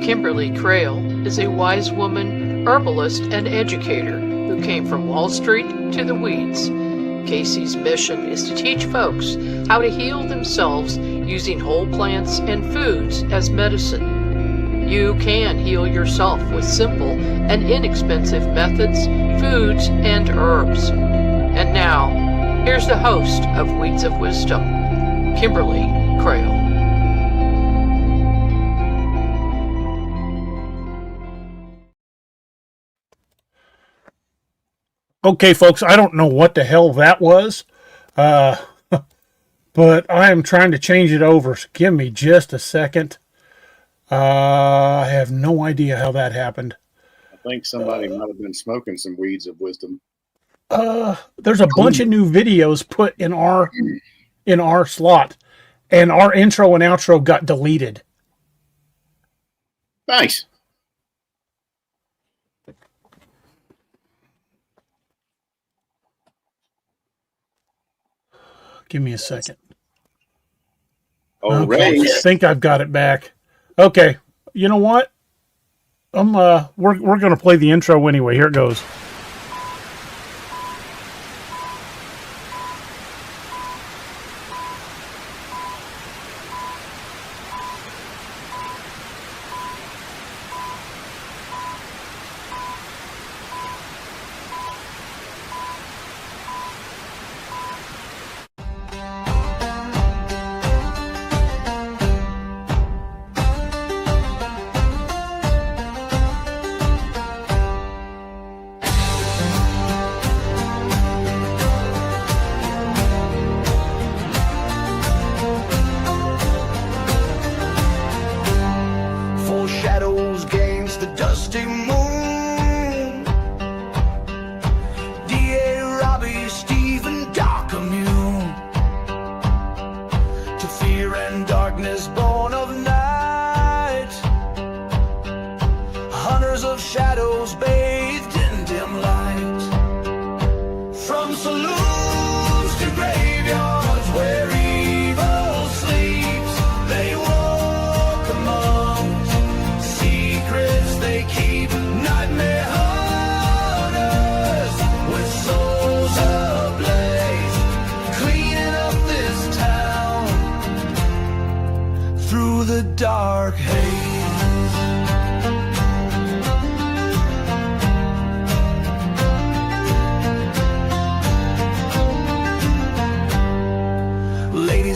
Kimberly Crail is a wise woman, herbalist, and educator who came from Wall Street to the weeds. Casey's mission is to teach folks how to heal themselves using whole plants and foods as medicine. You can heal yourself with simple and inexpensive methods, foods, and herbs. And now, here's the host of Weeds of Wisdom, Kimberly Crail. Okay, folks, I don't know what the hell that was, but I am trying to change it over. So give me just a second. I have no idea how that happened. I think somebody might have been smoking some Weeds of Wisdom. There's a bunch of new videos put in our slot, and our intro and outro got deleted. Nice. Give me a second. Okay. I think I've got it back. Okay, you know what? We're gonna play the intro anyway. Here it goes.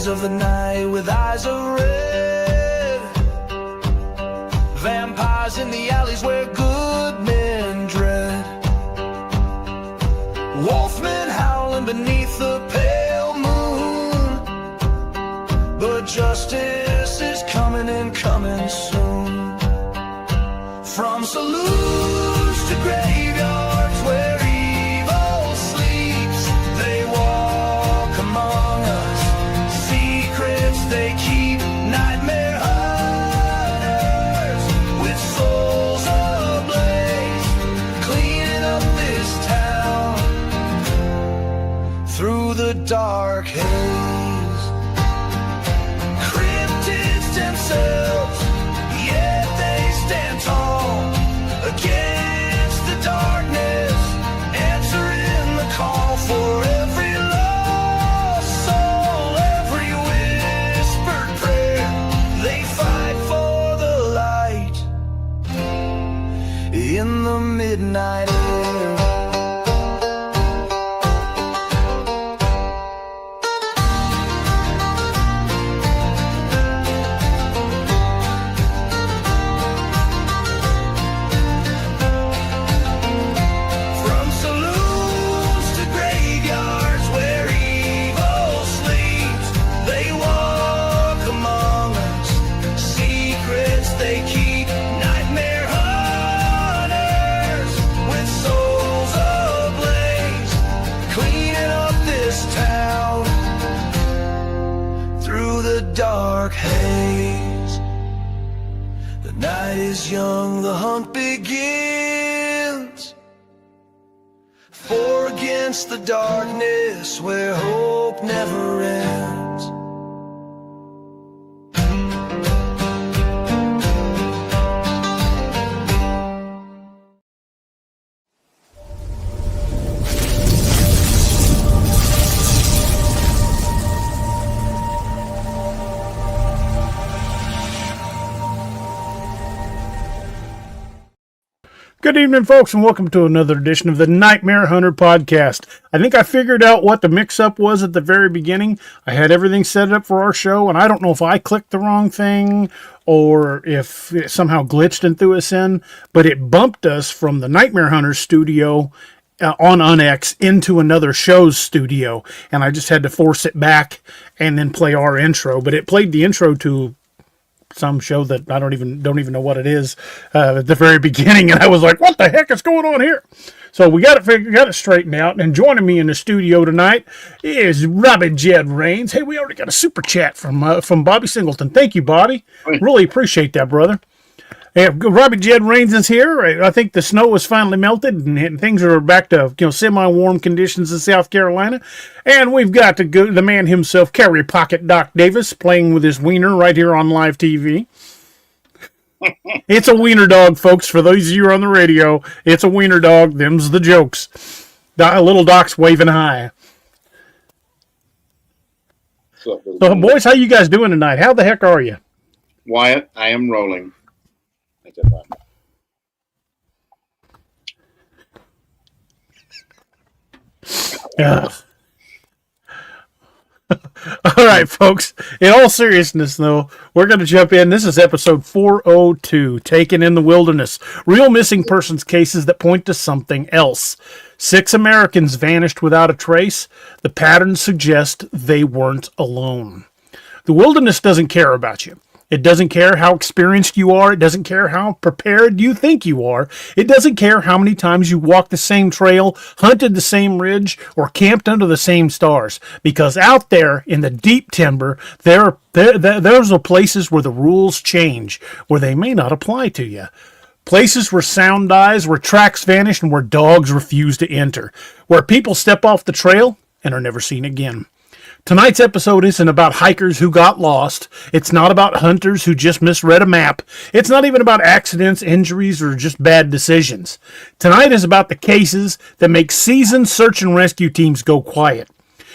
Of the night with eyes of red, vampires in the alleys where good men dread, wolfmen howling beneath the pale moon, but justice is coming and coming soon. From saloons to graveyards where evil sleeps, they walk among us. They keep nightmare hunters with souls ablaze, cleaning up this town through the dark haze. Cryptids themselves, yet they stand tall against the darkness, answering the call for every lost soul, every whispered prayer. They fight for the light in the midnight air. Dark haze. The night is young, the hunt begins. For against the darkness where hope never ends. Good evening, folks, and welcome to another edition of the Nightmare Hunter podcast. I think I figured out what the mix-up was at the very beginning. I had everything set up for our show, and I don't know if I clicked the wrong thing or if it somehow glitched and threw us in, but it bumped us from the Nightmare Hunter studio on Unex into another show's studio, and I just had to force it back and then play our intro. But it played the intro to some show that I don't even know what it is at the very beginning, and I was like, "What the heck is going on here?" So we got it straightened out. And joining me in the studio tonight is Robbie Jed Rains. Hey, we already got a super chat from Bobby Singleton. Thank you, Bobby. Really appreciate that, brother. Robbie Jed Rains is here. I think the snow has finally melted and things are back to semi-warm conditions in South Carolina. And we've got the man himself, Carry Pocket Doc Davis, playing with his wiener right here on live TV. It's a wiener dog, folks. For those of you who are on the radio, it's a wiener dog. Them's the jokes. Little Doc's waving high. So, boys, how you guys doing tonight? How the heck are you? Wyatt, I am rolling. Yeah. All right, folks. In all seriousness, though, we're going to jump in. This is episode 402, Taken in the Wilderness. Real missing persons cases that point to something else. 6 Americans vanished without a trace. The patterns suggest they weren't alone. The wilderness doesn't care about you. It doesn't care how experienced you are. It doesn't care how prepared you think you are. It doesn't care how many times you walked the same trail, hunted the same ridge, or camped under the same stars. Because out there in the deep timber, those are places where the rules change, where they may not apply to you. Places where sound dies, where tracks vanish, and where dogs refuse to enter. Where people step off the trail and are never seen again. Tonight's episode isn't about hikers who got lost. It's not about hunters who just misread a map. It's not even about accidents, injuries, or just bad decisions. Tonight is about the cases that make seasoned search and rescue teams go quiet.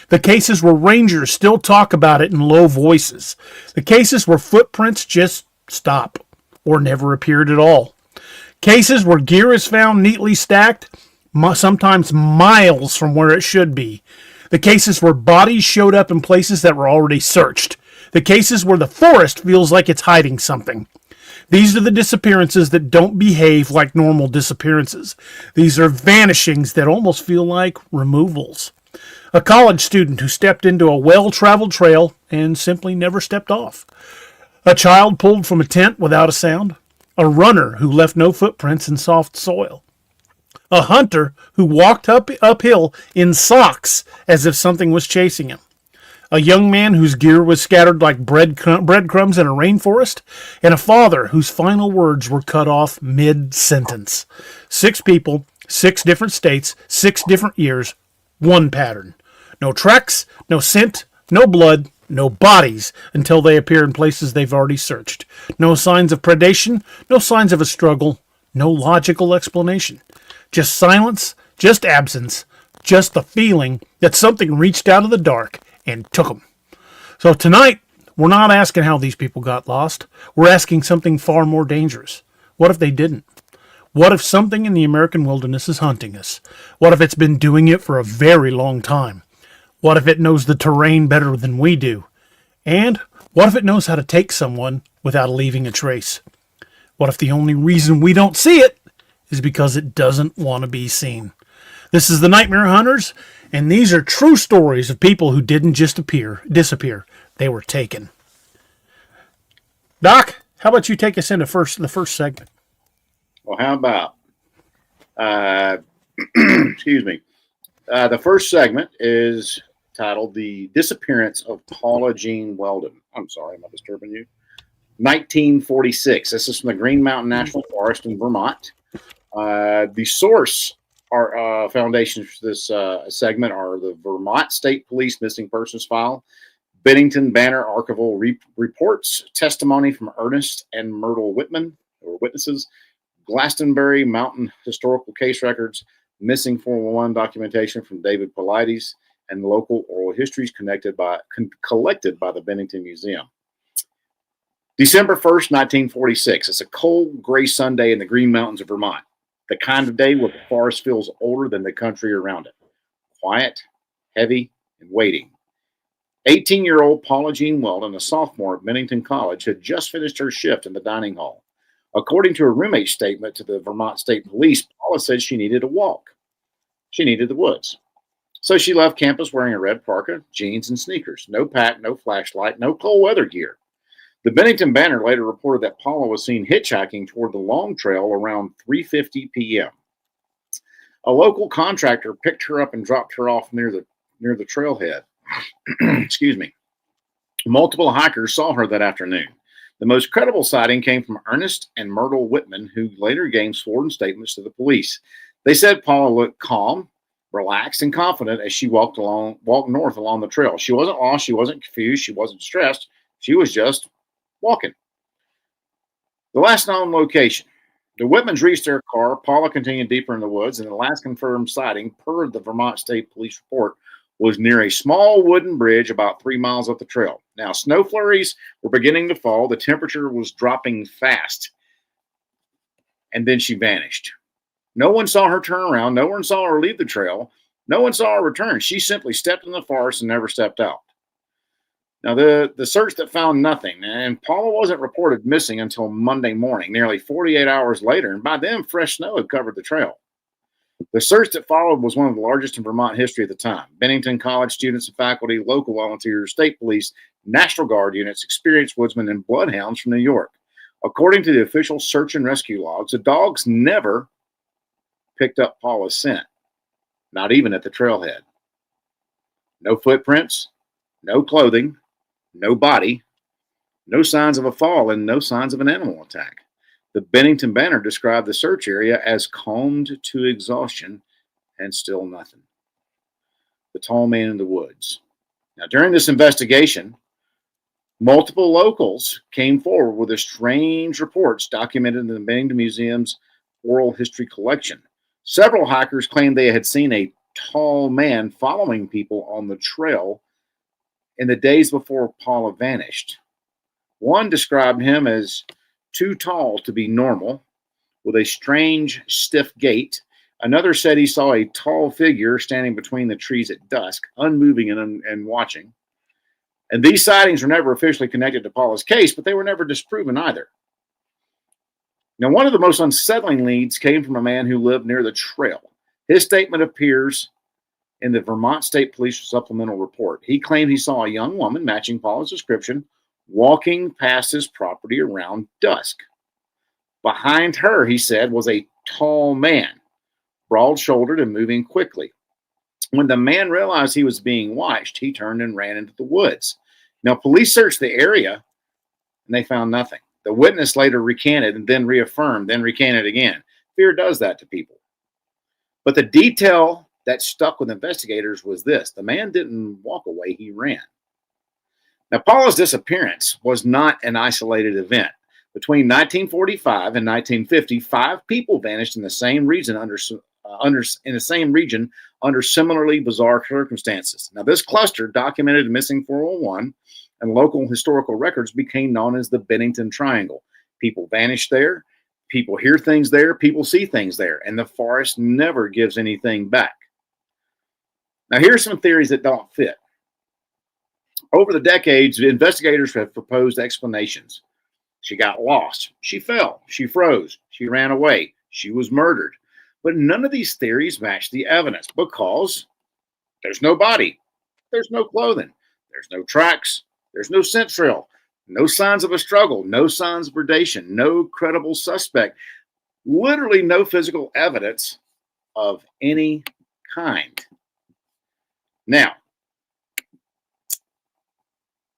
The cases where rangers still talk about it in low voices. The cases where footprints just stop or never appeared at all. Cases where gear is found neatly stacked, sometimes miles from where it should be. The cases where bodies showed up in places that were already searched. The cases where the forest feels like it's hiding something. These are the disappearances that don't behave like normal disappearances. These are vanishings that almost feel like removals. A college student who stepped into a well-traveled trail and simply never stepped off. A child pulled from a tent without a sound. A runner who left no footprints in soft soil. A hunter who walked uphill in socks as if something was chasing him. A young man whose gear was scattered like breadcrumbs in a rainforest. And a father whose final words were cut off mid-sentence. 6 people, 6 different states, 6 different years, one pattern. No tracks, no scent, no blood, no bodies until they appear in places they've already searched. No signs of predation, no signs of a struggle, no logical explanation. Just silence, just absence, just the feeling that something reached out of the dark and took them. So tonight, we're not asking how these people got lost. We're asking something far more dangerous. What if they didn't? What if something in the American wilderness is hunting us? What if it's been doing it for a very long time? What if it knows the terrain better than we do? And what if it knows how to take someone without leaving a trace? What if the only reason we don't see it is because it doesn't want to be seen? This is the Nightmare Hunters, and these are true stories of people who didn't just disappear. They were taken. Doc, how about you take us into the first segment? Well, how about, excuse me. The first segment is titled The Disappearance of Paula Jean Weldon. I'm sorry, am I disturbing you? 1946. This is from the Green Mountain National Forest in Vermont. The source foundations for this segment are the Vermont State Police Missing Persons File, Bennington Banner Archival Reports, testimony from Ernest and Myrtle Whitman, or witnesses, Glastonbury Mountain Historical Case Records, Missing 411 documentation from David Paulides, and local oral histories collected by the Bennington Museum. December 1st, 1946. It's a cold, gray Sunday in the Green Mountains of Vermont. The kind of day where the forest feels older than the country around it. Quiet, heavy, and waiting. 18-year-old Paula Jean Weldon, a sophomore at Bennington College, had just finished her shift in the dining hall. According to her roommate's statement to the Vermont State Police, Paula said she needed a walk. She needed the woods. So she left campus wearing a red parka, jeans, and sneakers. No pack, no flashlight, no cold weather gear. The Bennington Banner later reported that Paula was seen hitchhiking toward the Long Trail around 3:50 p.m. A local contractor picked her up and dropped her off near the trailhead. Excuse me. Multiple hikers saw her that afternoon. The most credible sighting came from Ernest and Myrtle Whitman, who later gave sworn statements to the police. They said Paula looked calm, relaxed, and confident as she walked north along the trail. She wasn't lost. She wasn't confused. She wasn't stressed. She was just walking. The last known location. The Whitmans reached their car. Paula continued deeper in the woods, and the last confirmed sighting, per the Vermont State Police report, was near a small wooden bridge about 3 miles up the trail. Now, snow flurries were beginning to fall. The temperature was dropping fast. And then she vanished. No one saw her turn around. No one saw her leave the trail. No one saw her return. She simply stepped in the forest and never stepped out. Now, the search that found nothing, and Paula wasn't reported missing until Monday morning, nearly 48 hours later, and by then, fresh snow had covered the trail. The search that followed was one of the largest in Vermont history at the time. Bennington College students and faculty, local volunteers, state police, National Guard units, experienced woodsmen, and bloodhounds from New York. According to the official search and rescue logs, the dogs never picked up Paula's scent, not even at the trailhead. No footprints, no clothing, no body, no signs of a fall, and no signs of an animal attack. The Bennington Banner described the search area as calmed to exhaustion and still nothing. The tall man in the woods. Now, during this investigation, multiple locals came forward with the strange reports documented in the Bennington Museum's oral history collection. Several hikers claimed they had seen a tall man following people on the trail in the days before Paula vanished. One described him as too tall to be normal, with a strange, stiff gait. Another said he saw a tall figure standing between the trees at dusk, unmoving and watching. And these sightings were never officially connected to Paula's case, but they were never disproven either. Now, one of the most unsettling leads came from a man who lived near the trail. His statement appears in the Vermont State Police supplemental report. He claimed he saw a young woman matching Paula's description walking past his property around dusk. Behind her, he said, was a tall man, broad-shouldered and moving quickly. When the man realized he was being watched, he turned and ran into the woods. Now, police searched the area, and they found nothing. The witness later recanted and then reaffirmed, then recanted again. Fear does that to people. But the detail that stuck with investigators was this. The man didn't walk away, he ran. Now, Paula's disappearance was not an isolated event. Between 1945 and 1950, 5 people vanished in the same region under similarly bizarre circumstances. Now, this cluster documented missing 401, and local historical records became known as the Bennington Triangle. People vanish there, people hear things there, people see things there, and the forest never gives anything back. Now, here's some theories that don't fit. Over the decades, investigators have proposed explanations. She got lost. She fell. She froze. She ran away. She was murdered. But none of these theories match the evidence because there's no body. There's no clothing. There's no tracks. There's no scent trail. No signs of a struggle. No signs of predation. No credible suspect. Literally no physical evidence of any kind. Now,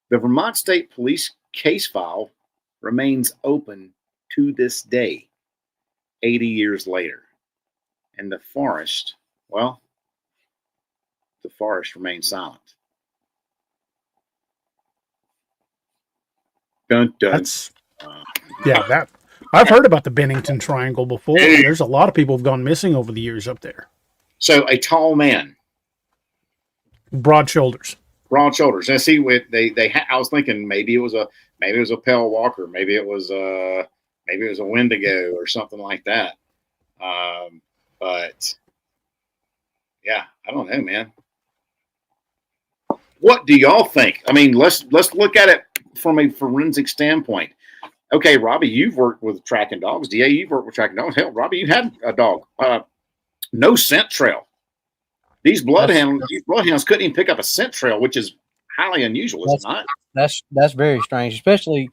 the Vermont State Police case file remains open to this day, 80 years later. And the forest, well, the forest remains silent. Dun, dun. That I've heard about the Bennington Triangle before. There's a lot of people who've gone missing over the years up there. So a tall man. Broad shoulders. Broad shoulders. And see, I was thinking maybe it was a pale walker, maybe it was a Wendigo or something like that. But yeah, I don't know, man. What do y'all think? I mean, let's look at it from a forensic standpoint. Okay, Robbie, you've worked with tracking dogs. DA, you've worked with tracking dogs. Hell, Robbie, you had a dog. No scent trail. These bloodhounds couldn't even pick up a scent trail, which is highly unusual, is it not? That's very strange, especially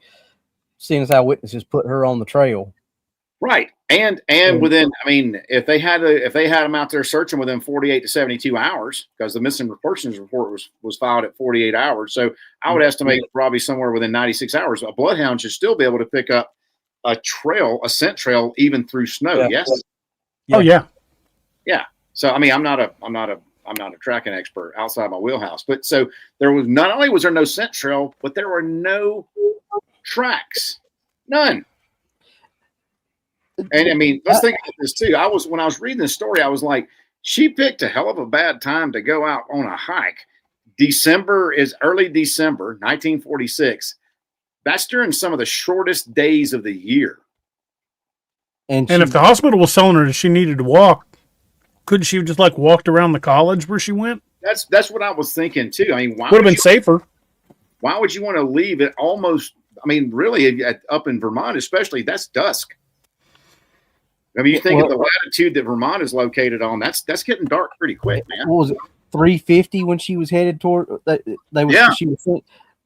seeing as how witnesses put her on the trail. Right. And within, I mean, if they had them out there searching within 48 to 72 hours, because the missing persons report was filed at 48 hours. So I would estimate probably somewhere within 96 hours, a bloodhound should still be able to pick up a scent trail, even through snow. Yeah. Yes. Oh yeah. Yeah. So, I mean, I'm not a tracking expert outside my wheelhouse, but so there was, not only was there no scent trail, but there were no tracks, none. And I mean, let's think about this too. When I was reading this story, I was like, she picked a hell of a bad time to go out on a hike. Early December, 1946. That's during some of the shortest days of the year. And if the hospital was telling her that she needed to walk, couldn't she have just like walked around the college where she went? That's what I was thinking too. I mean, would have been safer. Why would you want to leave it almost? I mean, really, up in Vermont, especially, that's dusk. I mean, you think of the latitude that Vermont is located on. That's getting dark pretty quick, man. What was it? 350 when she was headed toward. She was.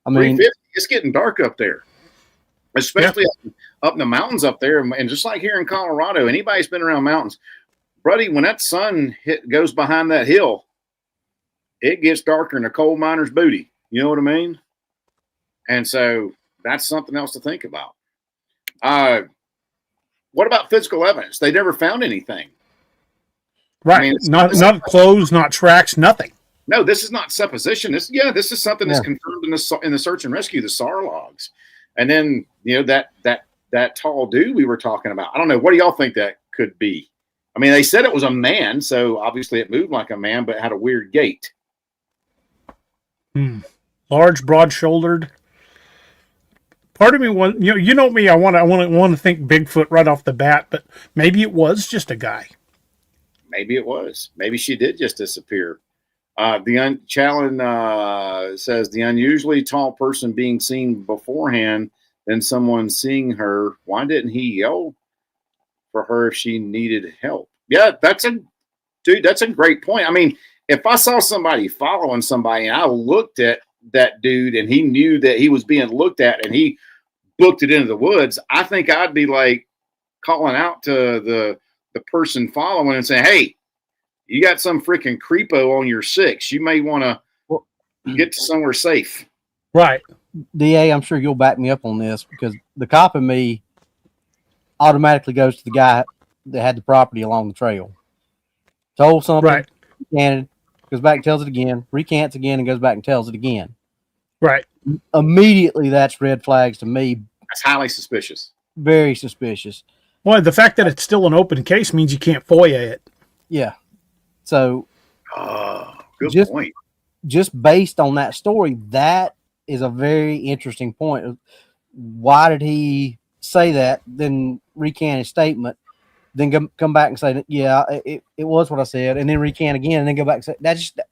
I mean, it's getting dark up there, especially up in the mountains up there, and just like here in Colorado. Anybody's been around mountains, buddy, when that sun goes behind that hill, it gets darker than a coal miner's booty. You know what I mean? And so that's something else to think about. What about physical evidence? They never found anything. Right. I mean, not clothes, not tracks, nothing. No, this is not supposition. This is something that's confirmed in the search and rescue, the SAR logs. And then, that tall dude we were talking about. I don't know. What do y'all think that could be? I mean, they said it was a man, so obviously it moved like a man, but it had a weird gait. Large, broad-shouldered. Part of me want, you know me. I want to think Bigfoot right off the bat, but maybe it was just a guy. Maybe it was. Maybe she did just disappear. Challen says the unusually tall person being seen beforehand, then someone seeing her. Why didn't he yell for her if she needed help? Yeah, that's a great point. I mean, if I saw somebody following somebody and I looked at that dude and he knew that he was being looked at and he booked it into the woods, I think I'd be like calling out to the person following and saying, hey, you got some freaking creepo on your six. You may want to get to somewhere safe. Right. DA, I'm sure you'll back me up on this because the cop in me automatically goes to the guy that had the property along the trail. Told something, right. And goes back and tells it again, recants again, and goes back and tells it again. Right. Immediately, that's red flags to me. That's highly suspicious. Very suspicious. Well, the fact that it's still an open case means you can't FOIA it. Yeah. So, good point. Just based on that story, that is a very interesting point. Why did he say that, then recant his statement, then come back and say, yeah, it was what I said, and then recant again, and then go back and say,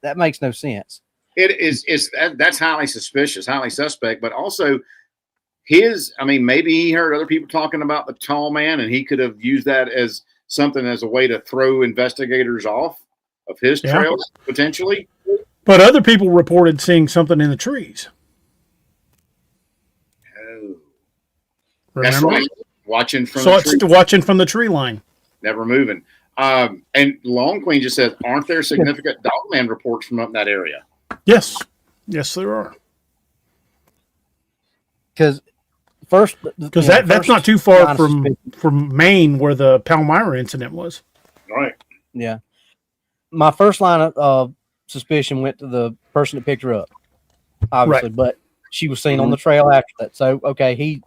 that makes no sense. That's highly suspicious, highly suspect, but also maybe he heard other people talking about the tall man, and he could have used that as something as a way to throw investigators off of his trails, potentially. But other people reported seeing something in the trees. Oh. Remember? That's right. Watching from the tree line. Never moving. And Long Queen just says, aren't there significant dogman reports from up in that area? Yes. Yes, there are. Because that's not too far from Maine where the Palmyra incident was. Right. Yeah. My first line of suspicion went to the person that picked her up, obviously, but she was seen on the trail after that. So, okay,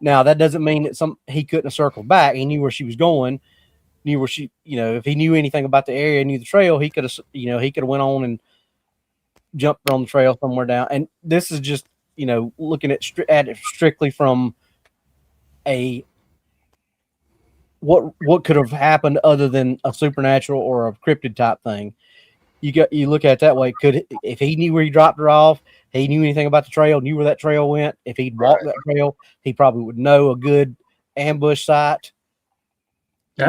now that doesn't mean that he couldn't have circled back. He knew where she was going, knew where she, if he knew anything about the area, knew the trail, he could have went on and jumped on the trail somewhere down. And this is just, looking at it strictly from a what could have happened other than a supernatural or a cryptid type thing. You look at it that way. If he knew where he dropped her off, he knew anything about the trail, knew where that trail went. If he'd walked that trail, he probably would know a good ambush site. Yeah.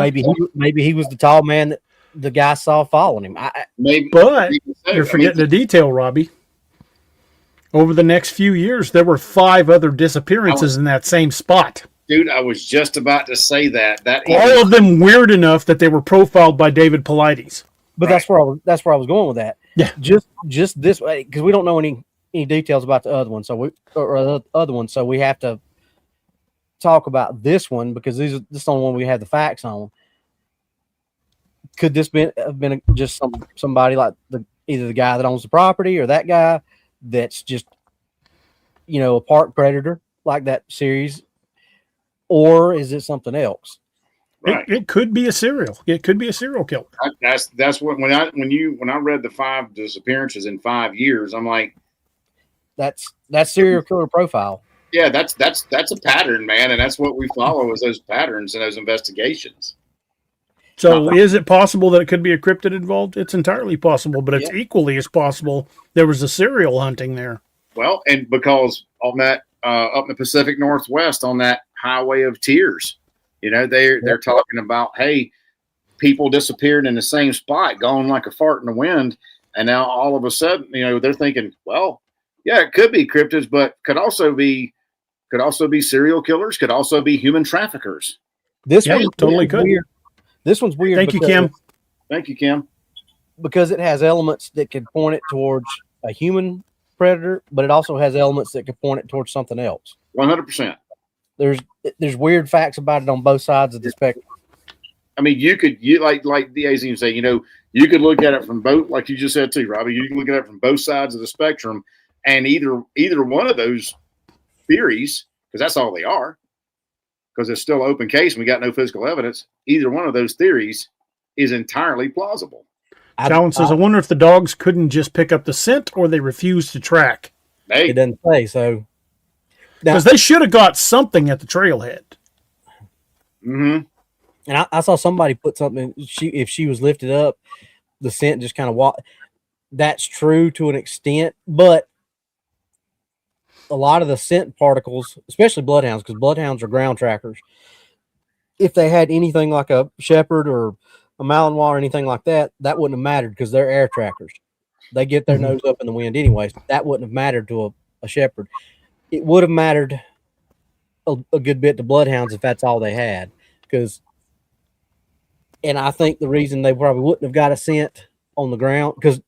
Maybe he was the tall man that the guy saw following him. But you're forgetting the detail, Robbie. Over the next few years, there were 5 other disappearances in that same spot. Dude, I was just about to say that. All of them weird enough that they were profiled by David Paulides. But that's where I was going with that. Yeah. Just this way, because we don't know any details about the other one, so we have to talk about this one because this is the only one we have the facts on. Could this have been just somebody like either the guy that owns the property or that guy that's just a park predator like that series, or is it something else? Right. It could be a serial. It could be a serial killer. That's what when I read the 5 disappearances in 5 years, I'm like, that's serial killer profile. Yeah, that's a pattern, man, and that's what we follow is those patterns and those investigations. So is it possible that it could be a cryptid involved? It's entirely possible, but it's equally as possible there was a serial hunting there. Well, and because on that up in the Pacific Northwest on that highway of tears, they're talking about, hey, people disappeared in the same spot, gone like a fart in the wind, and now all of a sudden, they're thinking, well, yeah, it could be cryptids, but could also be serial killers, could also be human traffickers. This one totally could. Weird. This one's weird. Thank you, Kim. Because it has elements that could point it towards a human predator, but it also has elements that could point it towards something else. 100%. There's weird facts about it on both sides of the spectrum. I mean, you like the AZ say, you could look at it from both, like you just said too, Robbie. You can look at it from both sides of the spectrum, and either one of those theories, because that's all they are, because it's still an open case and we got no physical evidence. Either one of those theories is entirely plausible. Calvin says, I wonder if the dogs couldn't just pick up the scent or they refused to track. It doesn't say so. Because they should have got something at the trailhead. Mm-hmm. And I saw somebody put something, if she was lifted up, the scent just kind of walked. That's true to an extent, but a lot of the scent particles, especially bloodhounds, because bloodhounds are ground trackers. If they had anything like a shepherd or a Malinois or anything like that, that wouldn't have mattered because they're air trackers. They get their nose up in the wind anyways. That wouldn't have mattered to a shepherd. It would have mattered a good bit to bloodhounds if that's all they had. And I think the reason they probably wouldn't have got a scent on the ground, because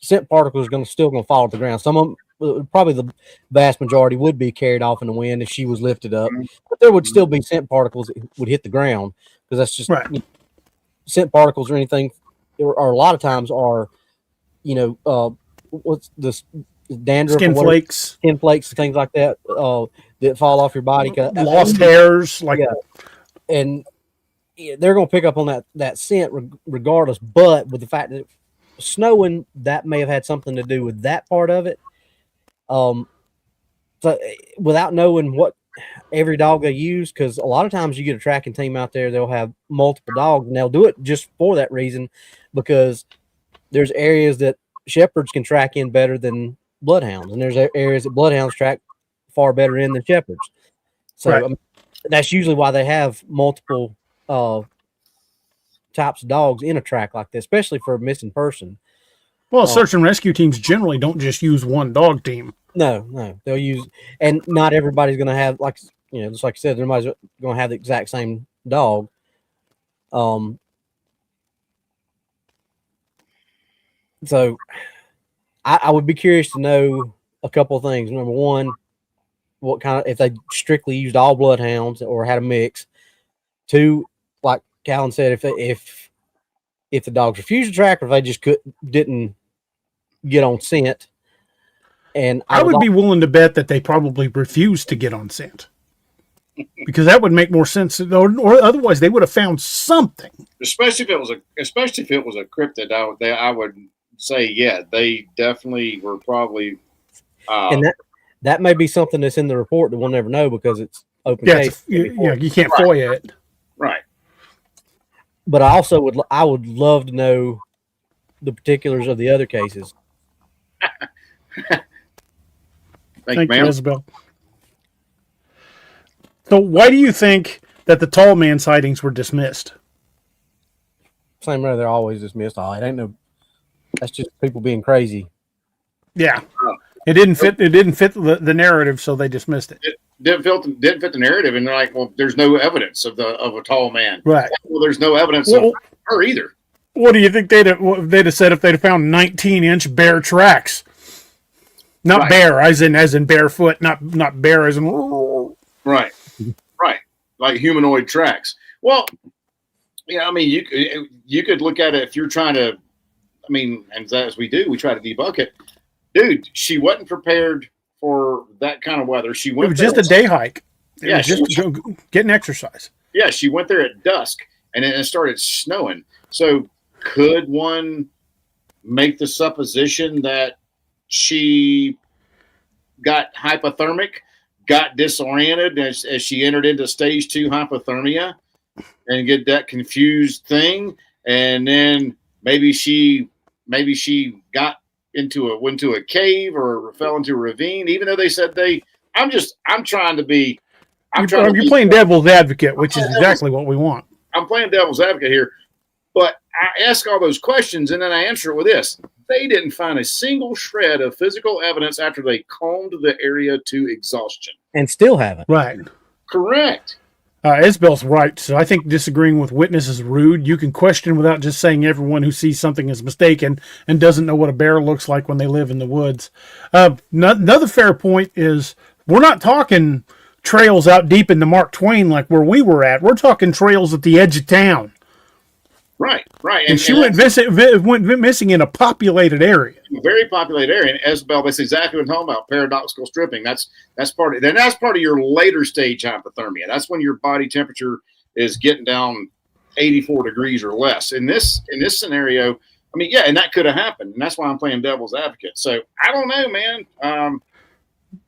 scent particles are still going to fall to the ground. Some of them, probably the vast majority, would be carried off in the wind if she was lifted up. But there would still be scent particles that would hit the ground, because that's just right. Scent particles or anything, or a lot of times are, what's this dandruff, skin flakes, things like that that fall off your body. Lost hairs, and they're going to pick up on that scent regardless. But with the fact that snowing, that may have had something to do with that part of it. So without knowing what every dog they use, because a lot of times you get a tracking team out there, they'll have multiple dogs, and they'll do it just for that reason, because there's areas that shepherds can track in better than bloodhounds, and there's areas that bloodhounds track far better in than shepherds. So that's usually why they have multiple types of dogs in a track like this, especially for a missing person. Well, search and rescue teams generally don't just use one dog team. No, they'll use, and not everybody's going to have, just like I said, everybody's going to have the exact same dog. So I would be curious to know a couple of things. Number one, what kind of, if they strictly used all bloodhounds or had a mix. Two, like Calvin said, if the dogs refused to track, or if they just didn't get on scent. And I would be willing to bet that they probably refused to get on scent, because that would make more sense. Or otherwise, they would have found something. Especially if it was a cryptid, I would say, they definitely were probably. And that may be something that's in the report that we'll never know because it's open case. You can't FOIA it. Right. But I would love to know the particulars of the other cases. Thank you, Thank you, ma'am. Isabel. So why do you think that the tall man sightings were dismissed? Same way they're always dismissed. Oh, it ain't no. That's just people being crazy. Yeah. It didn't fit the narrative, so they dismissed it. Didn't fit the narrative, and they're like, well, there's no evidence of a tall man. Right. Well, there's no evidence of her either. What do you think they'd have said if they'd have found 19-inch bare tracks? Not Right. bare, as in barefoot, not bare as in. Right. Right. Like humanoid tracks. Well, yeah, I mean, you could look at it if you're trying to. I mean, and as we do, we try to debunk it. Dude, she wasn't prepared for that kind of weather. She went. It was just a day hike. Yeah, just getting exercise. Yeah, she went there at dusk, and then it started snowing. So, could one make the supposition that she got hypothermic, got disoriented as she entered into stage 2 hypothermia, and get that confused thing, and then maybe she got went to a cave or fell into a ravine, even though they said I'm trying to be. You're playing devil's advocate, which is exactly what we want. I'm playing devil's advocate here, but I ask all those questions and then I answer it with this. They didn't find a single shred of physical evidence after they combed the area to exhaustion. And still haven't. Right. Correct. Isabel's right. So I think disagreeing with witnesses is rude. You can question without just saying everyone who sees something is mistaken and doesn't know what a bear looks like when they live in the woods. Another fair point is we're not talking trails out deep into Mark Twain like where we were at. We're talking trails at the edge of town. Right. And she went missing in a populated area. A very populated area. And Isabel, that's exactly what I'm talking about. Paradoxical stripping. That's part of your later stage hypothermia. That's when your body temperature is getting down 84 degrees or less. In this scenario, I mean, yeah, and that could have happened. And that's why I'm playing devil's advocate. So I don't know, man.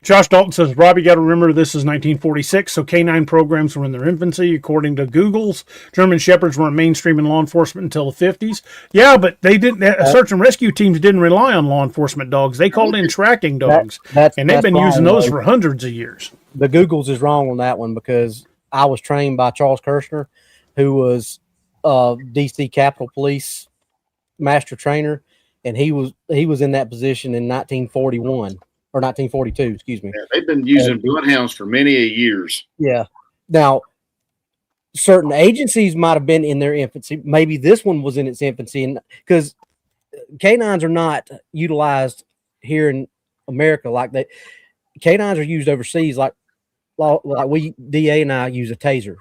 Josh Dalton says, Rob, you got to remember this is 1946, so canine programs were in their infancy. According to Google's, German Shepherds weren't mainstream in law enforcement until the 50s. Yeah, but they didn't. Search and rescue teams didn't rely on law enforcement dogs. They called in tracking dogs, and they've been using those for hundreds of years. The Google's is wrong on that one because I was trained by Charles Kirshner, who was D.C. Capitol Police master trainer, and he was in that position in 1941. Or 1942, excuse me. Yeah, they've been using bloodhounds for many years. Yeah. Now, certain agencies might have been in their infancy. Maybe this one was in its infancy, and because canines are not utilized here in America like that. Canines are used overseas, like we DA and I use a taser.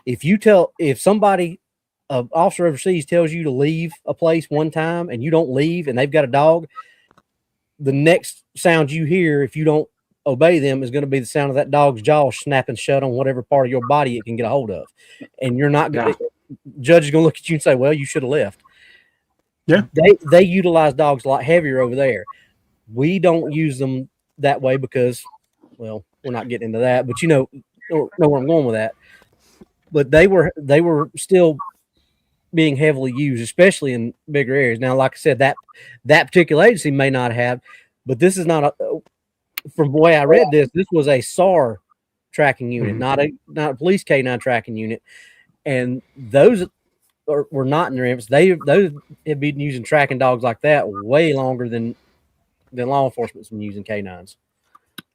If somebody, an officer overseas, tells you to leave a place one time and you don't leave, and they've got a dog, the next sound you hear, if you don't obey them, is going to be the sound of that dog's jaw snapping shut on whatever part of your body it can get a hold of. And you're not going to, judge is going to look at you and say, well, you should have left. Yeah. They utilize dogs a lot heavier over there. We don't use them that way because, well, we're not getting into that, but you know where I'm going with that. But they were still being heavily used, especially in bigger areas. Now, like I said, that particular agency may not have, but this is not from the way I read this was a SAR tracking unit, not a police canine tracking unit. And those were not in their infancy. Those have been using tracking dogs like that way longer than law enforcement's been using canines.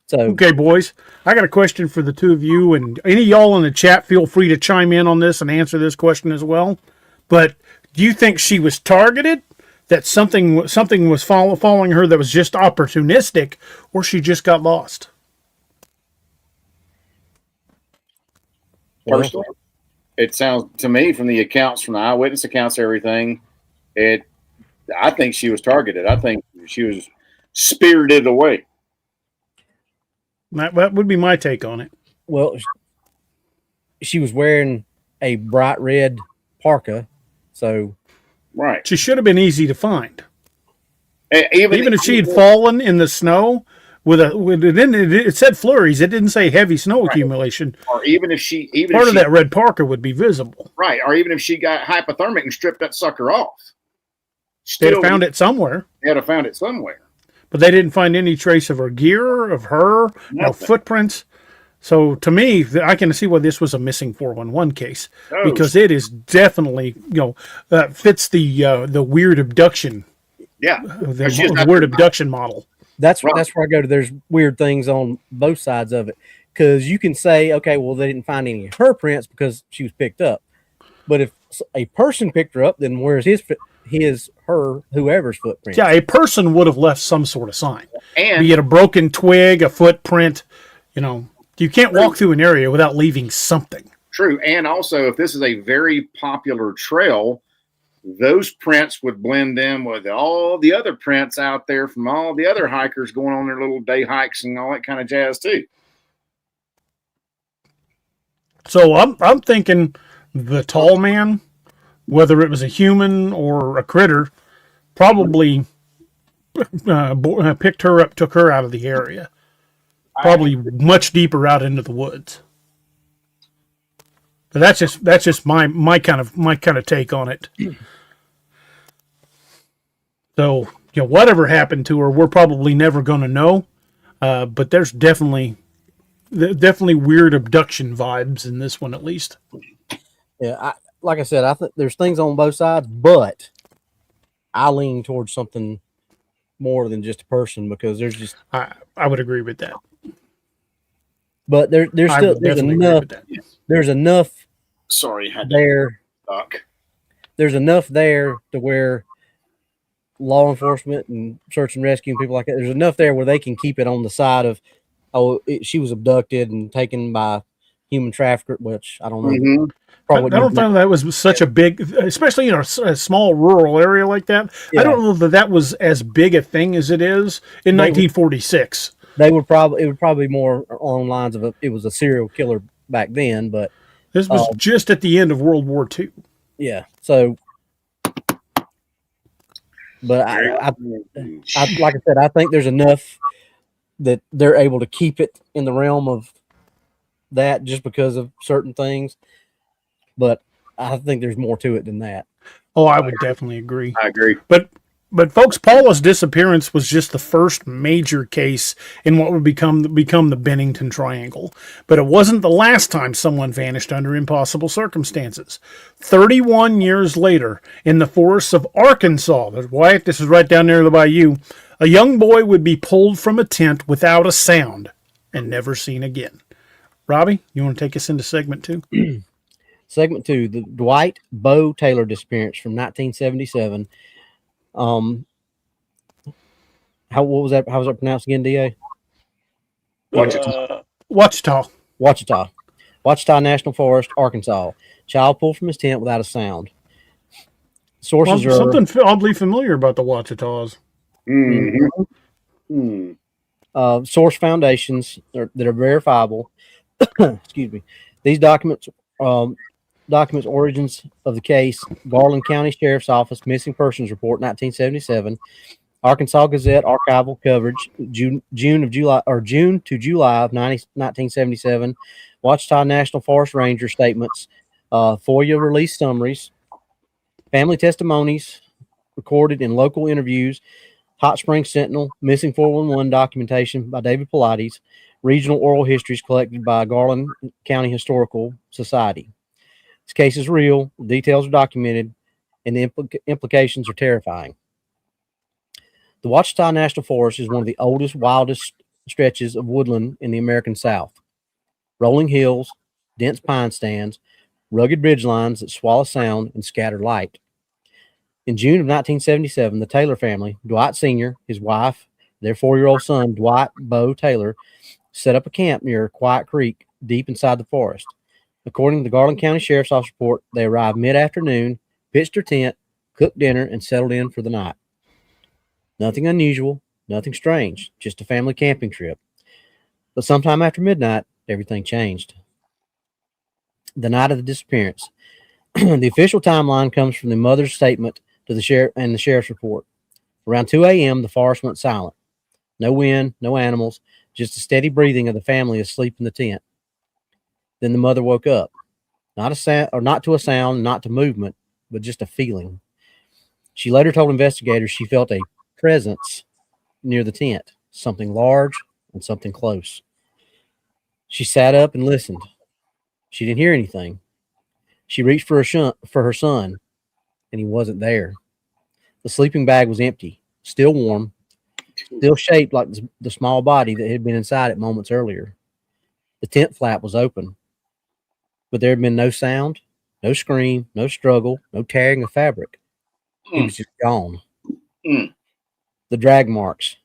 So, okay, boys, I got a question for the two of you, and any of y'all in the chat, feel free to chime in on this and answer this question as well. But do you think she was targeted, that something was following her that was just opportunistic, or she just got lost? Personally, it sounds to me from the accounts, from the eyewitness accounts, everything, I think she was targeted. I think she was spirited away. That would be my take on it. Well, she was wearing a bright red parka, so right. She should have been easy to find. Even if she had fallen in the snow, with it said flurries. It didn't say heavy snow accumulation. Or even if she, part of that red parka would be visible. Right. Or even if she got hypothermic and stripped that sucker off. They'd have found it somewhere. They'd have found it somewhere. But they didn't find any trace of her gear, of her, no footprints. So to me, I can see why this was a missing 411 case, because it is definitely, fits the weird abduction. Yeah, the weird abduction model. That's where I go to. There's weird things on both sides of it, because you can say, okay, well, they didn't find any of her prints because she was picked up. But if a person picked her up, then where's her, whoever's footprint? Yeah, a person would have left some sort of sign, and be it a broken twig, a footprint. You can't walk through an area without leaving something. True, and also if this is a very popular trail, those prints would blend in with all the other prints out there from all the other hikers going on their little day hikes and all that kind of jazz too. So I'm thinking the tall man, whether it was a human or a critter, probably picked her up, took her out of the area, probably much deeper out into the woods. But that's just my kind of take on it. So whatever happened to her, we're probably never going to know. But there's definitely weird abduction vibes in this one, at least. Yeah, like I said, I think there's things on both sides, but I lean towards something more than just a person, because there's just I would agree with that. But there's enough. There's enough. Sorry, There's enough there to where law enforcement and search and rescue and people like that, there's enough there where they can keep it on the side of, she was abducted and taken by human trafficker, which I don't know. Mm-hmm. I don't think that was such a big, especially in a small rural area like that. Yeah. I don't know that was as big a thing as it is in 1946. It would probably be more along the lines of it was a serial killer back then, but this was just at the end of World War II. Yeah. So, but I like I said, I think there's enough that they're able to keep it in the realm of that just because of certain things. But I think there's more to it than that. Oh, I would definitely agree. I agree. But folks, Paula's disappearance was just the first major case in what would become the Bennington Triangle. But it wasn't the last time someone vanished under impossible circumstances. 31 years later, in the forests of Arkansas, Wyatt, this is right down there by you, a young boy would be pulled from a tent without a sound and never seen again. Robbie, you want to take us into segment 2? Segment 2, the Dwight Bo Taylor disappearance from 1977. What was that? How was that pronounced again, DA? Ouachita National Forest, Arkansas. Child pulled from his tent without a sound. Sources are something oddly familiar about the Ouachitas. Mm-hmm. Source foundations that are verifiable. Excuse me. These documents origins of the case: Garland County Sheriff's Office Missing Persons Report 1977, Arkansas Gazette archival coverage June to July of 1977, Ouachita National Forest Ranger statements, FOIA release summaries, family testimonies recorded in local interviews, Hot Springs Sentinel missing 411 documentation by David Pilates, regional oral histories collected by Garland County Historical Society. This case is real, the details are documented, and the implications are terrifying. The Ouachita National Forest is one of the oldest, wildest stretches of woodland in the American South. Rolling hills, dense pine stands, rugged ridgelines that swallow sound and scatter light. In June of 1977, the Taylor family, Dwight Sr., his wife, their 4-year-old son, Dwight Bo Taylor, set up a camp near Quiet Creek, deep inside the forest. According to the Garland County Sheriff's Office report, they arrived mid-afternoon, pitched their tent, cooked dinner, and settled in for the night. Nothing unusual, nothing strange, just a family camping trip. But sometime after midnight, everything changed. The night of the disappearance. The official timeline comes from the mother's statement to the sheriff and the sheriff's report. Around 2 a.m., the forest went silent. No wind, no animals, just the steady breathing of the family asleep in the tent. Then the mother woke up. Not a sound, or not to a sound, not to movement, but just a feeling. She later told investigators she felt a presence near the tent, something large and something close. She sat up and listened. She didn't hear anything. She reached for her son, and he wasn't there. The sleeping bag was empty, still warm, still shaped like the small body that had been inside it moments earlier. The tent flap was open, but there had been no sound, no scream, no struggle, no tearing of fabric. He was just gone. The drag marks.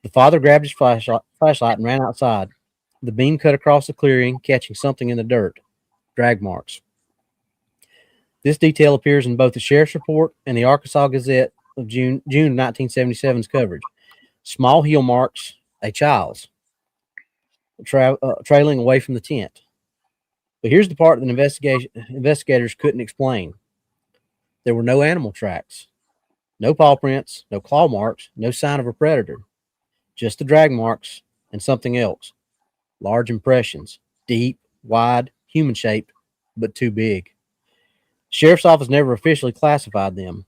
The father grabbed his flashlight and ran outside. The beam cut across the clearing, catching something in the dirt. Drag marks. This detail appears in both the sheriff's report and the Arkansas Gazette of June 1977's coverage. Small heel marks, a child's, trailing away from the tent. But here's the part that investigators couldn't explain. There were no animal tracks, no paw prints, no claw marks, no sign of a predator. Just the drag marks and something else. Large impressions, deep, wide, human-shaped, but too big. Sheriff's office never officially classified them,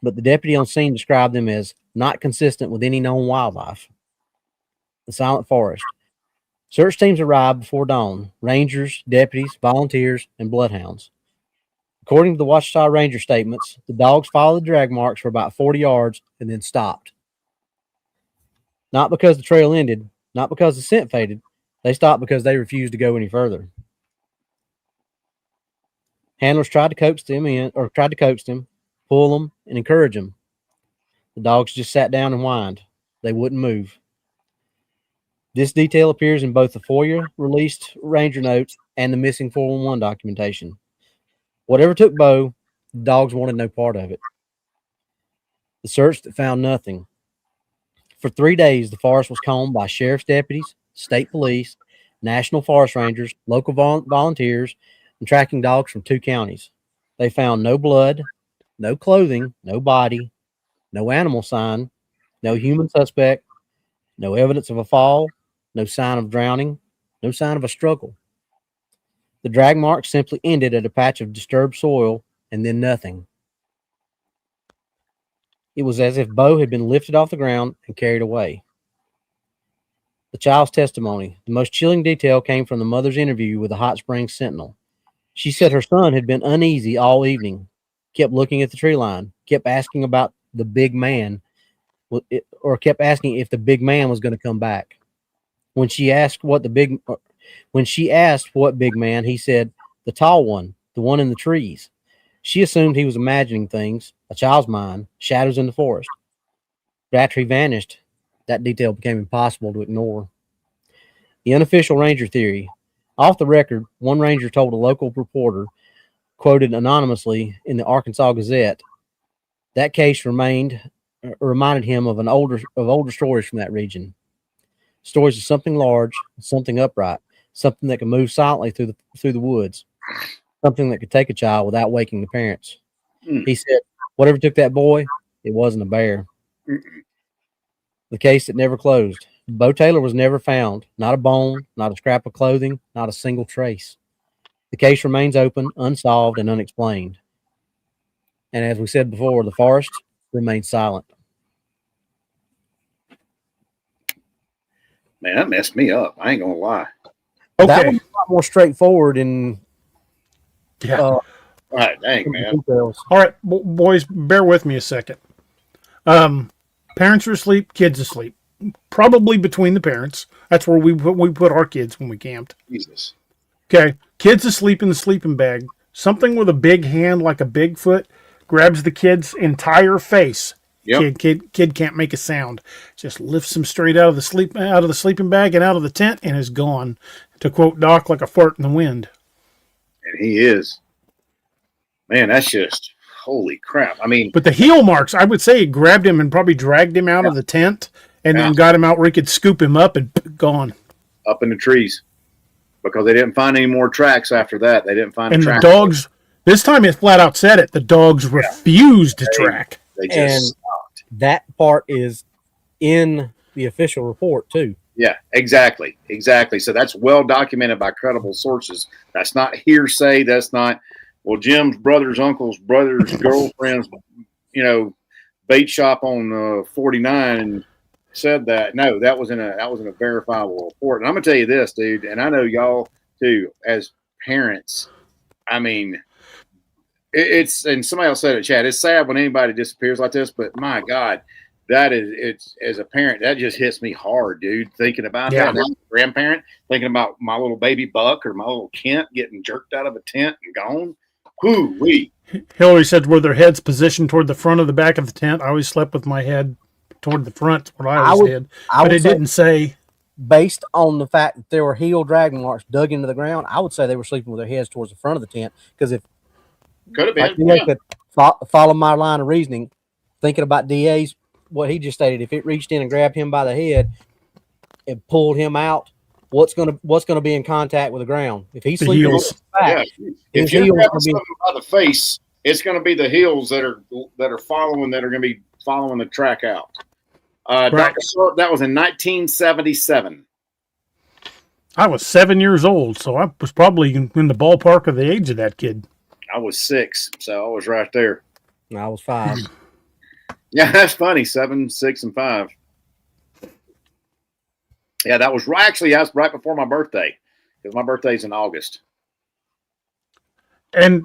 but the deputy on scene described them as not consistent with any known wildlife. The silent forest. Search teams arrived before dawn. Rangers, deputies, volunteers, and bloodhounds. According to the Ouachita Ranger statements, the dogs followed the drag marks for about 40 yards and then stopped. Not because the trail ended, not because the scent faded. They stopped because they refused to go any further. Handlers tried to coax them, pull them, and encourage them. The dogs just sat down and whined. They wouldn't move. This detail appears in both the FOIA released ranger notes and the missing 411 documentation. Whatever took Bo, the dogs wanted no part of it. The search that found nothing. For 3 days, the forest was combed by sheriff's deputies, state police, national forest rangers, local volunteers, and tracking dogs from 2 counties. They found no blood, no clothing, no body, no animal sign, no human suspect, no evidence of a fall, no sign of drowning, no sign of a struggle. The drag marks simply ended at a patch of disturbed soil and then nothing. It was as if Bo had been lifted off the ground and carried away. The child's testimony. The most chilling detail came from the mother's interview with the Hot Springs Sentinel. She said her son had been uneasy all evening, kept looking at the tree line, kept asking about the big man, or kept asking if the big man was going to come back. When she asked what big man, he said, the tall one, the one in the trees. She assumed he was imagining things, a child's mind, shadows in the forest. But after he vanished, that detail became impossible to ignore. The unofficial ranger theory. Off the record, one ranger told a local reporter, quoted anonymously in the Arkansas Gazette, that case reminded him of older stories from that region. Stories of something large, something upright, something that could move silently through the woods, something that could take a child without waking the parents. He said, whatever took that boy, it wasn't a bear. The case that never closed. Bo Taylor was never found. Not a bone, not a scrap of clothing, not a single trace. The case remains open, unsolved, and unexplained. And as we said before, the forest remains silent. Man, that messed me up. I ain't gonna lie. Okay. That was a lot more straightforward and All right, dang, man. details. All right, boys, bear with me a second. Parents are asleep, kids asleep. Probably between the parents. That's where we put our kids when we camped. Jesus. Okay, kids asleep in the sleeping bag. Something with a big hand like a Bigfoot grabs the kid's entire face. Yep. Kid can't make a sound. Just lifts him straight out of the sleeping bag and out of the tent and is gone. To quote Doc, like a fart in the wind. And he is. Man, that's just holy crap. I mean, but the heel marks, I would say he grabbed him and probably dragged him out of the tent and then got him out where he could scoop him up and gone. Up in the trees. Because they didn't find any more tracks after that. They didn't find and a track. The dogs, this time it flat out said it, the dogs refused to track. They just and that part is in the official report too. Yeah, exactly. So that's well documented by credible sources. That's not hearsay. That's not, well, Jim's brother's uncle's brother's girlfriend's, bait shop on 49 said that. No, that was in a verifiable report. And I'm gonna tell you this, dude, and I know y'all too, as parents. I mean, it's, and somebody else said it, Chad. It's sad when anybody disappears like this, but my God, it's as a parent, that just hits me hard, dude. Thinking about that, I'm a grandparent, thinking about my little baby Buck or my little Kent getting jerked out of a tent and gone. Whoo-wee. Hillary said, were their heads positioned toward the front or the back of the tent? I always slept with my head toward the front, what I always did. But it didn't say. Based on the fact that there were heel drag marks dug into the ground, I would say they were sleeping with their heads towards the front of the tent. Because if could have been, they could follow my line of reasoning, thinking about DA's, what he just stated, if it reached in and grabbed him by the head and pulled him out, what's gonna be in contact with the ground? If he's sleeping on his back, if you're grabbing something by the face, it's going to be the heels that are going to be following the track out. Dr. Short, that was in 1977. I was 7 years old, so I was probably in the ballpark of the age of that kid. I was 6, so I was right there. I was 5. Yeah, that's funny. 7, 6, and 5. Yeah, that was that's right before my birthday, because my birthday's in August. And,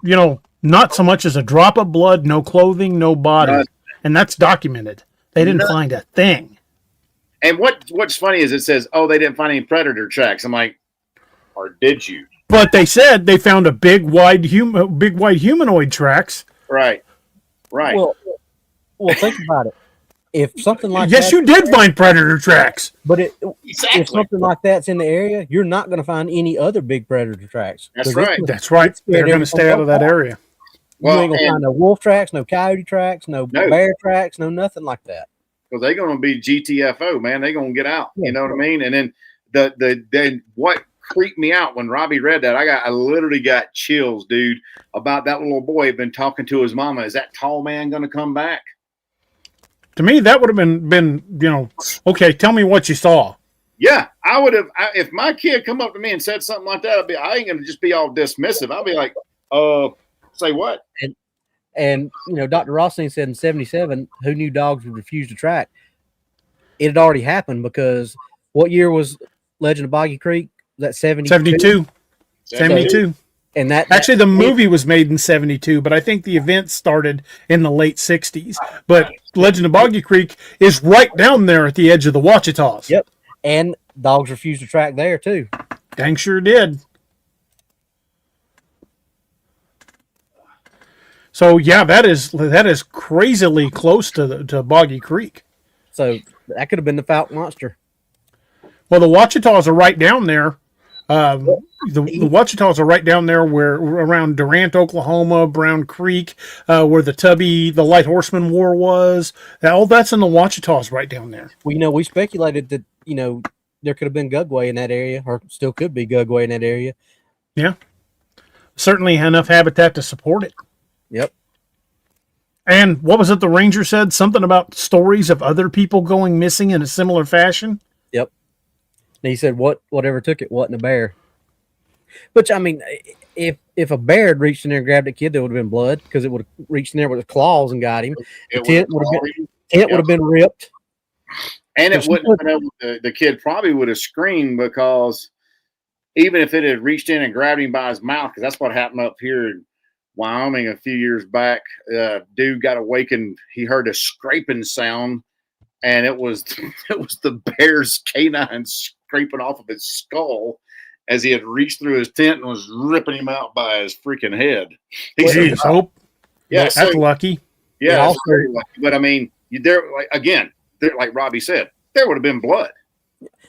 not so much as a drop of blood, no clothing, no body. And that's documented. They didn't find a thing. And what's funny is it says, oh, they didn't find any predator tracks. I'm like, or did you? But they said they found a big white humanoid tracks. Right. Well, think about it. If something like yes, you did find predator tracks. But if something like that's in the area, you're not going to find any other big predator tracks. That's right. That's right. They're going to stay out of that area. You ain't going to find no wolf tracks, no coyote tracks, no bear tracks, no nothing like that. Because they're going to be GTFO, man. They're going to get out. You know what I mean? And then what creeped me out when Robbie read that, I literally got chills, dude, about that little boy had been talking to his mama. Is that tall man going to come back? To me, that would have been, okay, tell me what you saw. Yeah, I would have. If my kid come up to me and said something like that, I ain't going to just be all dismissive. I'll be like, say what? And Dr. Rothstein said in 77, who knew dogs would refuse to track? It had already happened because what year was Legend of Boggy Creek? Was that 72? 72. And actually, the movie was made in 72, but I think the event started in the late 60s. But Legend of Boggy Creek is right down there at the edge of the Ouachitas. Yep. And dogs refused to track there, too. Dang sure did. So, yeah, that is crazily close to Boggy Creek. So, that could have been the Falcon Monster. Well, the Ouachitas are right down there. The Ouachitas are right down there where around Durant, Oklahoma, Brown Creek, where the Light Horseman War was. All that's in the Ouachitas right down there. Well, we speculated that, there could have been Gugway in that area, or still could be Gugway in that area. Yeah. Certainly enough habitat to support it. Yep. And what was it the ranger said? Something about stories of other people going missing in a similar fashion? Yep. And he said, whatever took it wasn't a bear. Which, I mean, if a bear had reached in there and grabbed a kid, there would have been blood because it would have reached in there with its claws and got him. The tent would have been ripped. And it wouldn't have been able the kid probably would have screamed because even if it had reached in and grabbed him by his mouth, because that's what happened up here in Wyoming a few years back. Dude got awakened. He heard a scraping sound, and it was the bear's canine scraping off of his skull as he had reached through his tent and was ripping him out by his freaking head. Jeez, hope. Yeah, that's lucky. Yeah, that's very lucky. But I mean, like Robbie said, there would have been blood.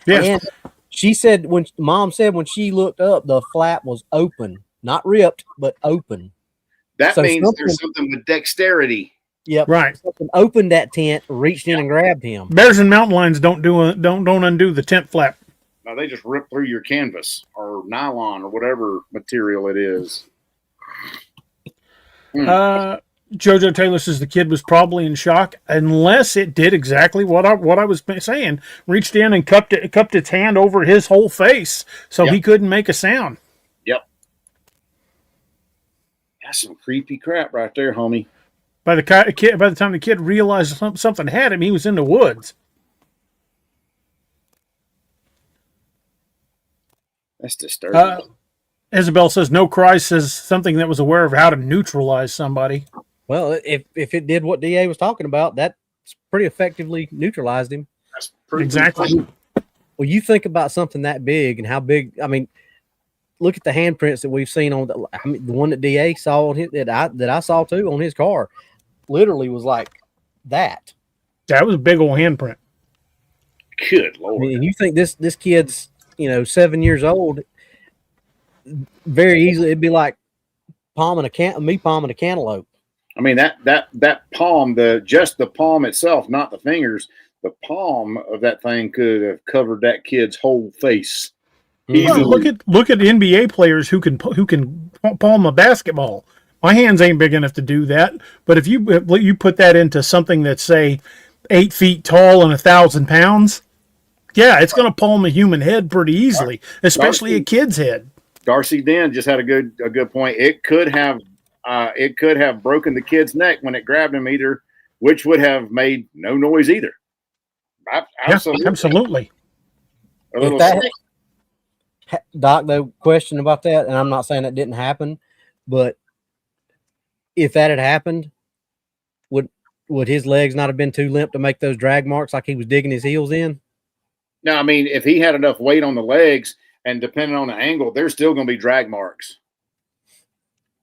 Yeah. And she said Mom said when she looked up, the flap was open, not ripped, but open. That means there's something with dexterity. Yep. Right. Something opened that tent, reached in and grabbed him. Bears and mountain lions don't undo the tent flap. No, they just rip through your canvas or nylon or whatever material it is. JoJo Taylor says the kid was probably in shock, unless it did exactly what I was saying. Reached in and cupped its hand over his whole face, so he couldn't make a sound. Yep. That's some creepy crap right there, homie. By the time the kid realized something had him, he was in the woods. That's disturbing. Isabel says no cries says something that was aware of how to neutralize somebody. Well, if it did what DA was talking about, that's pretty effectively neutralized him. That's pretty Exactly. Cool. Well, you think about something that big and how big. I mean, look at the handprints that we've seen on the one that DA saw on his, that I saw too on his car. Literally was like that. That was a big old handprint. Good Lord. I mean, and you think this kid's 7 years old? Very easily, it'd be like palming a cantaloupe. I mean that palm, just the palm itself, not the fingers. The palm of that thing could have covered that kid's whole face. Well, look at NBA players who can palm a basketball. My hands ain't big enough to do that. But if you put that into something that's say 8 feet tall and 1,000 pounds, yeah, it's going to palm a human head pretty easily, especially a kid's head. Darcy Den just had a good point. It could have broken the kid's neck when it grabbed him either, which would have made no noise either. Absolutely. Yeah, absolutely. A little Doc, the question about that, and I'm not saying that didn't happen, but if that had happened, would his legs not have been too limp to make those drag marks like he was digging his heels in? No, I mean, if he had enough weight on the legs and depending on the angle, there's still going to be drag marks.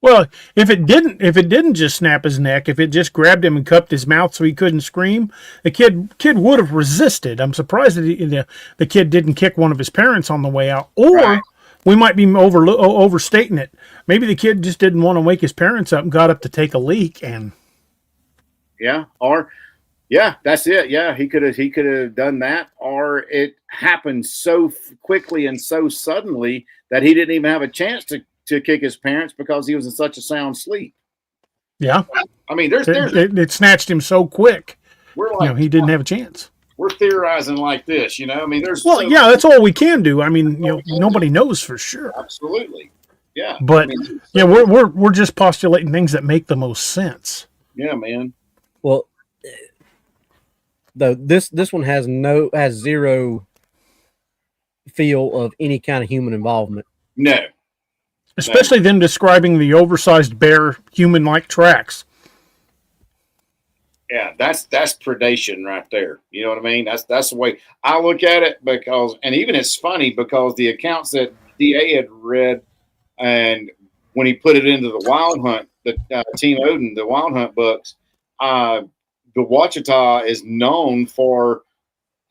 Well, if it didn't just snap his neck, if it just grabbed him and cupped his mouth so he couldn't scream, the kid would have resisted. I'm surprised that the kid didn't kick one of his parents on the way out. Or we might be overstating it. Maybe the kid just didn't want to wake his parents up and got up to take a leak. And that's it. Yeah, he could have done that, or it happened so quickly and so suddenly that he didn't even have a chance to kick his parents because he was in such a sound sleep. Yeah. I mean, it snatched him so quick. We're like, he didn't have a chance. We're theorizing like this, I mean, that's all we can do. I mean, nobody knows for sure. Absolutely. Yeah. But we're just postulating things that make the most sense. Yeah, man. Well, though this one has zero feel of any kind of human involvement. No. Especially them describing the oversized bear human-like tracks. Yeah, that's predation right there. You know what I mean? That's the way I look at it, and even it's funny because the accounts that DA had read, and when he put it into the Wild Hunt, the Team Odin, the Wild Hunt books, the Ouachita is known for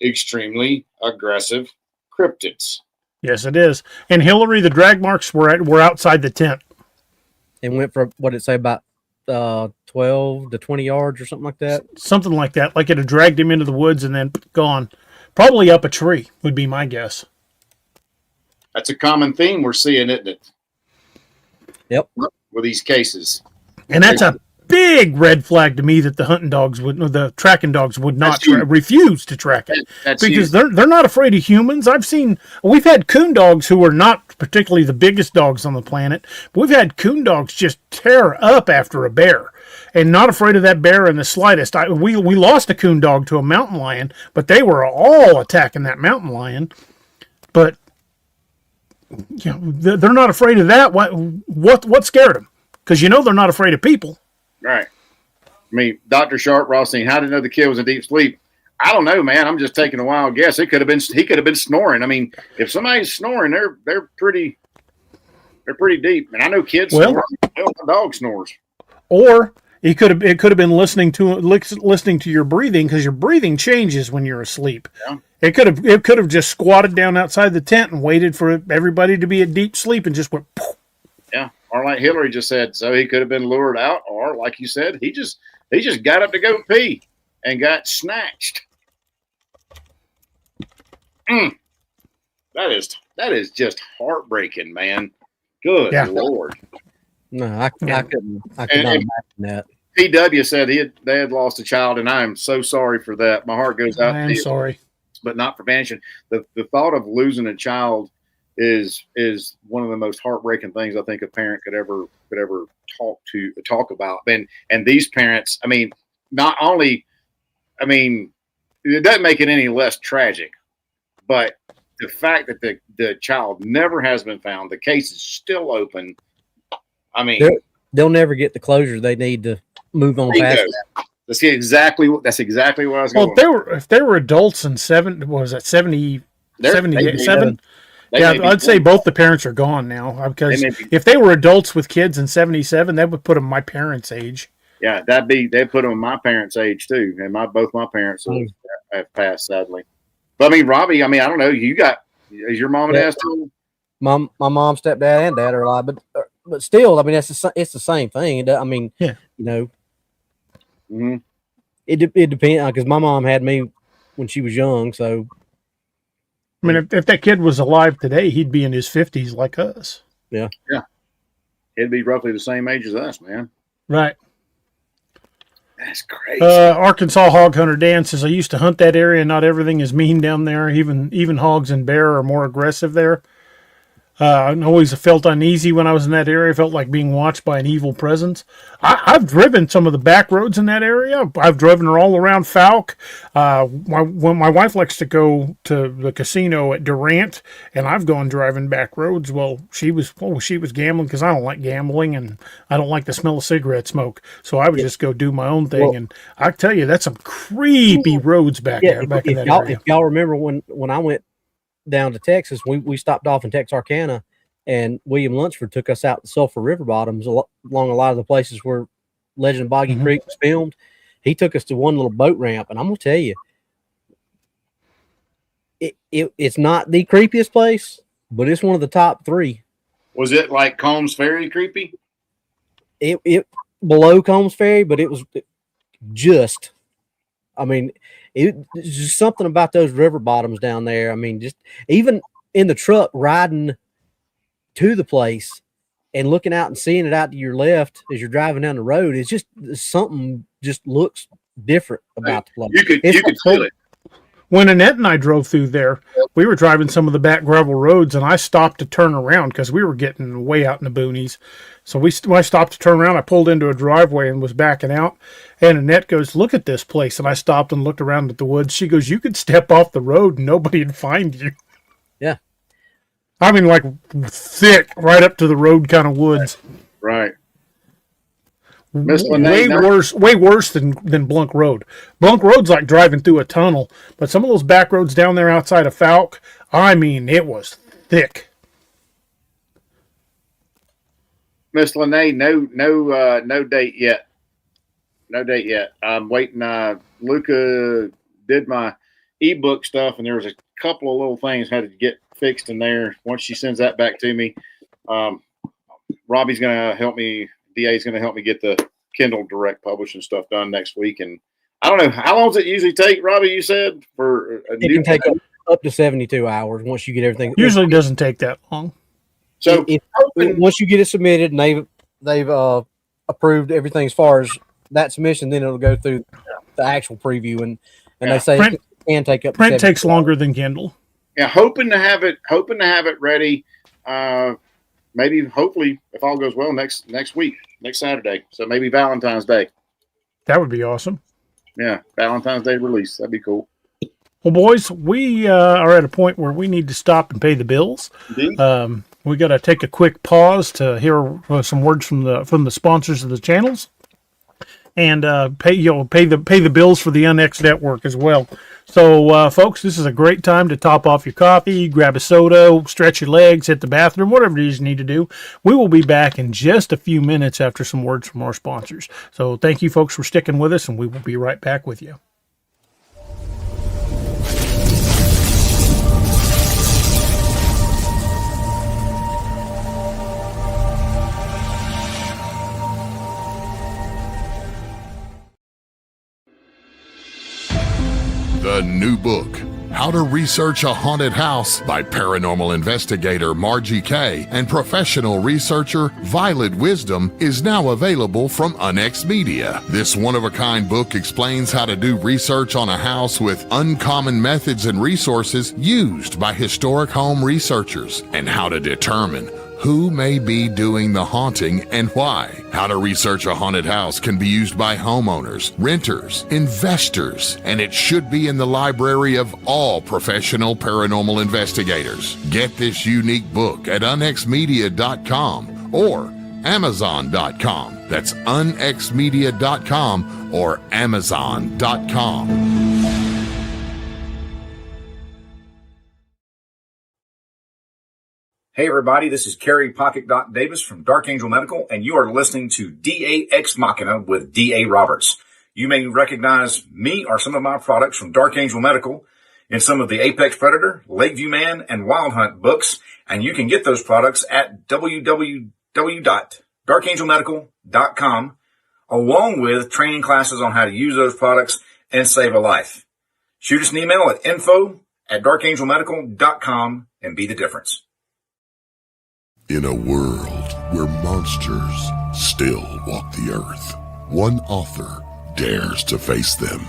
extremely aggressive cryptids. Yes, it is. And Hillary, the drag marks were outside the tent. And went for, what did it say, about 12 to 20 yards or something like that? Something like that. Like it had dragged him into the woods and then gone. Probably up a tree, would be my guess. That's a common theme we're seeing, isn't it? Yep. With these cases. And that's a big red flag to me that the tracking dogs would not refuse to track it because they're not afraid of humans. We've had coon dogs who are not particularly the biggest dogs on the planet, but we've had coon dogs just tear up after a bear and not afraid of that bear in the slightest. We lost a coon dog to a mountain lion, but they were all attacking that mountain lion. But they're not afraid of that. What scared them? Because they're not afraid of people. Right. I mean, Dr. Sharp Ross saying, how did you know the kid was in deep sleep? I don't know, man. I'm just taking a wild guess. He could have been snoring. I mean, if somebody's snoring, they're pretty deep. And I know kids snore. My dog snores. Or it could have been listening to your breathing, because your breathing changes when you're asleep. Yeah. It could have just squatted down outside the tent and waited for everybody to be at deep sleep and just went poof. Yeah. Or like Hillary just said, so he could have been lured out, or like you said, he just got up to go pee and got snatched. That is just heartbreaking, man. Good Lord. No, I could not imagine that. PW said they had lost a child, and I am so sorry for that. My heart goes out I to am you, sorry. but not for vanishing. The thought of losing a child is one of the most heartbreaking things I think a parent could ever talk about. And these parents, I mean, not only, I mean, it doesn't make it any less tragic, but the fact that the child never has been found, the case is still open. I mean, they'll never get the closure they need to move on past that. That's exactly what I was going. Well, if they were adults in 77, yeah, I'd say both the parents are gone now, because if they were adults with kids in 77, that would put them my parents' age. Yeah, they put them my parents' age too, and both my parents have passed, sadly. But I mean, Robbie, I don't know. Is your mom and dad still? My mom, stepdad, and dad are alive, but still, I mean, it's the same thing. I mean, yeah, you know, mm-hmm. It depends, because my mom had me when she was young, so. I mean, if that kid was alive today, he'd be in his 50s like us. Yeah. Yeah. He'd be roughly the same age as us, man. Right. That's crazy. Arkansas Hog Hunter Dan says, I used to hunt that area, and not everything is mean down there. Even hogs and bear are more aggressive there. I always felt uneasy when I was in that area. I felt like being watched by an evil presence. I've driven some of the back roads in that area. I've driven her all around Falk. When my wife likes to go to the casino at Durant, and I've gone driving back roads. Well, she was gambling, because I don't like gambling, and I don't like the smell of cigarette smoke. So I would just go do my own thing. And I tell you, that's some creepy roads back there, back in that area. If y'all remember when I went down to Texas, we stopped off in Texarkana, and William Lunsford took us out the Sulphur River bottoms along a lot of the places where Legend of Boggy Creek was filmed. He took us to one little boat ramp, and I'm gonna tell you, it's not the creepiest place, but it's one of the top 3. Was it like Combs Ferry creepy? It below Combs Ferry, but it was just, I mean, it's just something about those river bottoms down there. I mean, just even in the truck riding to the place and looking out and seeing it out to your left as you're driving down the road, it's just something just looks different about the place. You could feel it. When Annette and I drove through there, we were driving some of the back gravel roads, and I stopped to turn around because we were getting way out in the boonies. So when I stopped to turn around, I pulled into a driveway and was backing out. And Annette goes, look at this place. And I stopped and looked around at the woods. She goes, you could step off the road and nobody would find you. Yeah. I mean, like thick, right up to the road kind of woods. Right. Way worse than Blunk Road. Blunk Road's like driving through a tunnel, but some of those back roads down there outside of Falk, I mean, it was thick. Miss Lene, no date yet. No date yet. I'm waiting. Luca did my ebook stuff, and there was a couple of little things had to get fixed in there. Once she sends that back to me, Robbie's going to help me. DA's going to help me get the Kindle Direct publishing stuff done next week. And I don't know, how long does it usually take, Robbie, you said? It can take up to 72 hours once you get everything. Usually doesn't take that long. So once you get it submitted and they've approved everything as far as that submission, then it'll go through the actual preview. And they say it can take up to print takes longer than Kindle. Yeah, hoping to have it ready. Hopefully, if all goes well, next week, next Saturday. So maybe Valentine's Day. That would be awesome. Yeah, Valentine's Day release. That'd be cool. Well, boys, we are at a point where we need to stop and pay the bills. We got to take a quick pause to hear some words from the sponsors of the channels, and pay the bills for the UNX network as well. So, folks, this is a great time to top off your coffee, grab a soda, stretch your legs, hit the bathroom, whatever it is you need to do. We will be back in just a few minutes after some words from our sponsors. So, thank you, folks, for sticking with us, and we will be right back with you. The new book, How to Research a Haunted House by paranormal investigator Margie Kay and professional researcher Violet Wisdom is now available from Unex Media. This one-of-a-kind book explains how to do research on a house with uncommon methods and resources used by historic home researchers, and how to determine who may be doing the haunting and why. How to Research a Haunted House can be used by homeowners, renters, investors, and it should be in the library of all professional paranormal investigators. Get this unique book at unexmedia.com or amazon.com. That's unexmedia.com or amazon.com. Hey everybody, this is Kerry Pocket Doc Davis from Dark Angel Medical, and you are listening to DA Ex Machina with DARoberts. You may recognize me or some of my products from Dark Angel Medical in some of the Apex Predator, Lakeview Man, and Wild Hunt books, and you can get those products at www.darkangelmedical.com, along with training classes on how to use those products and save a life. Shoot us an email at info@darkangelmedical.com and be the difference. In a world where monsters still walk the earth, one author dares to face them.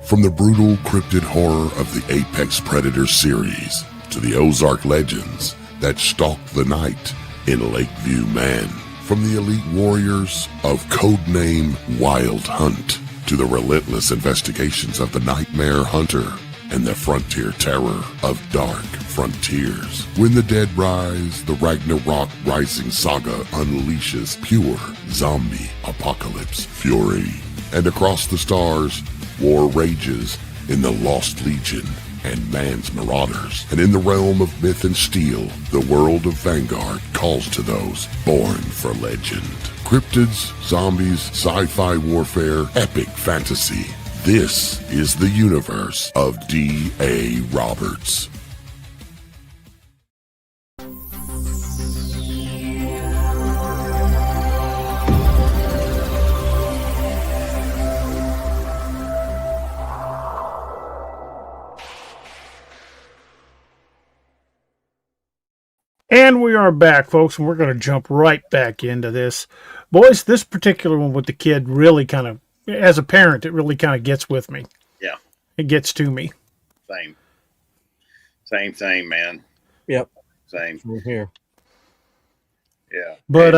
From the brutal cryptid horror of the Apex Predator series to the Ozark legends that stalk the night in Lakeview Man. From the elite warriors of codename Wild Hunt to the relentless investigations of the Nightmare Hunter and the frontier terror of Dark Frontiers. When the Dead Rise, the Ragnarok Rising saga unleashes pure zombie apocalypse fury. And across the stars, war rages in the Lost Legion and Man's Marauders. And in the realm of myth and steel, the world of Vanguard calls to those born for legend. Cryptids, zombies, sci-fi warfare, epic fantasy. This is the universe of DARoberts. And we are back, folks, and we're going to jump right back into this. Boys, this particular one with the kid really kind of, as a parent, it really kind of gets with me. Yeah. It gets to me. Same, man. Yep. Same. We're here. Yeah. But,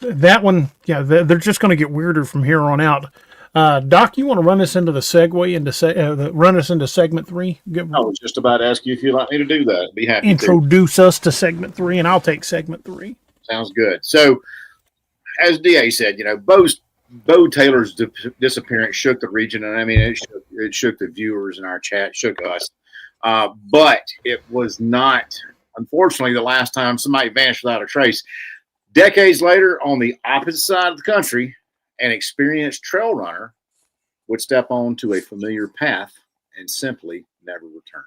that one, yeah, they're just going to get weirder from here on out. Doc, you want to run us into the segue into run us into segment 3? I was just about to ask you if you'd like me to do that. I'd be happy Introduce us to segment 3, and I'll take segment 3. Sounds good. So, as DA said, Bo Taylor's disappearance shook the region, and I mean, it shook the viewers in our chat, shook us. But it was not, unfortunately, the last time somebody vanished without a trace. Decades later, on the opposite side of the country, an experienced trail runner would step onto a familiar path and simply never return.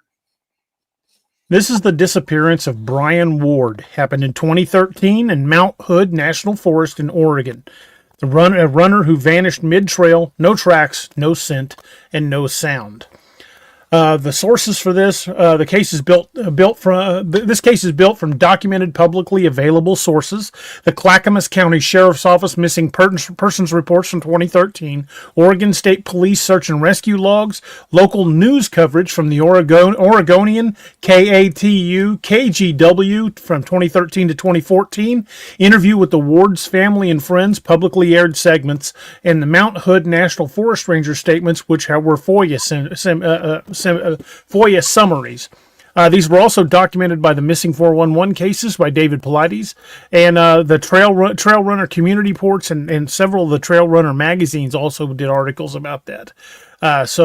This is the disappearance of Brian Ward. Happened in 2013 in Mount Hood National Forest in Oregon. A runner who vanished mid-trail, no tracks, no scent, and no sound. The sources for this, the case is this case is built from documented, publicly available sources: the Clackamas County Sheriff's Office missing persons reports from 2013, Oregon State Police search and rescue logs, local news coverage from the Oregonian, KATU, KGW from 2013 to 2014, interview with the Ward's family and friends, publicly aired segments, and the Mount Hood National Forest Ranger statements, which were FOIA summaries. These were also documented by the Missing 411 cases by David Pilates, and the Trail Runner community reports and several of the Trail Runner magazines also did articles about that. This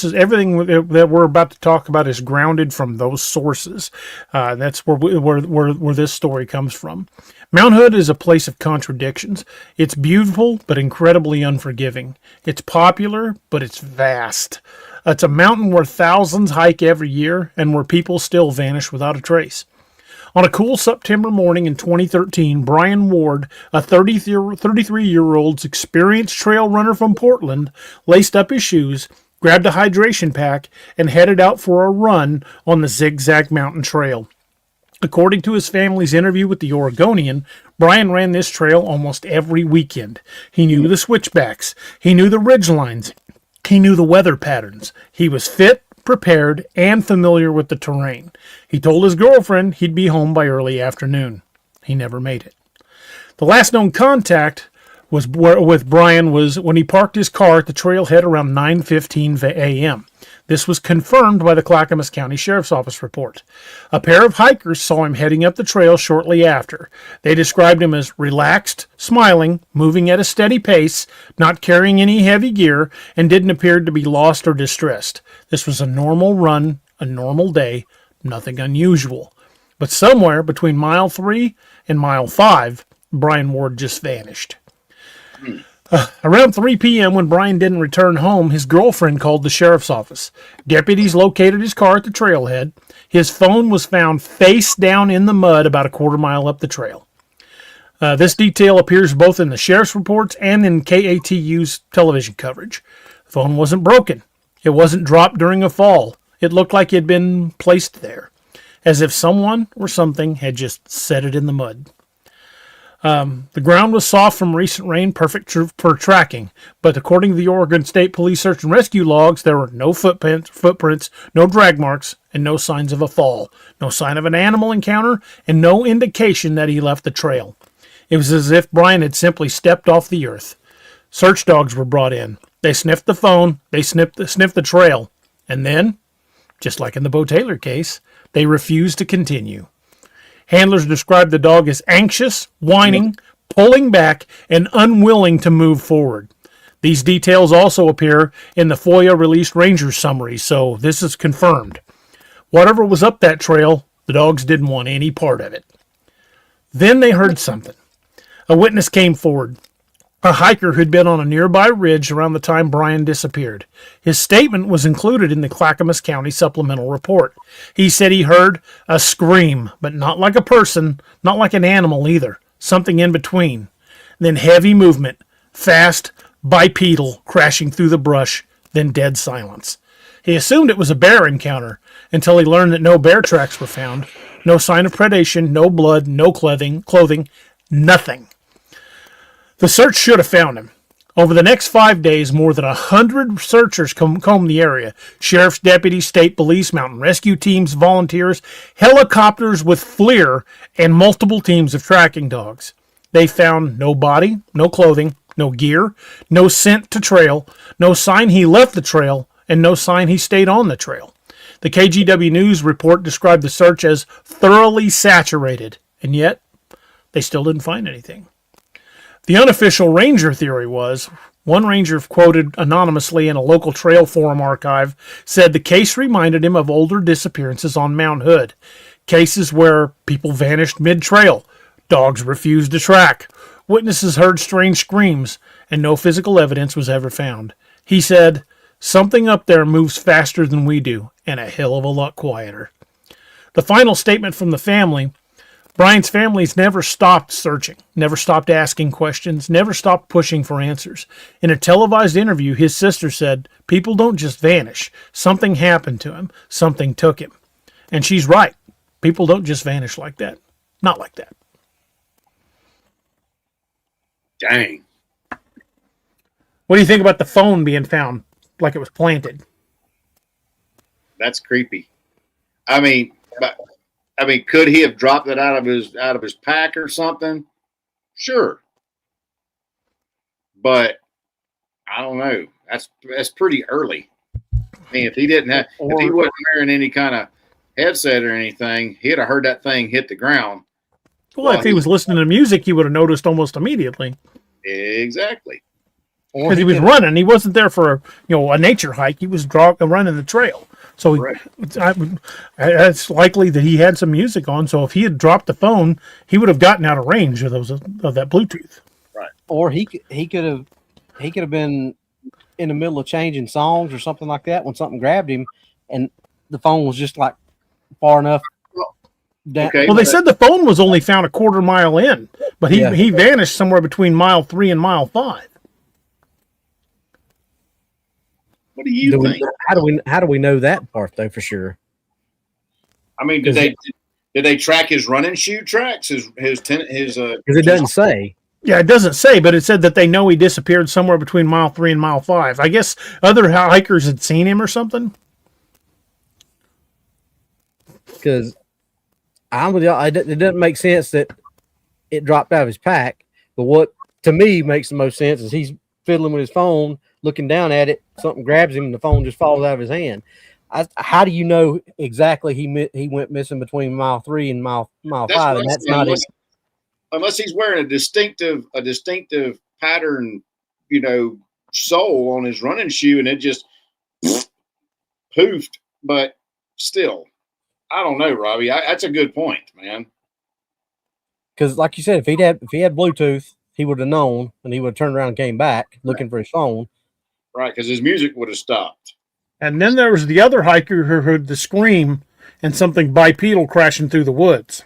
is everything that we're about to talk about is grounded from those sources. That's where this story comes from. Mount Hood is a place of contradictions. It's beautiful, but incredibly unforgiving. It's popular, but it's vast. It's a mountain where thousands hike every year and where people still vanish without a trace. On a cool September morning in 2013, Brian Ward, a 33-year-old experienced trail runner from Portland, laced up his shoes grabbed a hydration pack, and headed out for a run on the Zigzag Mountain Trail. According to his family's interview with the Oregonian, Brian ran this trail almost every weekend. He knew the switchbacks. He knew the ridge lines. He knew the weather patterns. He was fit, prepared, and familiar with the terrain. He told his girlfriend he'd be home by early afternoon. He never made it. The last known contact with Brian was when he parked his car at the trailhead around 9:15 a.m. This was confirmed by the Clackamas County Sheriff's Office report. A pair of hikers saw him heading up the trail shortly after. They described him as relaxed, smiling, moving at a steady pace, not carrying any heavy gear, and didn't appear to be lost or distressed. This was a normal run, a normal day, nothing unusual. But somewhere between mile 3 and mile 5, Brian Ward just vanished. Around 3 p.m. when Brian didn't return home, his girlfriend called the sheriff's office. Deputies located his car at the trailhead. His phone was found face down in the mud about a quarter mile up the trail. This detail appears both in the sheriff's reports and in KATU's television coverage. The phone wasn't broken. It wasn't dropped during a fall. It looked like it had been placed there, as if someone or something had just set it in the mud. The ground was soft from recent rain, perfect for tracking, but according to the Oregon State Police search and rescue logs, there were no footprints, no drag marks, and no signs of a fall, no sign of an animal encounter, and no indication that he left the trail. It was as if Brian had simply stepped off the earth. Search dogs were brought in. They sniffed the phone, they sniffed the trail, and then, just like in the Bo Taylor case, they refused to continue. Handlers described the dog as anxious, whining, pulling back, and unwilling to move forward. These details also appear in the FOIA-released ranger summary, so this is confirmed. Whatever was up that trail, the dogs didn't want any part of it. Then they heard something. A witness came forward, a hiker who'd been on a nearby ridge around the time Brian disappeared. His statement was included in the Clackamas County supplemental report. He said he heard a scream, but not like a person, not like an animal either, something in between. Then heavy movement, fast, bipedal, crashing through the brush, then dead silence. He assumed it was a bear encounter until he learned that no bear tracks were found, no sign of predation, no blood, no clothing, nothing. The search should have found him. Over the next 5 days, more than 100 searchers combed the area. Sheriff's deputies, state police, mountain rescue teams, volunteers, helicopters with FLIR, and multiple teams of tracking dogs. They found no body, no clothing, no gear, no scent to trail, no sign he left the trail, and no sign he stayed on the trail. The KGW News report described the search as thoroughly saturated, and yet they still didn't find anything. The unofficial ranger theory was, one ranger quoted anonymously in a local trail forum archive said the case reminded him of older disappearances on Mount Hood, cases where people vanished mid-trail, dogs refused to track, witnesses heard strange screams, and no physical evidence was ever found. He said, something up there moves faster than we do, and a hell of a lot quieter. The final statement from the family, Brian's family's never stopped searching, never stopped asking questions, never stopped pushing for answers. In a televised interview, his sister said, people don't just vanish. Something happened to him. Something took him. And she's right. People don't just vanish like that. Not like that. Dang. What do you think about the phone being found like it was planted? That's creepy. I mean, could he have dropped it out of his pack or something? Sure. But I don't know. That's pretty early. I mean, if he wasn't wearing any kind of headset or anything, he'd have heard that thing hit the ground. Well, if he was listening to music, he would have noticed almost immediately. Exactly. Because he was running. He wasn't there for a nature hike. He was running the trail. So it's likely that he had some music on. So if he had dropped the phone, he would have gotten out of range of that Bluetooth. Right. Or he could have been in the middle of changing songs or something like that when something grabbed him, and the phone was just like far enough. Okay. Well, they said the phone was only found a quarter mile in, but he vanished somewhere between mile 3 and mile 5. What do you think? How do we know that part though for sure? I mean, did they track his running shoe tracks? His Because it doesn't say. Yeah, it doesn't say, but it said that they know he disappeared somewhere between mile 3 and mile 5. I guess other hikers had seen him or something. Because it doesn't make sense that it dropped out of his pack. But what to me makes the most sense is he's fiddling with his phone, looking down at it. Something grabs him, and the phone just falls out of his hand. How do you know exactly he went missing between mile 3 and mile 5? And that's not unless he's wearing a distinctive pattern, sole on his running shoe, and it just poofed. But still, I don't know, Robbie. That's a good point, man. Because, like you said, if he had Bluetooth, he would have known, and he would have turned around and came back looking for his phone. Right, because his music would have stopped. And then there was the other hiker who heard the scream and something bipedal crashing through the woods.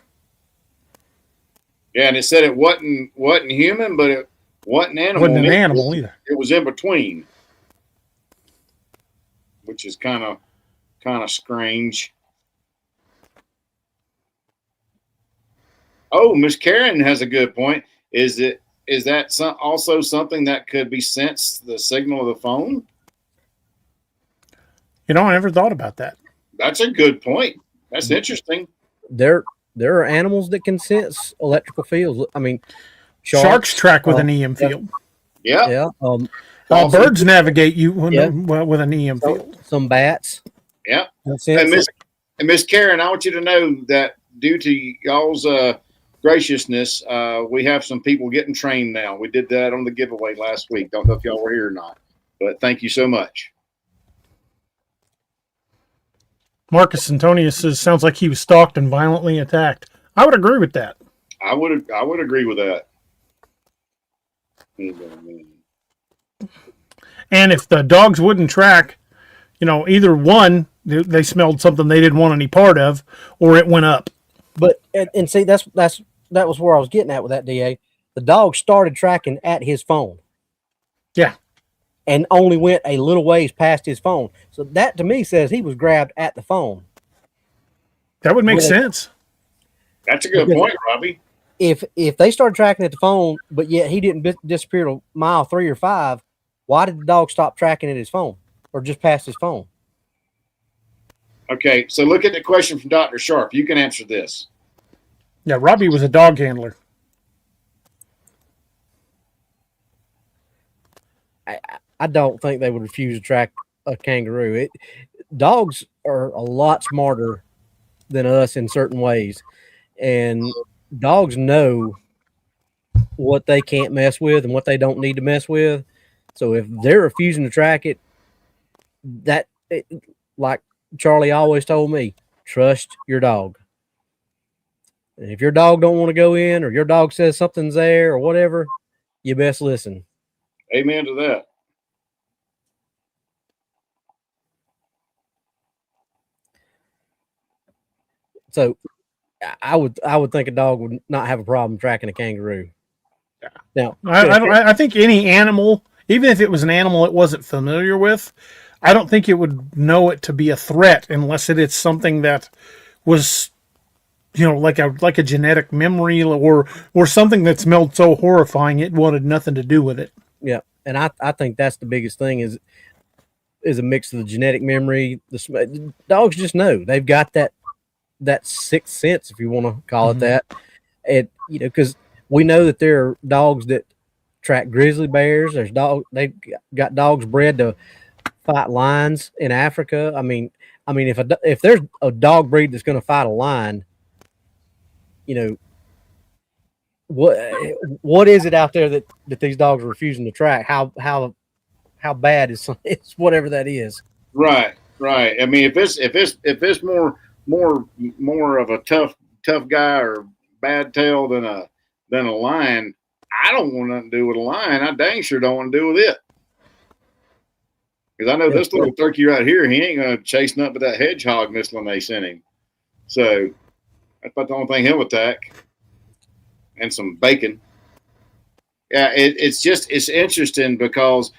Yeah, and it said it wasn't human, but it wasn't animal. Wasn't an animal either. It was in between, which is kind of strange. Oh, Miss Karen has a good point. Is that also something that could be sensed the signal of the phone? I never thought about that. That's a good point. That's interesting. There are animals that can sense electrical fields. I mean, sharks track with an EM field. Yeah. Birds navigate you with an EM field. Some bats. Yeah. And Miss Karen, I want you to know that due to y'all's graciousness, we have some people getting trained now. We did that on the giveaway last week. Don't know if y'all were here or not, but thank you so much. Marcus Antonius says, sounds like he was stalked and violently attacked. I would agree with that. I would agree with that. And if the dogs wouldn't track, either one, they smelled something they didn't want any part of, or it went up. But and see, that was where I was getting at with that, DA. The dog started tracking at his phone. Yeah. And only went a little ways past his phone. So that to me says he was grabbed at the phone. That would make sense. That's a good point, Robbie. If they started tracking at the phone, but yet he didn't disappear to mile 3 or 5, why did the dog stop tracking at his phone or just past his phone? Okay, so look at the question from Dr. Sharp. You can answer this. Yeah, Robbie was a dog handler. I don't think they would refuse to track a kangaroo. Dogs are a lot smarter than us in certain ways, and dogs know what they can't mess with and what they don't need to mess with. So if they're refusing to track it, like Charlie always told me, trust your dog. And if your dog don't want to go in, or your dog says something's there or whatever, you best listen. Amen to that. So I would think a dog would not have a problem tracking a kangaroo. Now, I think any animal, even if it was an animal it wasn't familiar with, I don't think it would know it to be a threat unless it is something that was, like a genetic memory or something that smelled so horrifying it wanted nothing to do with it. Yeah, and I think that's the biggest thing is a mix of the genetic memory. The dogs just know. They've got that sixth sense, if you want to call it that. And because we know that there are dogs that track grizzly bears. They've got dogs bred to fight lions in Africa. I mean, if there's a dog breed that's going to fight a lion, what is it out there that these dogs are refusing to track? How bad is it's whatever that is? Right. I mean, if it's more of a tough guy or bad tail than a lion, I don't want nothing to do with a lion. I dang sure don't want to do with it. Because I know this little turkey right here, he ain't going to chase nothing but that hedgehog missile they sent him. So that's about the only thing he'll attack. And some bacon. Yeah, it's interesting because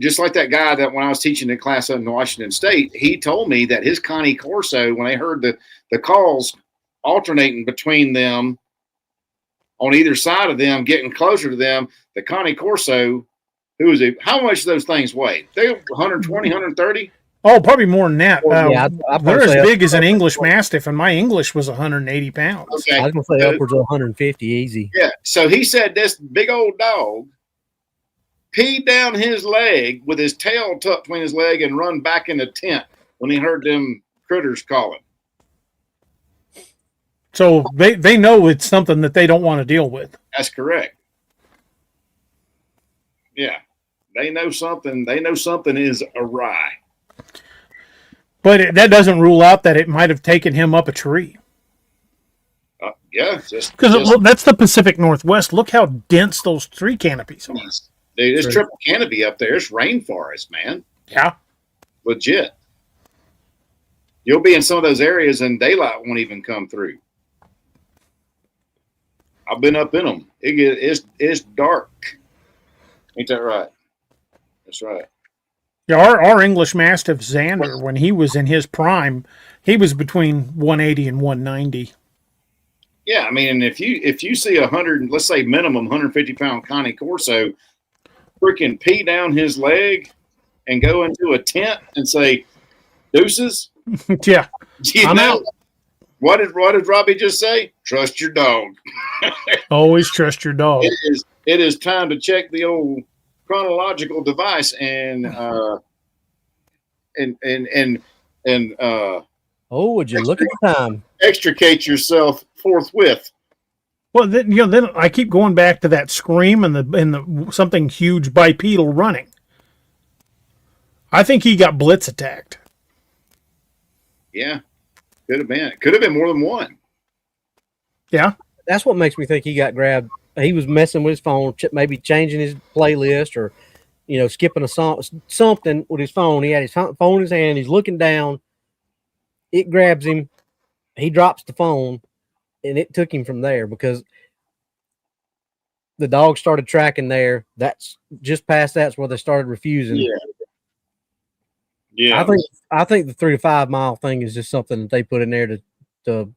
just like that guy that when I was teaching in class in Washington State, he told me that his Connie Corso, when they heard the calls alternating between them on either side of them, getting closer to them, the Connie Corso, how much those things weigh? They 120, 130? Oh, probably more than that. Yeah, I'd they're probably as say big as an English Mastiff, and my English was 180 pounds. Okay. I was going to say upwards of 150 easy. Yeah. So he said this big old dog peed down his leg with his tail tucked between his leg and run back in the tent when he heard them critters calling. So they know it's something that they don't want to deal with. That's correct. Yeah. They know something is awry. But that doesn't rule out that it might have taken him up a tree. Yeah. Because that's the Pacific Northwest. Look how dense those tree canopies are. Dude, it's triple canopy up there. It's rainforest, man. Yeah. Legit. You'll be in some of those areas and daylight won't even come through. I've been up in them. It's dark. Ain't that right? That's right. Yeah, our English Mastiff Xander, when he was in his prime, he was between 180 and 190. Yeah, I mean, and if you see 100, let's say minimum 150-pound Connie Corso, freaking pee down his leg and go into a tent and say, "Deuces." Yeah, I'm out. What did Robbie just say? Trust your dog. Always trust your dog. It is time to check the old chronological device and would you look at the time? Extricate yourself forthwith. Well, then I keep going back to that scream and the something huge bipedal running. I think he got blitz attacked. Yeah, could have been. Could have been more than one. Yeah, that's what makes me think he got grabbed. He was messing with his phone, maybe changing his playlist or, skipping a song, something with his phone. He had his phone in his hand. He's looking down. It grabs him. He drops the phone, and it took him from there because the dog started tracking there. That's just past that's where they started refusing. Yeah. I think the 3 to 5 mile thing is just something that they put in there to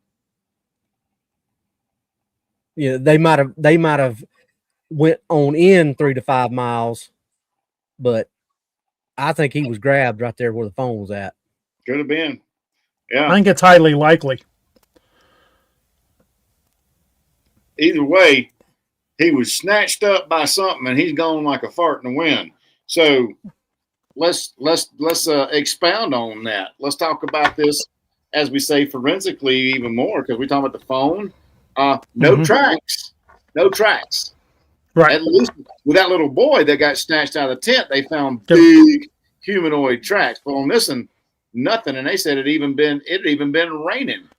they might have went on in 3 to 5 miles, but I think he was grabbed right there where the phone was at. Could have been. Yeah. I think it's highly likely. Either way, he was snatched up by something and he's gone like a fart in the wind. So let's expound on that. Let's talk about this, as we say, forensically even more, because we're talking about the phone. No tracks. Right. At least with that little boy that got snatched out of the tent, they found big humanoid tracks. But on this one, nothing. And they said it had even been raining.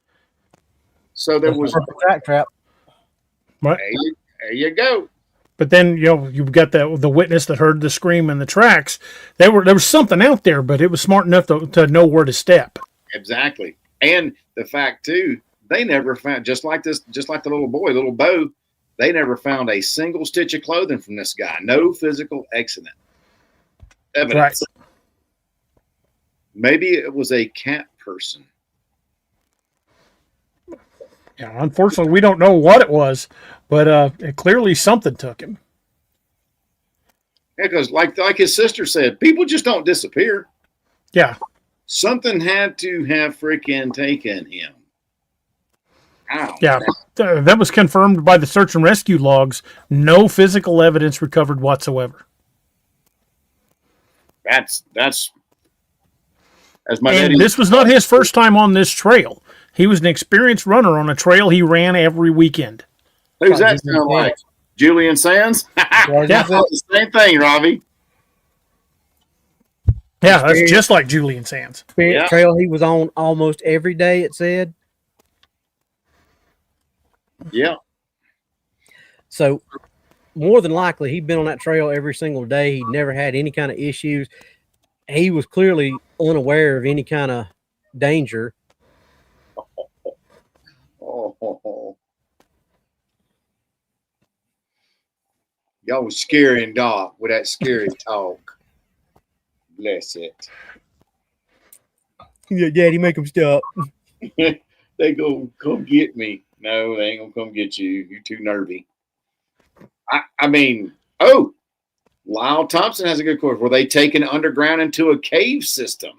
So there was a track trap. Right. There you go. But then you've got the witness that heard the scream and the tracks. There was something out there, but it was smart enough to know where to step. Exactly. And the fact too, they never found, just like the little boy, little Bo, they never found a single stitch of clothing from this guy. No physical accident evidence. Right. Maybe it was a cat person. Yeah, unfortunately, we don't know what it was, but clearly something took him. Yeah, because like his sister said, people just don't disappear. Yeah. Something had to have freaking taken him. Yeah, that was confirmed by the search and rescue logs. No physical evidence recovered whatsoever. That's my. And this was not his first time on this trail. He was an experienced runner on a trail he ran every weekend. Who's that sound like? Julian Sands? Yeah, the same thing, Robbie. Yeah, that's just like Julian Sands. Experience trail he was on almost every day, it said. Yeah. So more than likely he'd been on that trail every single day. He never had any kind of issues. He was clearly unaware of any kind of danger. Y'all was scaring Doc with that scary talk. Bless it. Yeah, Daddy, make him stop. They go come get me. No, they ain't gonna come get you. You're too nervy. I mean, oh, Lyle Thompson has a good quote. Were they taken underground into a cave system?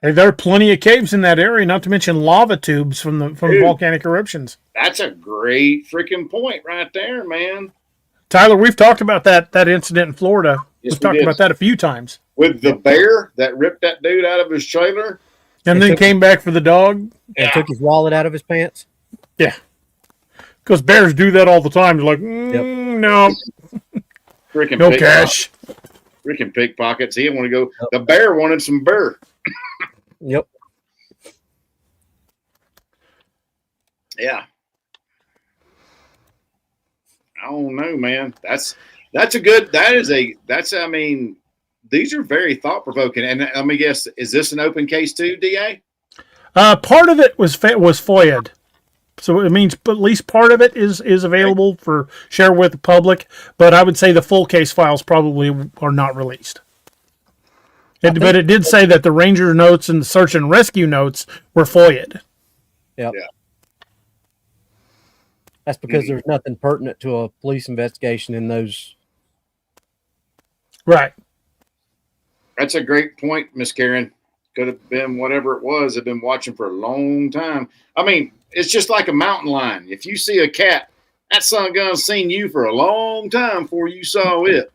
Hey, there are plenty of caves in that area, not to mention lava tubes from volcanic eruptions. That's a great freaking point right there, man. Tyler, we've talked about that incident in Florida. Yes, we've talked about that a few times. With the bear that ripped that dude out of his trailer. And then came back for the dog. And took his wallet out of his pants. Yeah. Because bears do that all the time. They're like, no. Freaking no cash. Freaking pickpockets. He didn't want to go. The bear wanted some burr. Yep. Yeah. I don't know, man. I mean, these are very thought provoking. And let me guess, is this an open case too, DA? Part of it was FOIA'd. So it means at least part of it is available for share with the public. But I would say the full case files probably are not released. But it did say that the ranger notes and the search and rescue notes were FOIA'd. Yep. Yeah. That's because there's nothing pertinent to a police investigation in those. Right. That's a great point, Miss Karen. Could have been whatever it was. I've been watching for a long time. I mean, it's just like a mountain lion. If you see a cat, that son of a gun's seen you for a long time before you saw it.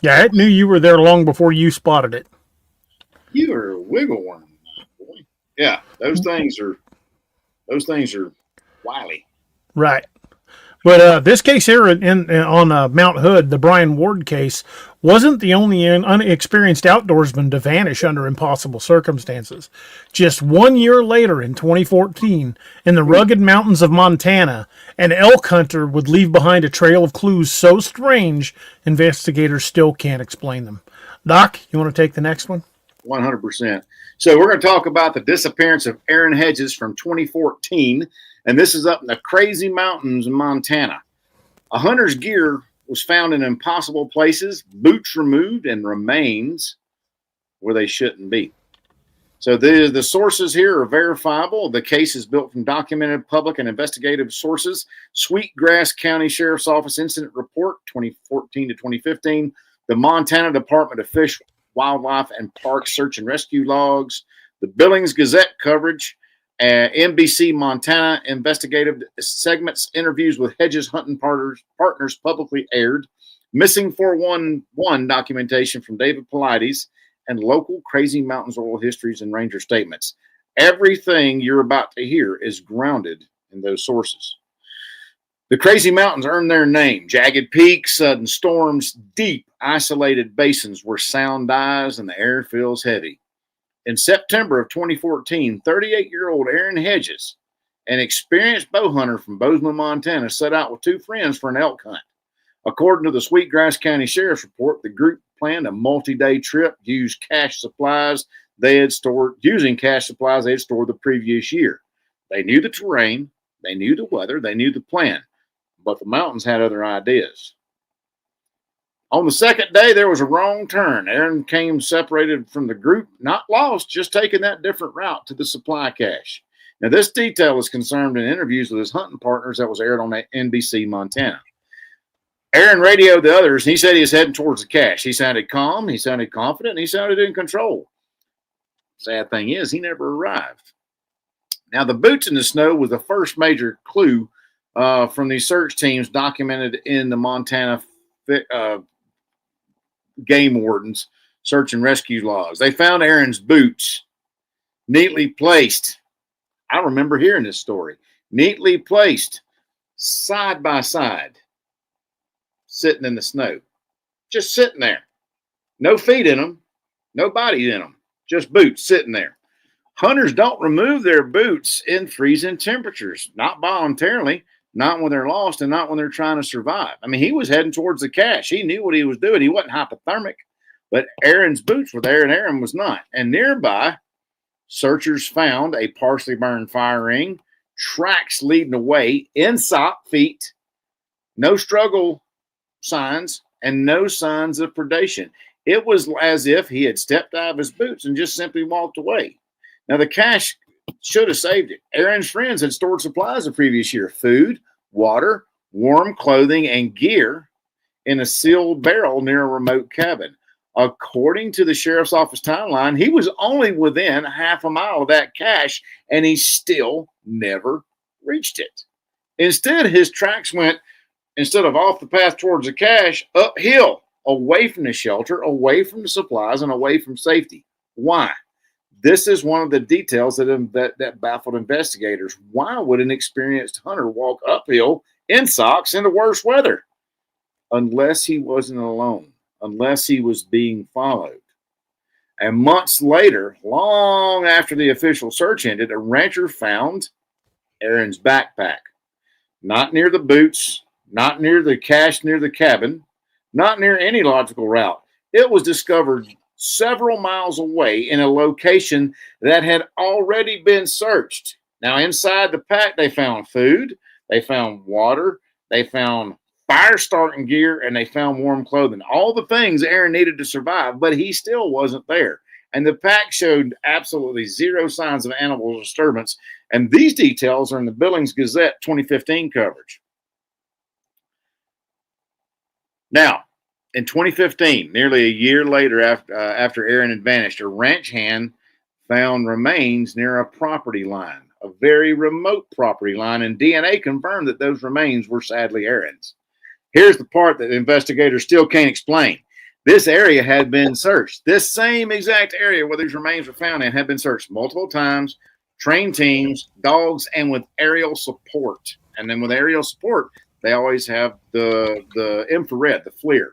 Yeah, it knew you were there long before you spotted it. You are a wiggle worm, boy. Yeah, those things are wily. Right. But this case here on Mount Hood, the Brian Ward case, wasn't the only unexperienced outdoorsman to vanish under impossible circumstances. Just 1 year later, in 2014, in the rugged mountains of Montana, an elk hunter would leave behind a trail of clues so strange, investigators still can't explain them. Doc, you want to take the next one? 100%. So we're going to talk about the disappearance of Aaron Hedges from 2014. And this is up in the crazy mountains in Montana. A hunter's gear was found in impossible places, boots removed, and remains where they shouldn't be. So the sources here are verifiable. The case is built from documented public and investigative sources. Sweetgrass County Sheriff's Office Incident Report, 2014 to 2015. The Montana Department of Fish, Wildlife, and Parks Search and Rescue logs. The Billings Gazette coverage. NBC Montana investigative segments, interviews with Hedges hunting partners publicly aired, missing 411 documentation from David Paulides, and local crazy mountains oral histories and ranger statements. Everything you're about to hear is grounded in those sources. The crazy mountains earned their name. Jagged peaks, sudden storms, deep isolated basins where sound dies and the air feels heavy. In September of 2014, 38-year-old Aaron Hedges, an experienced bow hunter from Bozeman, Montana, set out with two friends for an elk hunt. According to the Sweetgrass County Sheriff's Report, the group planned a multi-day trip, using cash supplies they had stored the previous year. They knew the terrain, they knew the weather, they knew the plan, but the mountains had other ideas. On the second day, there was a wrong turn. Aaron came separated from the group, not lost, just taking that different route to the supply cache. Now, this detail is concerned in interviews with his hunting partners that was aired on NBC Montana. Aaron radioed the others, and he said he was heading towards the cache. He sounded calm, he sounded confident, and he sounded in control. Sad thing is, he never arrived. Now, the boots in the snow was the first major clue from these search teams documented in the Montana game wardens search and rescue logs. They found Aaron's boots neatly placed. I remember hearing this story. Neatly placed side by side, sitting in the snow. Just sitting there. No feet in them, no body in them. Just boots sitting there. Hunters don't remove their boots in freezing temperatures, not voluntarily, not when they're lost, and not when they're trying to survive. I mean, he was heading towards the cache. He knew what he was doing. He wasn't hypothermic, but Aaron's boots were there, and Aaron was not. And nearby, searchers found a partially burned fire ring, tracks leading away, in-sock feet, no struggle signs, and no signs of predation. It was as if he had stepped out of his boots and just simply walked away. Now, the cash should have saved it. Aaron's friends had stored supplies the previous year: food, water, warm clothing, and gear in a sealed barrel near a remote cabin. According to the sheriff's office timeline, he was only within half a mile of that cache, and he still never reached it. Instead, his tracks went, instead of off the path towards the cache, uphill, away from the shelter, away from the supplies, and away from safety. Why? This is one of the details that baffled investigators. Why would an experienced hunter walk uphill in socks in the worst weather? Unless he wasn't alone, unless he was being followed. And months later, long after the official search ended, a rancher found Aaron's backpack. Not near the boots, not near the cache near the cabin, not near any logical route. It was discovered several miles away in a location that had already been searched. Now, inside the pack, they found food, they found water, they found fire starting gear, and they found warm clothing. All the things Aaron needed to survive, but he still wasn't there. And the pack showed absolutely zero signs of animal disturbance. And these details are in the Billings Gazette 2015 coverage. Now, in 2015, nearly a year later after Aaron had vanished, a ranch hand found remains near a property line, a very remote property line, and DNA confirmed that those remains were sadly Aaron's. Here's the part that investigators still can't explain. This area had been searched. This same exact area where these remains were found in had been searched multiple times, trained teams, dogs, and with aerial support. And then with aerial support, they always have the infrared, the FLIR.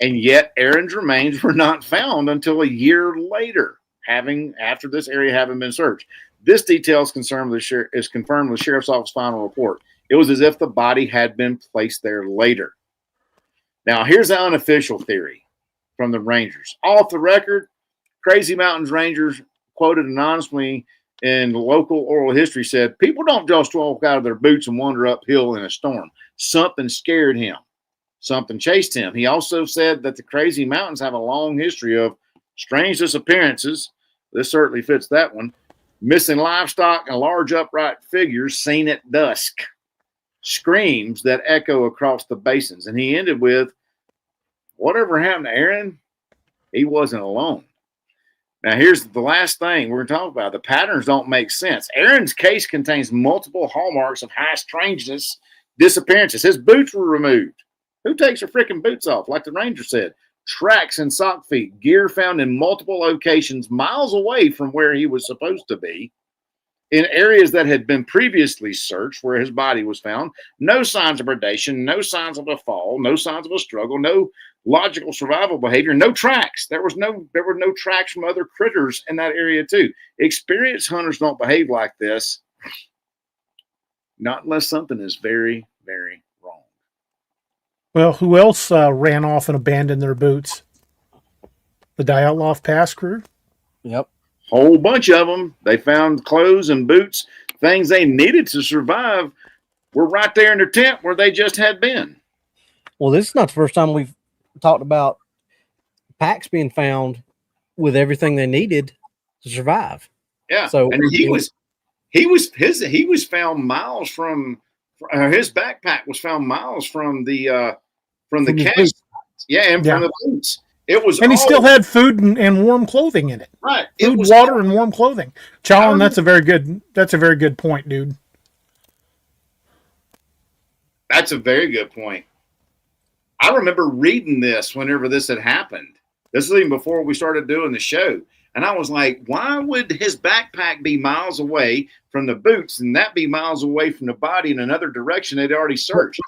And yet Aaron's remains were not found until a year later, after this area having been searched. This detail is confirmed with the sheriff's office final report. It was as if the body had been placed there later. Now, here's the unofficial theory from the Rangers. Off the record, Crazy Mountains Rangers, quoted anonymously in local oral history, said, people don't just walk out of their boots and wander uphill in a storm. Something scared him. Something chased him. He also said that the Crazy Mountains have a long history of strange disappearances. This certainly fits that one. Missing livestock and large upright figures seen at dusk. Screams that echo across the basins. And he ended with, whatever happened to Aaron, he wasn't alone. Now, here's the last thing we're going to talk about. The patterns don't make sense. Aaron's case contains multiple hallmarks of high strangeness, disappearances. His boots were removed. Who takes their freaking boots off? Like the ranger said, tracks and sock feet, gear found in multiple locations miles away from where he was supposed to be, in areas that had been previously searched where his body was found. No signs of predation, no signs of a fall, no signs of a struggle, no logical survival behavior, no tracks. There were no tracks from other critters in that area too. Experienced hunters don't behave like this, not unless something is very, very wrong. Well, who else ran off and abandoned their boots? The Dyatlov Pass crew? Yep. Whole bunch of them. They found clothes and boots, things they needed to survive, were right there in their tent where they just had been. Well, this is not the first time we've talked about packs being found with everything they needed to survive. Yeah. So and he was found miles from his backpack was found miles from the cache. Yeah, and from the boots. It was, and he still had food and warm clothing in it. Right. Food, water, and warm clothing. Challen, that's a very good point, dude. That's a very good point. I remember reading this whenever this had happened. This was even before we started doing the show. And I was like, why would his backpack be miles away from the boots and that be miles away from the body in another direction they'd already searched?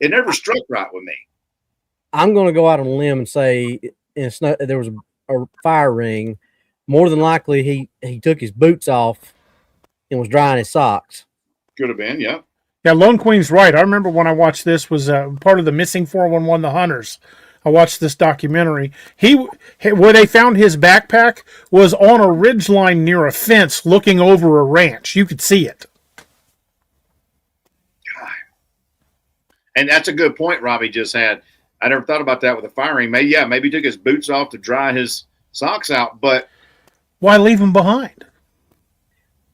It never struck right with me. I'm going to go out on a limb and say there was a fire ring. More than likely, he took his boots off and was drying his socks. Could have been, yeah. Yeah, Lone Queen's right. I remember when I watched this, was part of the Missing 411, The Hunters. I watched this documentary. Where they found his backpack was on a ridgeline near a fence looking over a ranch. You could see it. God. And that's a good point Robbie just had. I never thought about that with the firing. Maybe he took his boots off to dry his socks out, but Why leave them behind?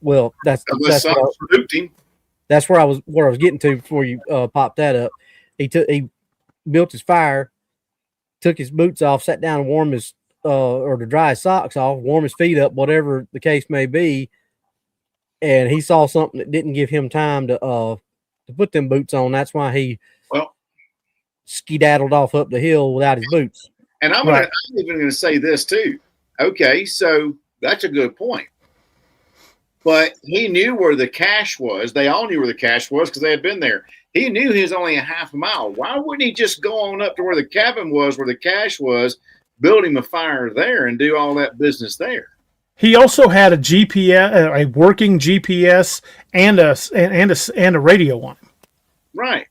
Well, that's socks spooked him. that's where I was getting to before you popped that up. He built his fire, took his boots off, sat down and warm his or to dry his socks off, warm his feet up, whatever the case may be. And he saw something that didn't give him time to put them boots on. That's why he skedaddled off up the hill without his boots. And I'm even going to say this too. Okay, so that's a good point. But he knew where the cache was. They all knew where the cache was because they had been there. He knew he was only a half a mile. Why wouldn't he just go on up to where the cabin was, where the cache was, build him a fire there, and do all that business there? He also had a GPS, a working GPS, and a radio on him. Right.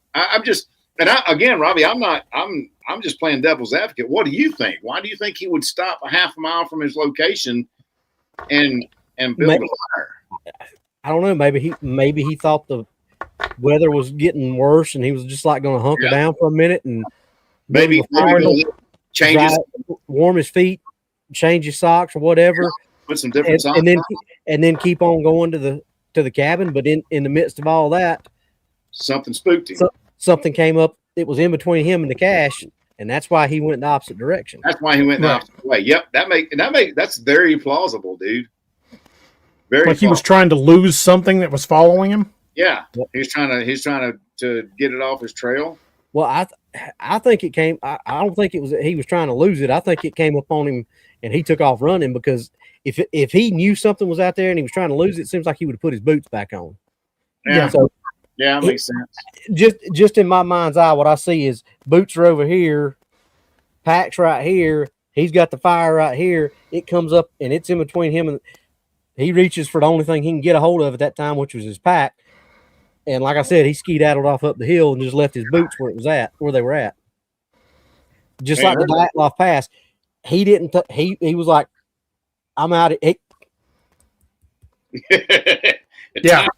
Again, Robbie, I'm just playing devil's advocate. What do you think? Why do you think he would stop a half a mile from his location and build a fire? I don't know. Maybe he thought the weather was getting worse, and he was just like going to hunker down for a minute and maybe change warm his feet, change his socks or whatever. Put some different socks and then keep on going to the cabin. But in the midst of all that, something spooked him. Something came up. It was in between him and the cache, and that's why he went in the opposite direction. That's why he went the opposite way. Yep, that's very plausible, dude. Very like plausible. He was trying to lose something that was following him. Yeah, he's trying to get it off his trail. Well, I think it came. I don't think it was that he was trying to lose it. I think it came up on him, and he took off running because if he knew something was out there and he was trying to lose it, seems like he would have put his boots back on. Yeah. So yeah, that makes sense. Just in my mind's eye, what I see is boots are over here, pack's right here. He's got the fire right here. It comes up and it's in between him and he reaches for the only thing he can get a hold of at that time, which was his pack. And like I said, he skedaddled off up the hill and just left his boots where they were at. Just like the Dyatlov Pass, he didn't. He was like, "I'm out of it." Yeah.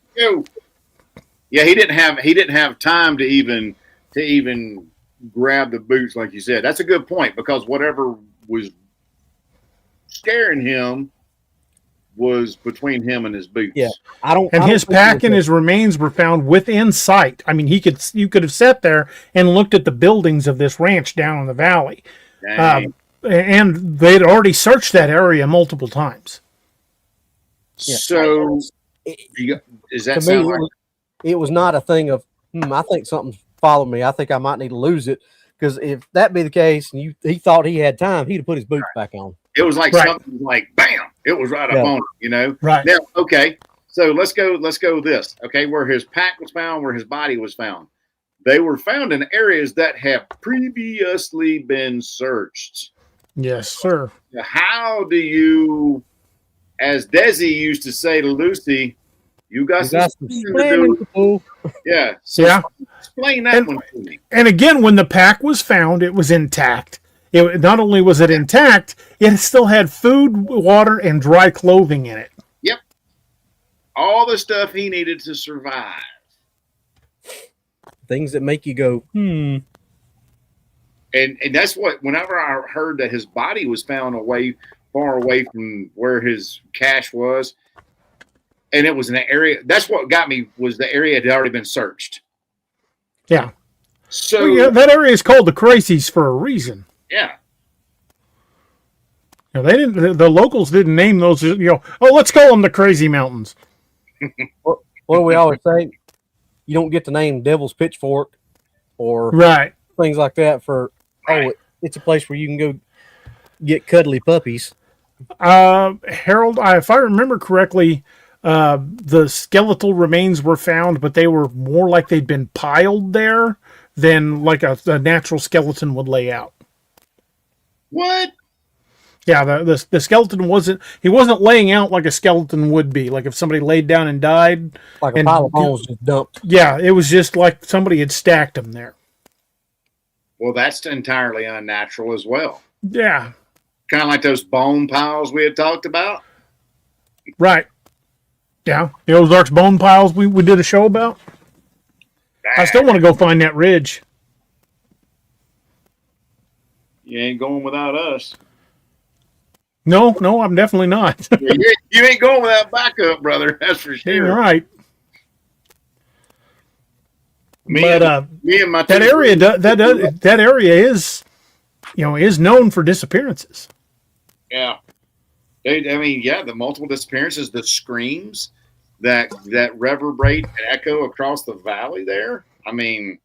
Yeah, he didn't have time to even grab the boots like you said. That's a good point because whatever was scaring him was between him and his boots. Yeah, his pack and his remains were found within sight. I mean, you could have sat there and looked at the buildings of this ranch down in the valley, and they'd already searched that area multiple times. Yeah. So, is that sound right? It was not a thing of, I think something's followed me. I think I might need to lose it. Because if that be the case, and he thought he had time, he'd have put his boots back on. It was like something like, bam, it was right up on him, Right. Now, okay, so let's go with this. Okay, where his pack was found, where his body was found. They were found in areas that have previously been searched. Yes, sir. Now, how do you, as Desi used to say to Lucy, you got some explaining to do. Yeah. So explain that one to me. And again, when the pack was found, it was intact. Not only was it intact, it still had food, water, and dry clothing in it. Yep. All the stuff he needed to survive. Things that make you go, And that's what, whenever I heard that his body was found far away from where his cache was, and it was in an area, that's what got me, was the area had already been searched. Yeah. So that area is called the Crazies for a reason. Yeah. The locals didn't name those, let's call them the Crazy Mountains. What do we always say? You don't get to name Devil's Pitchfork or things like that it's a place where you can go get cuddly puppies. Harold, if I remember correctly, the skeletal remains were found, but they were more like they'd been piled there than like a natural skeleton would lay out. What? Yeah, the skeleton wasn't laying out like a skeleton would be, like if somebody laid down and died. Like a pile of bones just dumped. Yeah, it was just like somebody had stacked them there. Well, that's entirely unnatural as well. Yeah. Kind of like those bone piles we had talked about. Right. Yeah. The Ozarks bone piles we did a show about. I still want to go find that ridge. You ain't going without us. No, I'm definitely not. Yeah, you ain't going without backup, brother. That's for sure. You're right. Me But and my that area, that area is, is known for disappearances. Yeah. The multiple disappearances, the screams that reverberate and echo across the valley there. I mean,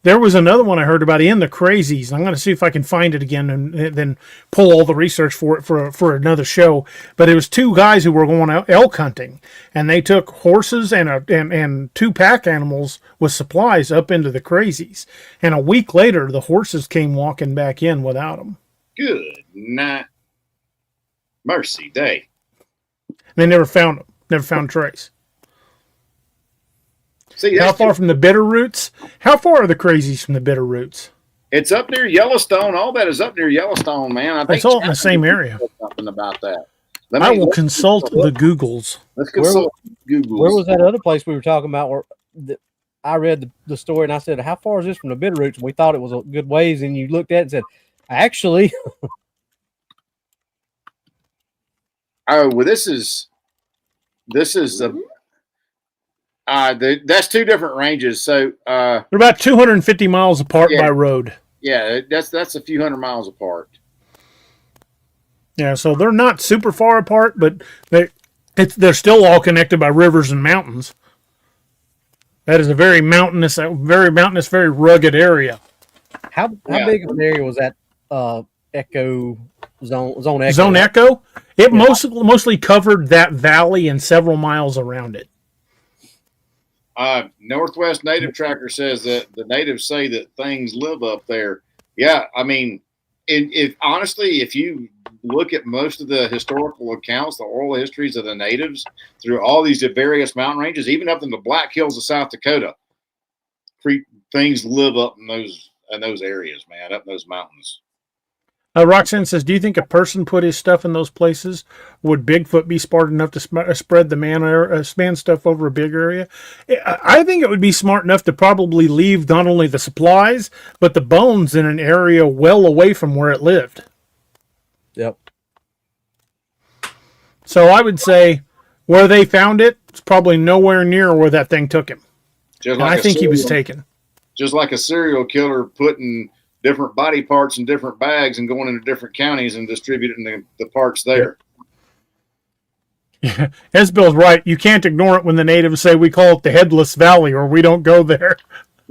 there was another one I heard about in the Crazies. I'm going to see if I can find it again and then pull all the research for it for another show. But it was two guys who were going out elk hunting, and they took horses and two pack animals with supplies up into the Crazies. And a week later, the horses came walking back in without them. good night. Mercy day. They never found them. Never found a trace. See, How far from the Bitter Roots? How far are the Crazies from the Bitter Roots? It's up near Yellowstone. All that is up near Yellowstone, man. I think It's all in the same area. something about that. I will consult the Googles. Let's consult Google. Where was that other place we were talking about? Where I read the story and I said, "How far is this from the Bitter Roots?" And we thought it was a good ways, and you looked at it and said, "Actually." Oh, well, this is that's two different ranges. So They're about 250 miles apart by road. yeah, that's a few hundred miles apart. Yeah, so they're not super far apart, but they're still all connected by rivers and mountains. That is a very mountainous, very rugged area. How big of an area was that? Echo zone echo. Zone Echo. It mostly covered that valley and several miles around it. Northwest Native Tracker says that the natives say that things live up there. Yeah, I mean, if you look at most of the historical accounts, the oral histories of the natives through all these various mountain ranges, even up in the Black Hills of South Dakota, things live up in those areas, man, up in those mountains. Roxanne says, do you think a person put his stuff in those places? Would Bigfoot be smart enough to spread the man stuff over a big area? I think it would be smart enough to probably leave not only the supplies, but the bones in an area well away from where it lived. Yep. So I would say where they found it, it's probably nowhere near where that thing took him. I think he was taken. Just like a serial killer putting different body parts in different bags and going into different counties and distributing the parts there. Yeah. Esbill's right. You can't ignore it when the natives say we call it the Headless Valley or we don't go there.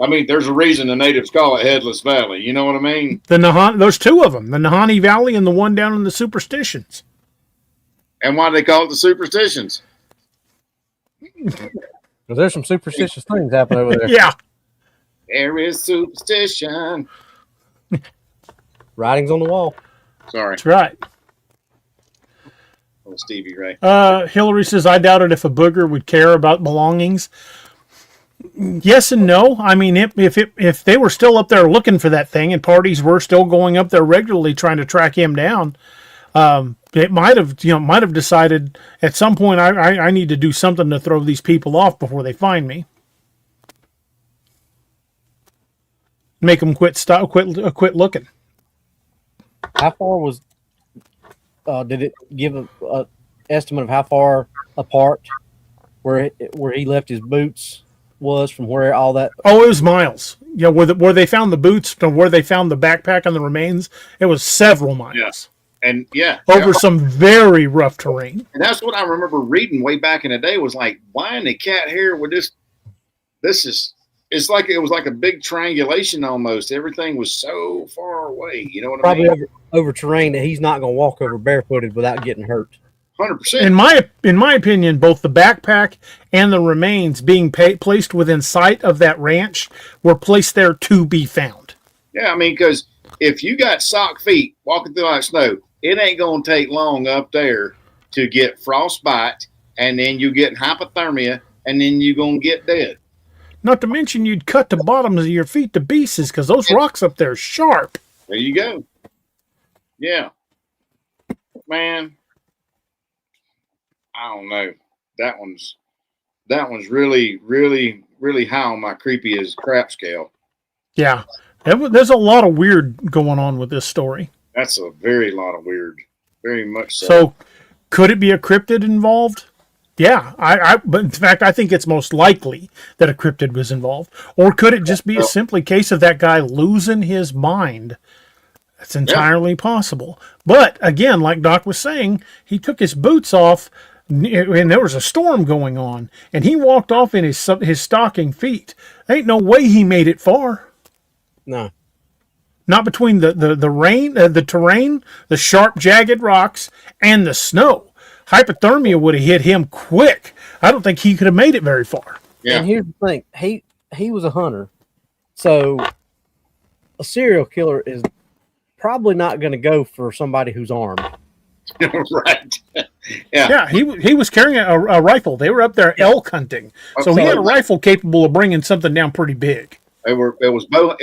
I mean, there's a reason the natives call it Headless Valley. You know what I mean? There's two of them, the Nahanni Valley and the one down in the Superstitions. And why do they call it the Superstitions? Because there's some superstitious things happening over there. Yeah. There is superstition. Writings on the wall. Sorry. That's right. Oh, Stevie Ray. Hillary says, I doubted if a booger would care about belongings. Yes and no. I mean, if they were still up there looking for that thing and parties were still going up there regularly trying to track him down, it might have decided at some point I need to do something to throw these people off before they find me. Make them quit looking. How far was? Did it give a estimate of how far apart where he left his boots was from where all that? Oh, it was miles. Yeah, where they found the boots to where they found the backpack and the remains, it was several miles. Yes. And over some very rough terrain. And that's what I remember reading way back in the day was like, why in the cat hair would this is. It's like it was like a big triangulation almost. Everything was so far away. You know what I mean? Probably over terrain that he's not going to walk over barefooted without getting hurt. 100%. In my opinion, both the backpack and the remains being placed within sight of that ranch were placed there to be found. Yeah, I mean, because if you got sock feet walking through like snow, it ain't going to take long up there to get frostbite, and then you get hypothermia, and then you're going to get dead. Not to mention you'd cut the bottoms of your feet to pieces because those rocks up there are sharp. There you go. Yeah. Man, I don't know. That one's really, really, really high on my creepy as crap scale. Yeah. There's a lot of weird going on with this story. That's a very lot of weird. Very much so. So, could it be a cryptid involved? Yeah, but in fact, I think it's most likely that a cryptid was involved. Or could it just be a simply case of that guy losing his mind? That's entirely possible. But again, like Doc was saying, he took his boots off, and there was a storm going on, and he walked off in his stocking feet. Ain't no way he made it far. No. Not between the rain, the terrain, the sharp, jagged rocks, and the snow. Hypothermia would have hit him quick. I don't think he could have made it very far. Yeah. And here's the thing. He was a hunter. So a serial killer is probably not going to go for somebody who's armed. Right. Yeah, he was carrying a rifle. They were up there elk hunting. So he had a rifle capable of bringing something down pretty big. It was bow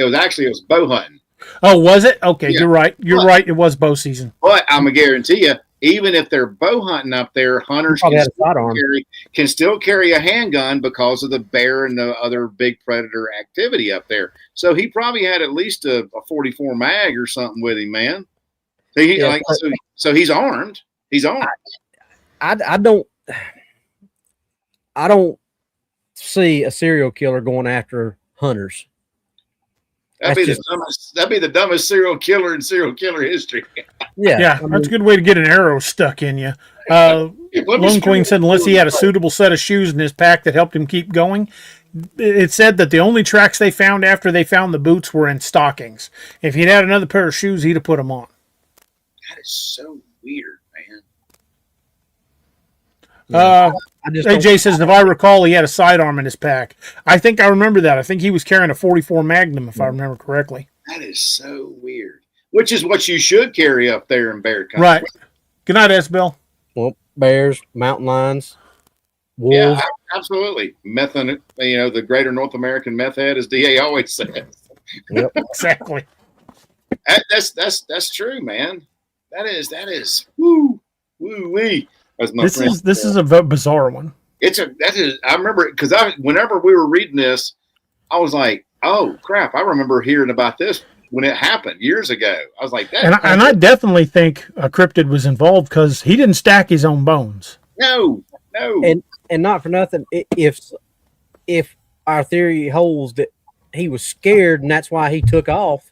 hunting. Oh, was it? Okay, Yeah. you're right. You're right. It was bow season. But I'm gonna guarantee you, even if they're bow hunting up there, hunters Probably had a sidearm. can still carry a handgun because of the bear and the other big predator activity up there. So he probably had at least a 44 mag or something with him, man. So he's armed. He's armed. I don't see a serial killer going after hunters. That'd be the dumbest serial killer in serial killer history. Yeah, that's a good way to get an arrow stuck in you. Lone Queen said unless he had a suitable set of shoes in his pack that helped him keep going. It said that the only tracks they found after they found the boots were in stockings. If he'd had another pair of shoes, he'd have put them on. That is so weird, man. AJ says, if I recall, he had a sidearm in his pack. I think I remember that. I think he was carrying a 44 Magnum, if I remember correctly. That is so weird. Which is what you should carry up there in bear country. Right. Good night, S. Bill. Well, bears, mountain lions, wolves. Yeah, absolutely. The greater North American meth head, as DA always says. Yep. Exactly. That's true, man. That is woo wee. This is a bizarre one. I remember because whenever we were reading this, I was like, oh crap! I remember hearing about this when it happened years ago. I was like, and I definitely think a cryptid was involved because he didn't stack his own bones. No. And not for nothing, if our theory holds that he was scared and that's why he took off,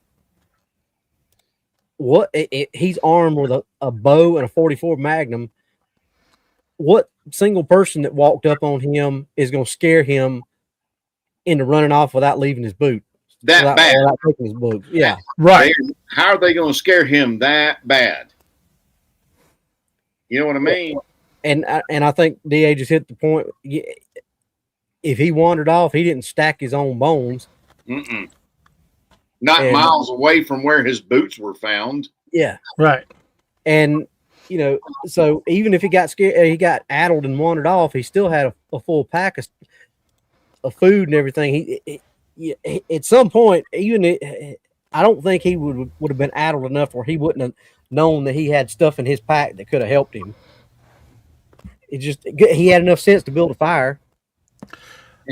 he's armed with a bow and a 44 Magnum. What single person that walked up on him is going to scare him into running off without leaving his boot? Without taking his boot. Yeah. Right. How are they going to scare him that bad? You know what I mean? And I think DA just hit the point. If he wandered off, he didn't stack his own bones. Mm-mm. Not miles away from where his boots were found. Yeah. Right. And so even if he got scared, he got addled and wandered off, he still had a full pack of food and everything. He at some point, I don't think he would have been addled enough where he wouldn't have known that he had stuff in his pack that could have helped him. He had enough sense to build a fire.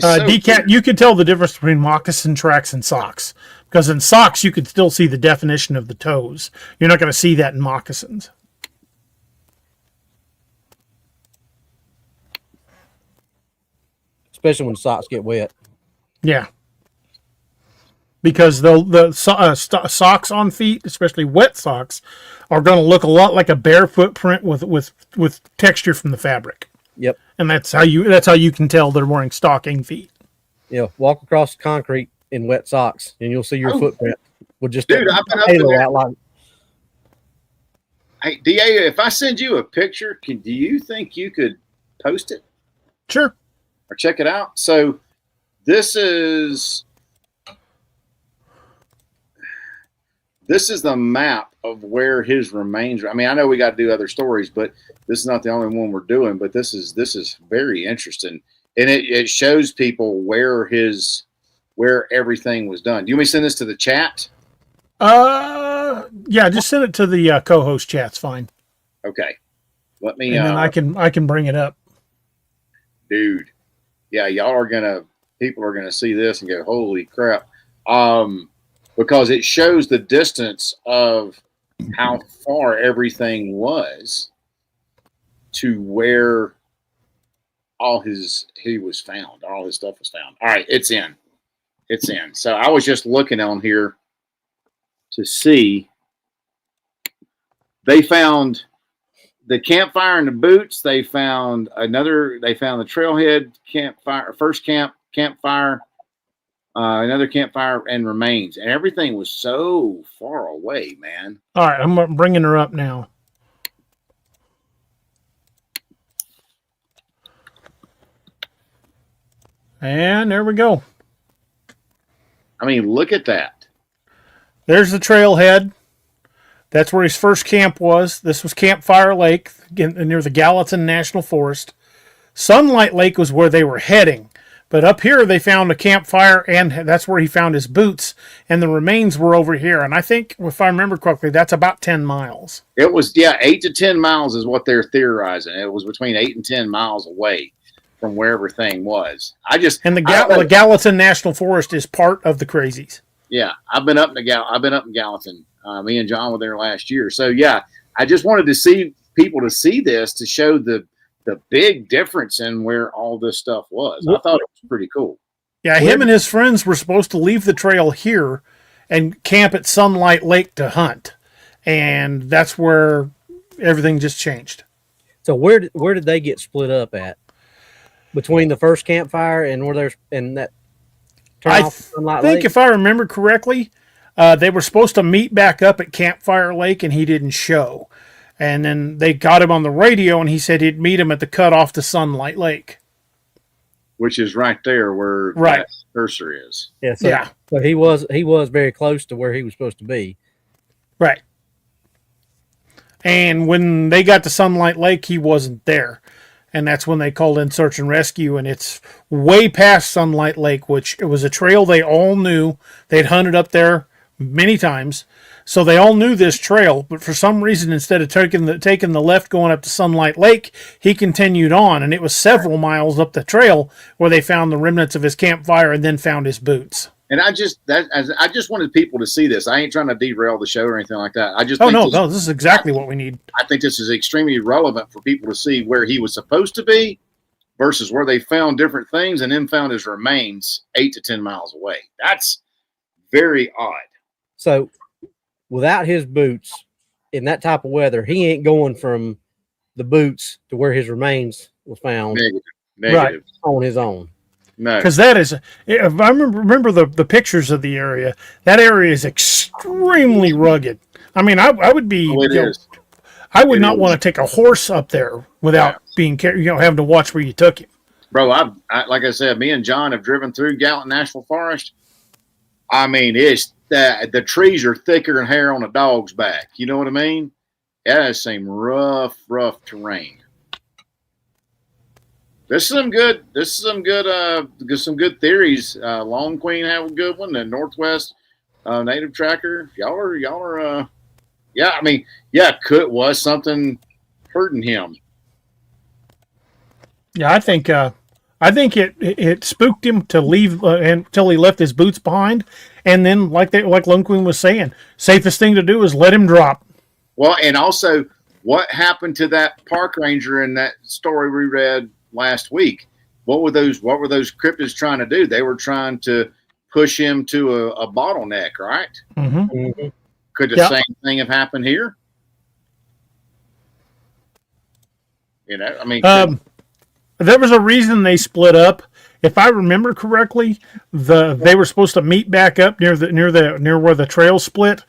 Decat, you could tell the difference between moccasin tracks and socks because in socks you could still see the definition of the toes. You're not going to see that in moccasins. Especially when the socks get wet. Yeah. Because socks on feet, especially wet socks, are going to look a lot like a bare footprint with texture from the fabric. Yep. And that's how you can tell they're wearing stocking feet. Yeah. Walk across the concrete in wet socks, and you'll see your footprint. With just dude, I've been up halo there. outline. Hey, DA, if I send you a picture, do you think you could post it? Sure. Or check it out. So this is the map of where his remains are. I mean, I know we got to do other stories, but this is not the only one we're doing. But this is very interesting, and it shows people where everything was done. Do you want me to send this to the chat? Yeah, just send it to the co-host chat's fine. Okay, let me. And then I can bring it up, dude. Yeah, people are gonna see this and go, holy crap. because it shows the distance of how far everything was to where all his stuff was found. All right, it's in. So I was just looking on here to see. They found the campfire and the boots. They found the trailhead campfire, first campfire, another campfire, and remains. And everything was so far away, man. All right, I'm bringing her up now. And there we go. I mean, look at that. There's the trailhead. That's where his first camp was. This was Campfire Lake near the Gallatin National Forest. Sunlight Lake was where they were heading. But up here they found a campfire, and that's where he found his boots. And the remains were over here. And I think, if I remember correctly, that's about 10 miles. It was, 8 to 10 miles is what they're theorizing. It was between 8 and 10 miles away from where everything was. The Gallatin National Forest is part of the Crazies. Yeah, I've been up in Gallatin. Me and John were there last year. So yeah, I just wanted to see people to see this to show the big difference in where all this stuff was. I thought it was pretty cool. Yeah, him and his friends were supposed to leave the trail here and camp at Sunlight Lake to hunt, and that's where everything just changed. So where did they get split up at? Between the first campfire and where there's and that. I think if I remember correctly, they were supposed to meet back up at Campfire Lake, and he didn't show. And then they got him on the radio, and he said he'd meet him at the cutoff to Sunlight Lake, which is right there where that cursor is. Yeah, so he was very close to where he was supposed to be. Right. And when they got to Sunlight Lake, he wasn't there. And that's when they called in search and rescue, and it's way past Sunlight Lake, which it was a trail they all knew. They'd hunted up there many times, so they all knew this trail. But for some reason, instead of taking the left going up to Sunlight Lake, he continued on, and it was several miles up the trail where they found the remnants of his campfire and then found his boots. And I just wanted people to see this. I ain't trying to derail the show or anything like that. I just this is exactly what we need. I think this is extremely relevant for people to see where he was supposed to be versus where they found different things and then found his remains 8 to 10 miles away. That's very odd. So without his boots in that type of weather, he ain't going from the boots to where his remains were found. Negative. On his own. No, because that is, if I remember the pictures of the area, that area is extremely rugged. I mean, I would be, I would not want to take a horse up there without being having to watch where you took him. Bro, I like I said, me and John have driven through Gallatin National Forest. I mean, it's the trees are thicker than hair on a dog's back. You know what I mean? That is some rough terrain. This is some good theories. Long Queen have a good one. The Northwest Native Tracker. Y'all are I mean, was something hurting him. Yeah, I think it spooked him to leave until he left his boots behind, and then like Long Queen was saying, safest thing to do is let him drop. Well, and also, what happened to that park ranger in that story we read last week? What were those cryptids trying to do? They were trying to push him to a bottleneck, right? Mm-hmm. Mm-hmm. Could the same thing have happened here? I mean, there was a reason they split up. If I remember correctly, they were supposed to meet back up near where the trail split,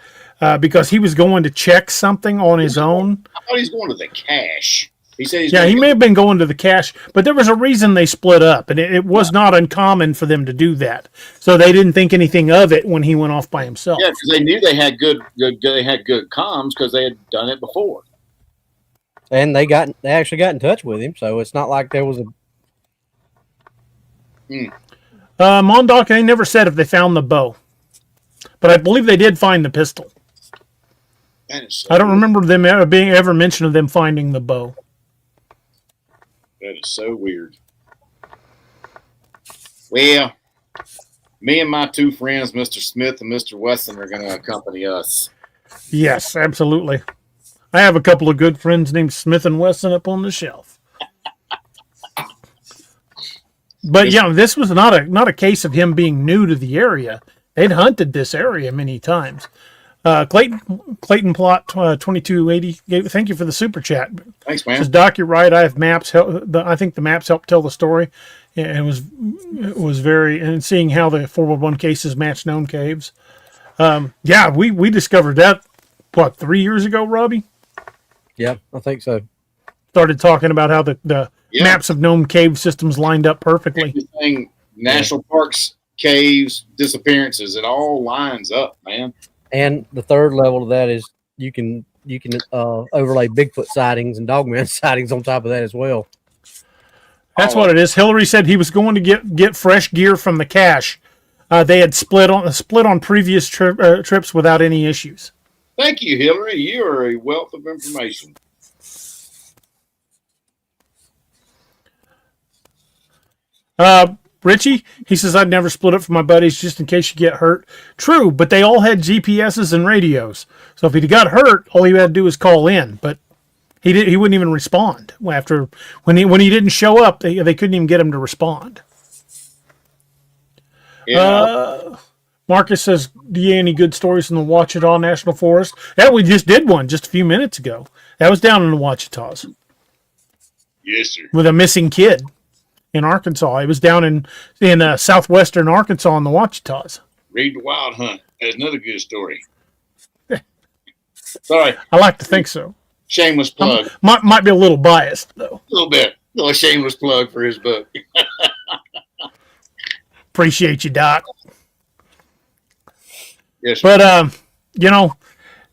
because he was going to check something on his own. I thought he was going to the cache. He said he may have been going to the cache, but there was a reason they split up, and it was not uncommon for them to do that. So they didn't think anything of it when he went off by himself. Yeah, because they knew they had good comms because they had done it before. And they actually got in touch with him, so it's not like there was a. Mondoc, they never said if they found the bow, but I believe they did find the pistol. I don't remember them ever mention of them finding the bow. That is so weird. Well, Me and my two friends, Mr. Smith and Mr. Wesson, are going to accompany us. Yes, absolutely. I have a couple of good friends named Smith and Wesson up on the shelf. But yeah, this was not a case of him being new to the area. They'd hunted this area many times. Clayton Plot 2280. Thank you for the super chat. Thanks, man. Says, Doc, you're right. I have maps. I think the maps help tell the story. And it was very, and seeing how the 411 cases match known caves. Yeah, we discovered that, 3 years ago, Robbie? Yeah, I think so. Started talking about how the maps of known cave systems lined up perfectly. Everything, national parks, caves, disappearances, it all lines up, man. And the third level of that is you can overlay Bigfoot sightings and Dogman sightings on top of that as well. That's what it is. Hillary said he was going to get fresh gear from the cache. They had split on previous trips without any issues. Thank you, Hillary. You are a wealth of information. Richie, he says, I'd never split up from my buddies just in case you get hurt. True, but they all had GPSs and radios. So if he got hurt, all he had to do was call in. But he wouldn't even respond. After when he didn't show up, they couldn't even get him to respond. Yeah. Marcus says, do you have any good stories from the Ouachita National Forest? Yeah, we just did one just a few minutes ago. That was down in the Ouachitas. Yes, sir. With a missing kid in Arkansas. It was down in southwestern Arkansas in the Ouachitas. Read the Wild Hunt. That's another good story. Sorry. I like to think so. Shameless plug. Might be a little biased, though. A little bit. A little shameless plug for his book. Appreciate you, Doc. Yes, sir. But,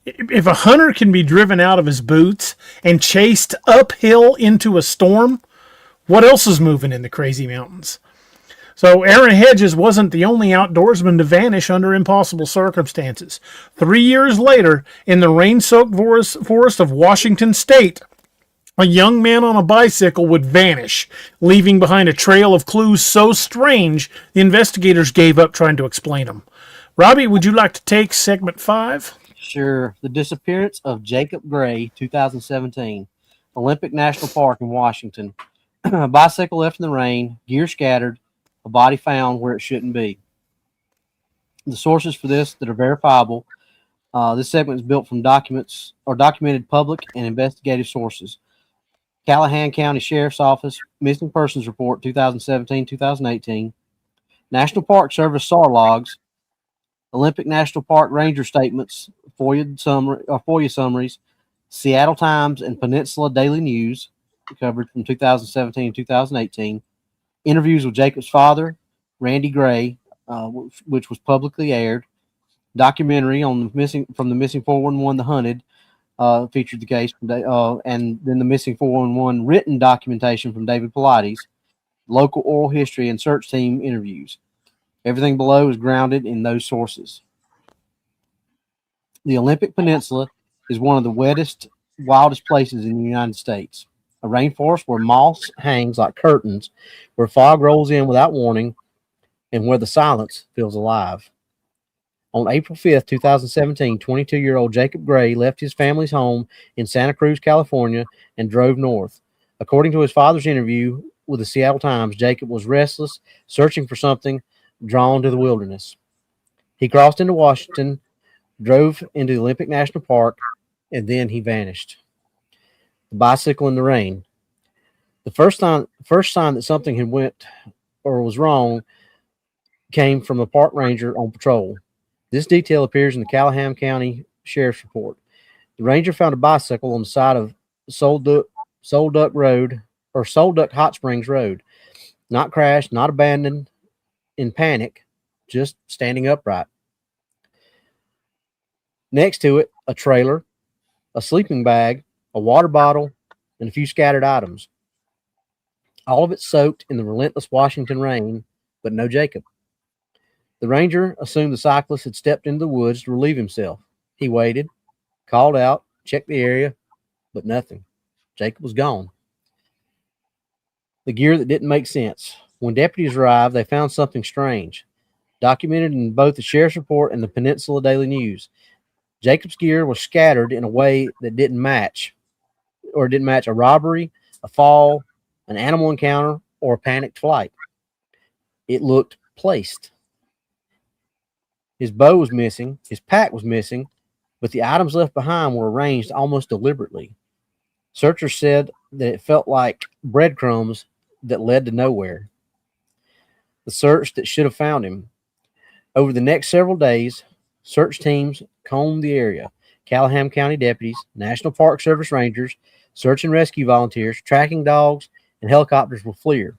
if a hunter can be driven out of his boots and chased uphill into a storm, what else is moving in the crazy mountains? So Aaron Hedges wasn't the only outdoorsman to vanish under impossible circumstances. 3 years later, in the rain-soaked forest of Washington State, a young man on a bicycle would vanish, leaving behind a trail of clues so strange the investigators gave up trying to explain them. Robbie, would you like to take segment 5? Sure. The disappearance of Jacob Gray, 2017, Olympic National Park in Washington. A bicycle left in the rain, gear scattered, a body found where it shouldn't be. The sources for this that are verifiable. This segment is built from documents or documented public and investigative sources. Callahan County Sheriff's Office Missing Persons Report 2017-2018, National Park Service SAR logs, Olympic National Park Ranger statements, FOIA summaries, Seattle Times and Peninsula Daily News covered from 2017 and 2018, interviews with Jacob's father, Randy Gray, which was publicly aired, documentary on the missing 411 The Hunted featured the case, and then the missing 411 written documentation from David Pilates, local oral history and search team interviews. Everything below is grounded in those sources. The Olympic Peninsula is one of the wettest, wildest places in the United States. A rainforest where moss hangs like curtains, where fog rolls in without warning, and where the silence feels alive. On April 5th, 2017, 22-year-old Jacob Gray left his family's home in Santa Cruz, California, and drove north. According to his father's interview with the Seattle Times, Jacob was restless, searching for something, drawn to the wilderness. He crossed into Washington, drove into the Olympic National Park, and then he vanished. The bicycle in the rain. The first sign that something had went or was wrong came from a park ranger on patrol. This detail appears in the Callahan County Sheriff's Report. The ranger found a bicycle on the side of Soul Duck Hot Springs Road. Not crashed, not abandoned in panic, just standing upright. Next to it, a trailer, a sleeping bag, a water bottle, and a few scattered items. All of it soaked in the relentless Washington rain, but no Jacob. The ranger assumed the cyclist had stepped into the woods to relieve himself. He waited, called out, checked the area, but nothing. Jacob was gone. The gear that didn't make sense. When deputies arrived, they found something strange. documented in both the Sheriff's Report and the Peninsula Daily News. Jacob's gear was scattered in a way that didn't match a robbery, a fall, an animal encounter, or a panicked flight. It looked placed. His bow was missing, his pack was missing, but the items left behind were arranged almost deliberately. Searchers said that it felt like breadcrumbs that led to nowhere. The search that should have found him. Over the next several days, search teams combed the area. Callahan County deputies, National Park Service rangers, search and rescue volunteers, tracking dogs, and helicopters were FLIR.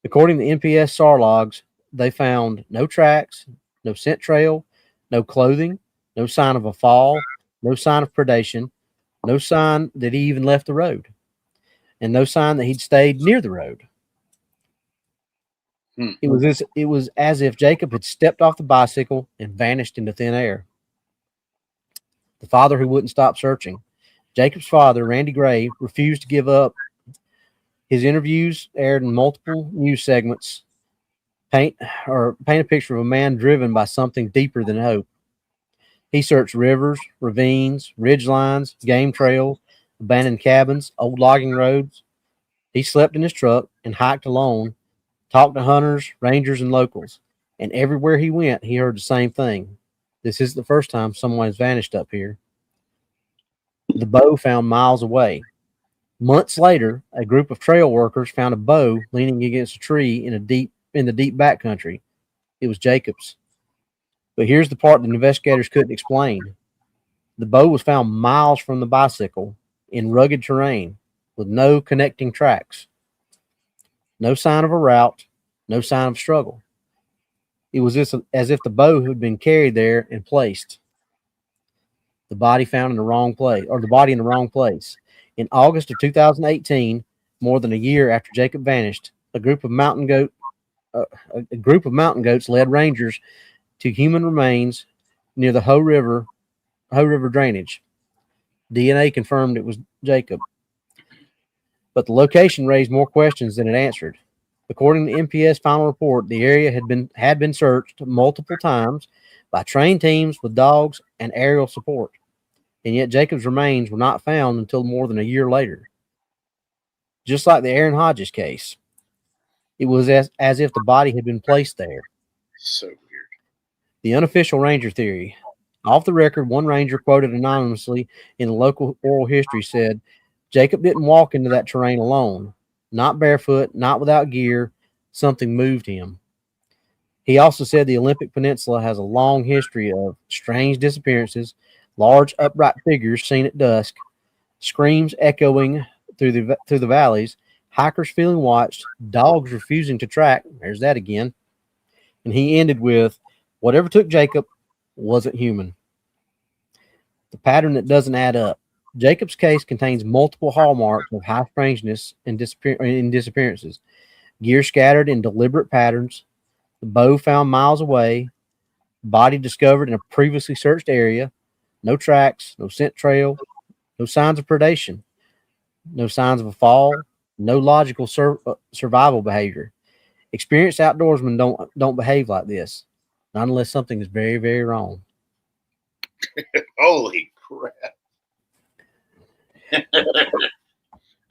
According to NPS SAR logs, they found no tracks, no scent trail, no clothing, no sign of a fall, no sign of predation, no sign that he even left the road, and no sign that he'd stayed near the road. It was as if Jacob had stepped off the bicycle and vanished into thin air. The father who wouldn't stop searching. Jacob's father, Randy Gray, refused to give up. His interviews aired in multiple news segments paint a picture of a man driven by something deeper than hope. He searched rivers, ravines, ridge lines, game trails, abandoned cabins, old logging roads. He slept in his truck and hiked alone, talked to hunters, rangers, and locals. And everywhere he went, he heard the same thing. This isn't the first time someone has vanished up here. The bow found miles away. Months later, a group of trail workers found a bow leaning against a tree in the deep backcountry. It was Jacob's. But here's the part that investigators couldn't explain. The bow was found miles from the bicycle in rugged terrain with no connecting tracks. No sign of a route, no sign of struggle. It was as if the bow had been carried there and placed. The body found in the wrong place, or the body in the wrong place. In August of 2018, more than a year after Jacob vanished, a group of mountain goats led rangers to human remains near the Hoh River drainage. DNA confirmed it was Jacob, but the location raised more questions than it answered. According to NPS final report, the area had been searched multiple times by trained teams with dogs and aerial support, and yet Jacob's remains were not found until more than a year later. Just like the Aaron Hedges case, it was as if the body had been placed there. So weird. The unofficial ranger theory. Off the record, one ranger quoted anonymously in the local oral history said, Jacob didn't walk into that terrain alone, not barefoot, not without gear. Something moved him. He also said the Olympic Peninsula has a long history of strange disappearances, large upright figures seen at dusk, screams echoing through the valleys, hikers feeling watched, dogs refusing to track. There's that again. And he ended with, whatever took Jacob wasn't human. The pattern that doesn't add up. Jacob's case contains multiple hallmarks of high strangeness in disappearances. Gear scattered in deliberate patterns, the bow found miles away, body discovered in a previously searched area, no tracks, no scent trail, no signs of predation, no signs of a fall, no logical survival behavior. Experienced outdoorsmen don't behave like this, not unless something is very, very wrong. Holy crap.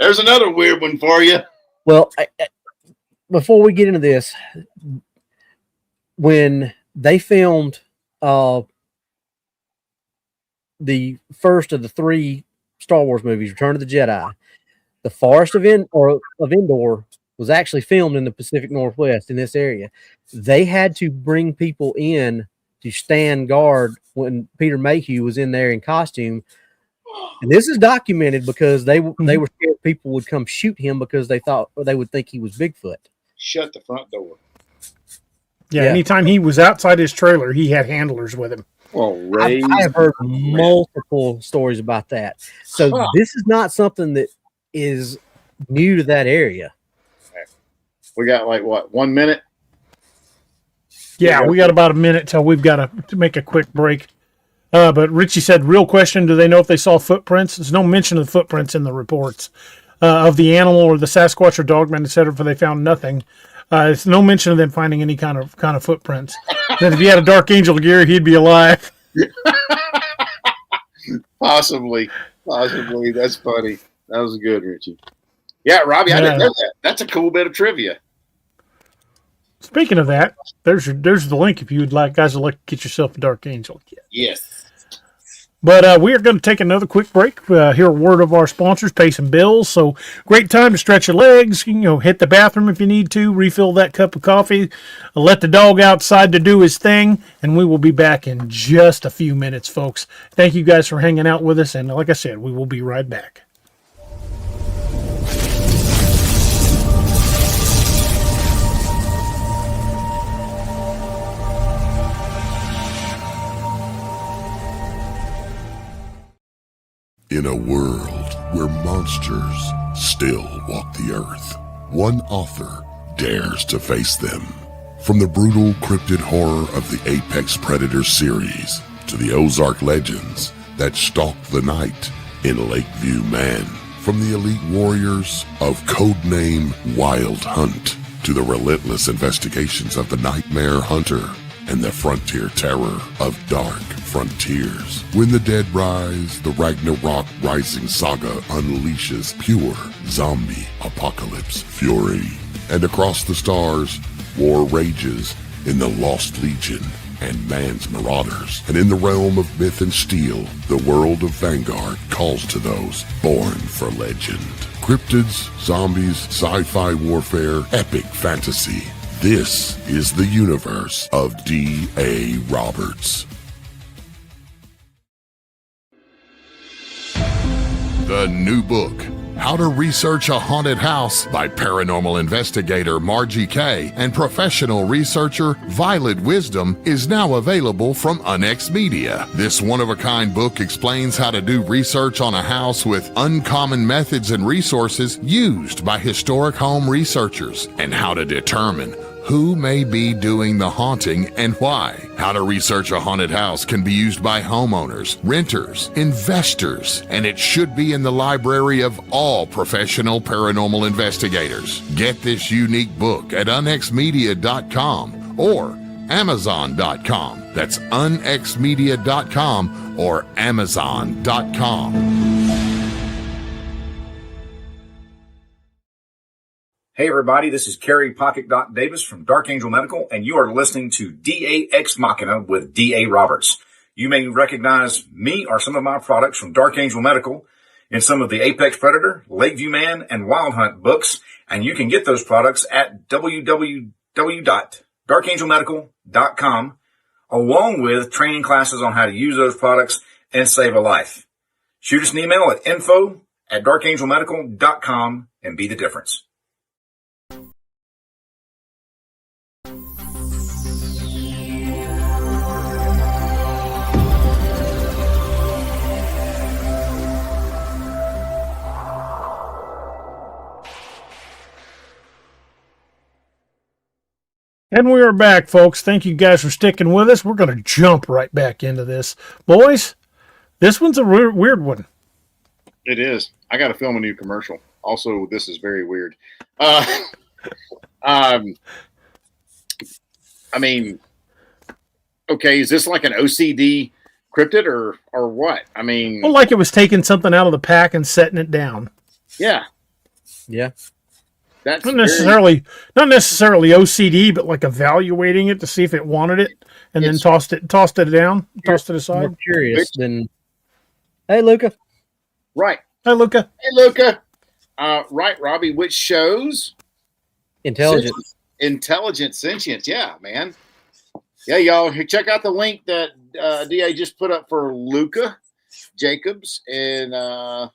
There's another weird one for you. Well, before we get into this, when they filmed the first of the 3 Star Wars movies, Return of the Jedi, the Forest of Endor was actually filmed in the Pacific Northwest in this area. They had to bring people in to stand guard when Peter Mayhew was in there in costume. And this is documented because they were scared people would come shoot him because they would think he was Bigfoot. Shut the front door. Yeah, anytime he was outside his trailer, he had handlers with him. Well, I have heard multiple stories about that. So this is not something that is new to that area. We got 1 minute? Yeah, we got about a minute till we've got to make a quick break. But Richie said, real question, do they know if they saw footprints? There's no mention of the footprints in the reports of the animal or the Sasquatch or Dogman, etc. For they found nothing. There's no mention of them finding any kind of footprints. That if he had a Dark Angel gear, he'd be alive. Possibly. That's funny. That was good, Richie. Yeah, Robbie, I didn't know that. That's a cool bit of trivia. Speaking of that, there's the link if you would like, guys, would like to get yourself a Dark Angel kit. Yes. But we are going to take another quick break. Hear a word of our sponsors, pay some bills. So great time to stretch your legs. Hit the bathroom if you need to. Refill that cup of coffee. Let the dog outside to do his thing. And we will be back in just a few minutes, folks. Thank you guys for hanging out with us. And like I said, we will be right back. In a world where monsters still walk the earth, one author dares to face them. From the brutal cryptid horror of the Apex Predator series to the Ozark legends that stalk the night in Lakeview, Man. From the elite warriors of codename Wild Hunt to the relentless investigations of the Nightmare Hunter and the frontier terror of Dark Frontiers. When the dead rise, the Ragnarok Rising saga unleashes pure zombie apocalypse fury. And across the stars, war rages in the Lost Legion and Man's Marauders. And in the realm of myth and steel, the world of Vanguard calls to those born for legend. Cryptids, zombies, sci-fi warfare, epic fantasy. This is the universe of DARoberts. The new book, How to Research a Haunted House by paranormal investigator Margie Kay and professional researcher Violet Wisdom, is now available from Unex Media. This one-of-a-kind book explains how to do research on a house with uncommon methods and resources used by historic home researchers, and how to determine who may be doing the haunting and why. How to Research a Haunted House can be used by homeowners, renters, investors, and it should be in the library of all professional paranormal investigators. Get this unique book at unexmedia.com or amazon.com. That's unexmedia.com or amazon.com. Hey everybody, this is Kerry Pocket Doc Davis from Dark Angel Medical, and you are listening to DAX Machina with DARoberts. You may recognize me or some of my products from Dark Angel Medical in some of the Apex Predator, Lakeview Man, and Wild Hunt books, and you can get those products at www.darkangelmedical.com, along with training classes on how to use those products and save a life. Shoot us an email at info@darkangelmedical.com and be the difference. And we are back, folks. Thank you guys for sticking with us. We're going to jump right back into this. Boys, this one's a weird one. It is. I got to film a new commercial. Also, this is very weird. I mean, okay, is this like an OCD cryptid or what? I mean, well, like it was taking something out of the pack and setting it down. Yeah. Yeah. That's not necessarily OCD, but like evaluating it to see if it wanted it, and then tossed it down, tossed it aside. More curious than, hey, Luca. Right. Hey, Luca. Hey, Luca. Right, Robbie, which shows intelligence. Intelligent sentience. Yeah, man. Yeah, y'all, check out the link that DA just put up for Luca Jacobs in the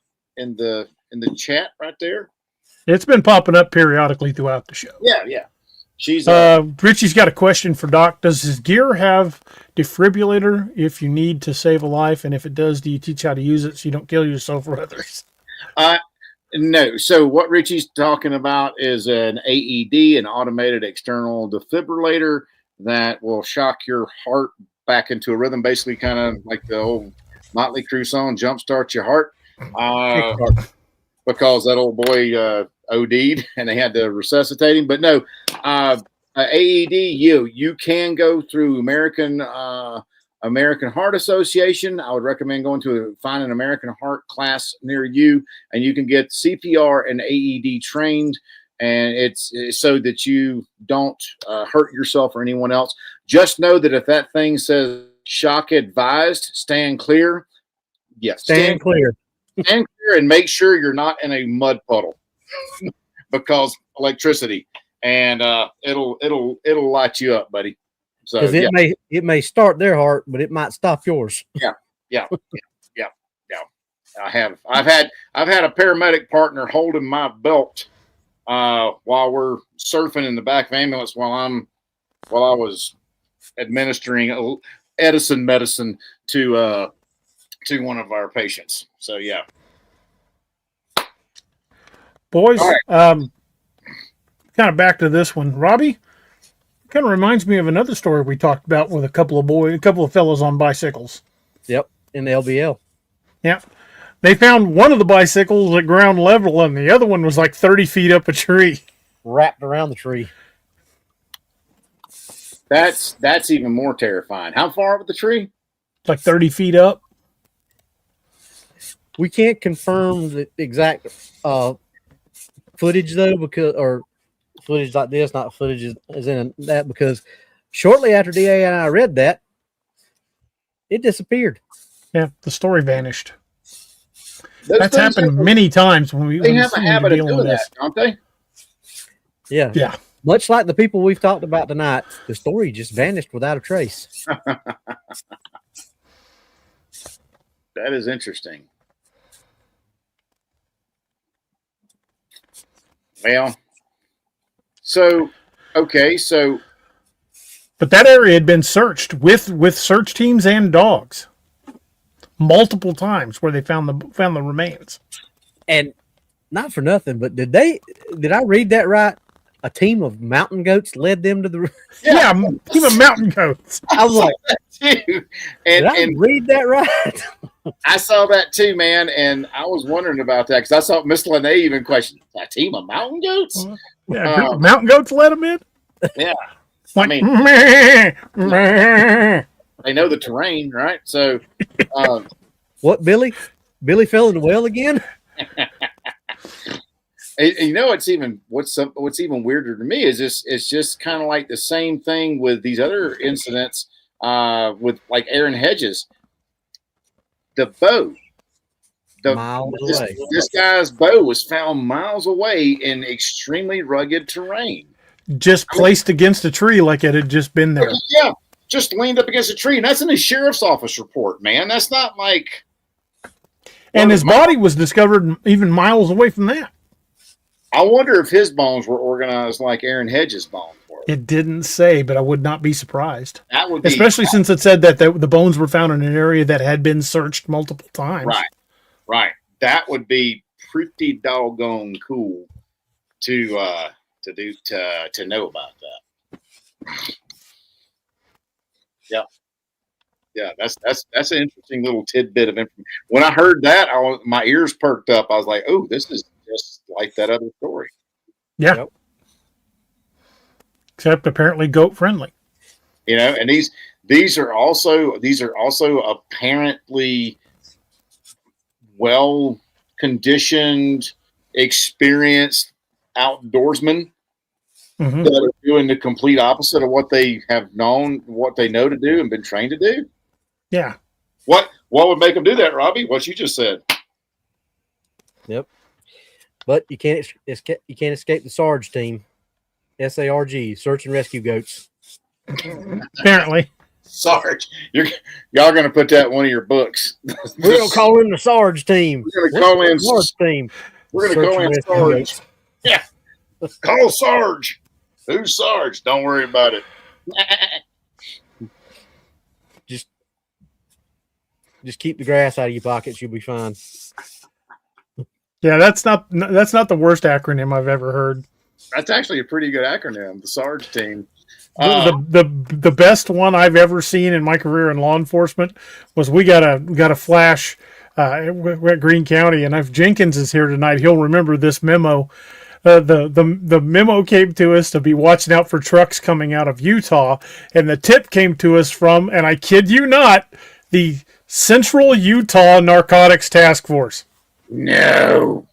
chat right there. It's been popping up periodically throughout the show. Yeah. She's Richie's got a question for Doc. Does his gear have defibrillator if you need to save a life? And if it does, do you teach how to use it so you don't kill yourself or others? No. So what Richie's talking about is an AED, an automated external defibrillator that will shock your heart back into a rhythm, basically kind of like the old Motley Crue song, Jumpstart Your Heart. Because that old boy OD'd and they had to resuscitate him. But no, AED, you can go through American Heart Association. I would recommend going to find an American Heart class near you, and you can get CPR and AED trained. And it's so that you don't hurt yourself or anyone else. Just know that if that thing says shock advised, stand clear. Yes, Stand clear. Stand clear and make sure you're not in a mud puddle because electricity, and it'll light you up, buddy. So Because it may start their heart, but it might stop yours. Yeah. I've had a paramedic partner holding my belt while we're surfing in the back of the ambulance while I was administering Edison medicine to one of our patients. So yeah. Boys, All kind of back to this one. Robbie, kind of reminds me of another story we talked about with a couple of fellows on bicycles. Yep, in the LBL. Yeah. They found one of the bicycles at ground level, and the other one was like 30 feet up a tree. Wrapped around the tree. That's even more terrifying. How far up the tree? Like 30 feet up. We can't confirm the exact footage though, or footage like this, not footage as in that, because shortly after DA and I read that, it disappeared. Yeah, the story vanished. Those That's things happened many times when They have a habit of doing that, don't they? Yeah. Yeah. Much like the people we've talked about tonight, the story just vanished without a trace. That is interesting. Well, But that area had been searched with search teams and dogs multiple times where they found the remains. And not for nothing, but did I read that right? A team of mountain goats led them to the. Yeah, team of mountain goats. I was like, too. did I And read that right? I saw that too, man, and I was wondering about that because I saw Miss Lene even question a team of mountain goats. Yeah, a group of mountain goats let them in. Yeah, Like, I mean, they know the terrain, right? So, What, Billy? Billy fell in the well again? you know, what's even weirder to me is it's just kind of like the same thing with these other incidents with like Aaron Hedges. The bow. Miles away. This guy's bow was found miles away in extremely rugged terrain. just placed against a tree like it had just been there. Yeah, just leaned up against a tree. And that's in the sheriff's office report, man. That's not like... And his body was discovered even miles away from that. I wonder if his bones were organized like Aaron Hedges' bones were. It didn't say, but I would not be surprised. That would be... Especially since it said that the bones were found in an area that had been searched multiple times. Right. That would be pretty doggone cool to know about that. Yeah, that's an interesting little tidbit of information. When I heard that, my ears perked up. I was like, "Oh, this is just like that other story." Yeah. Yep. Except apparently goat friendly. You know, and these are also apparently well conditioned, experienced outdoorsmen Mm-hmm. that are doing the complete opposite of what they have known, what they know to do and been trained to do. Yeah. What would make them do that, Robbie? What you just said. Yep. But you can't escape the Sarge team. SARG, Search and Rescue Goats. Apparently. Sarge, y'all going to put that in one of your books. We're going to call in the Sarge team. We're going to call in Sarge team. We're going to Search call and in Rescue Sarge. Goats. Yeah. Call Sarge. Who's Sarge? Don't worry about it. Just keep the grass out of your pockets. You'll be fine. Yeah, that's not the worst acronym I've ever heard. That's actually a pretty good acronym, the Sarge team. The best one I've ever seen in my career in law enforcement was we got a flash at Greene County, and if Jenkins is here tonight, he'll remember this memo. the memo came to us to be watching out for trucks coming out of Utah, and the tip came to us from, and I kid you not, the Central Utah Narcotics Task Force. No.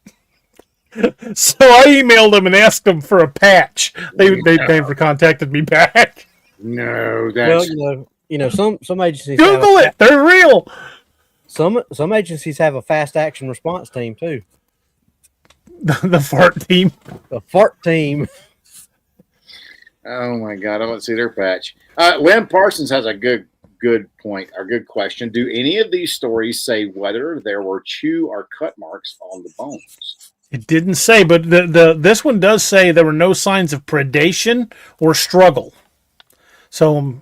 So I emailed them and asked them for a patch. They never contacted me back. No, that's Well, some agencies Google it; they're real. Some agencies have a fast action response team too. The fart team. The fart team. oh my god, I don't see their patch. Lynn Parsons has a good point or good question. Do any of these stories say whether there were chew or cut marks on the bones? It didn't say, but this one does say there were no signs of predation or struggle. So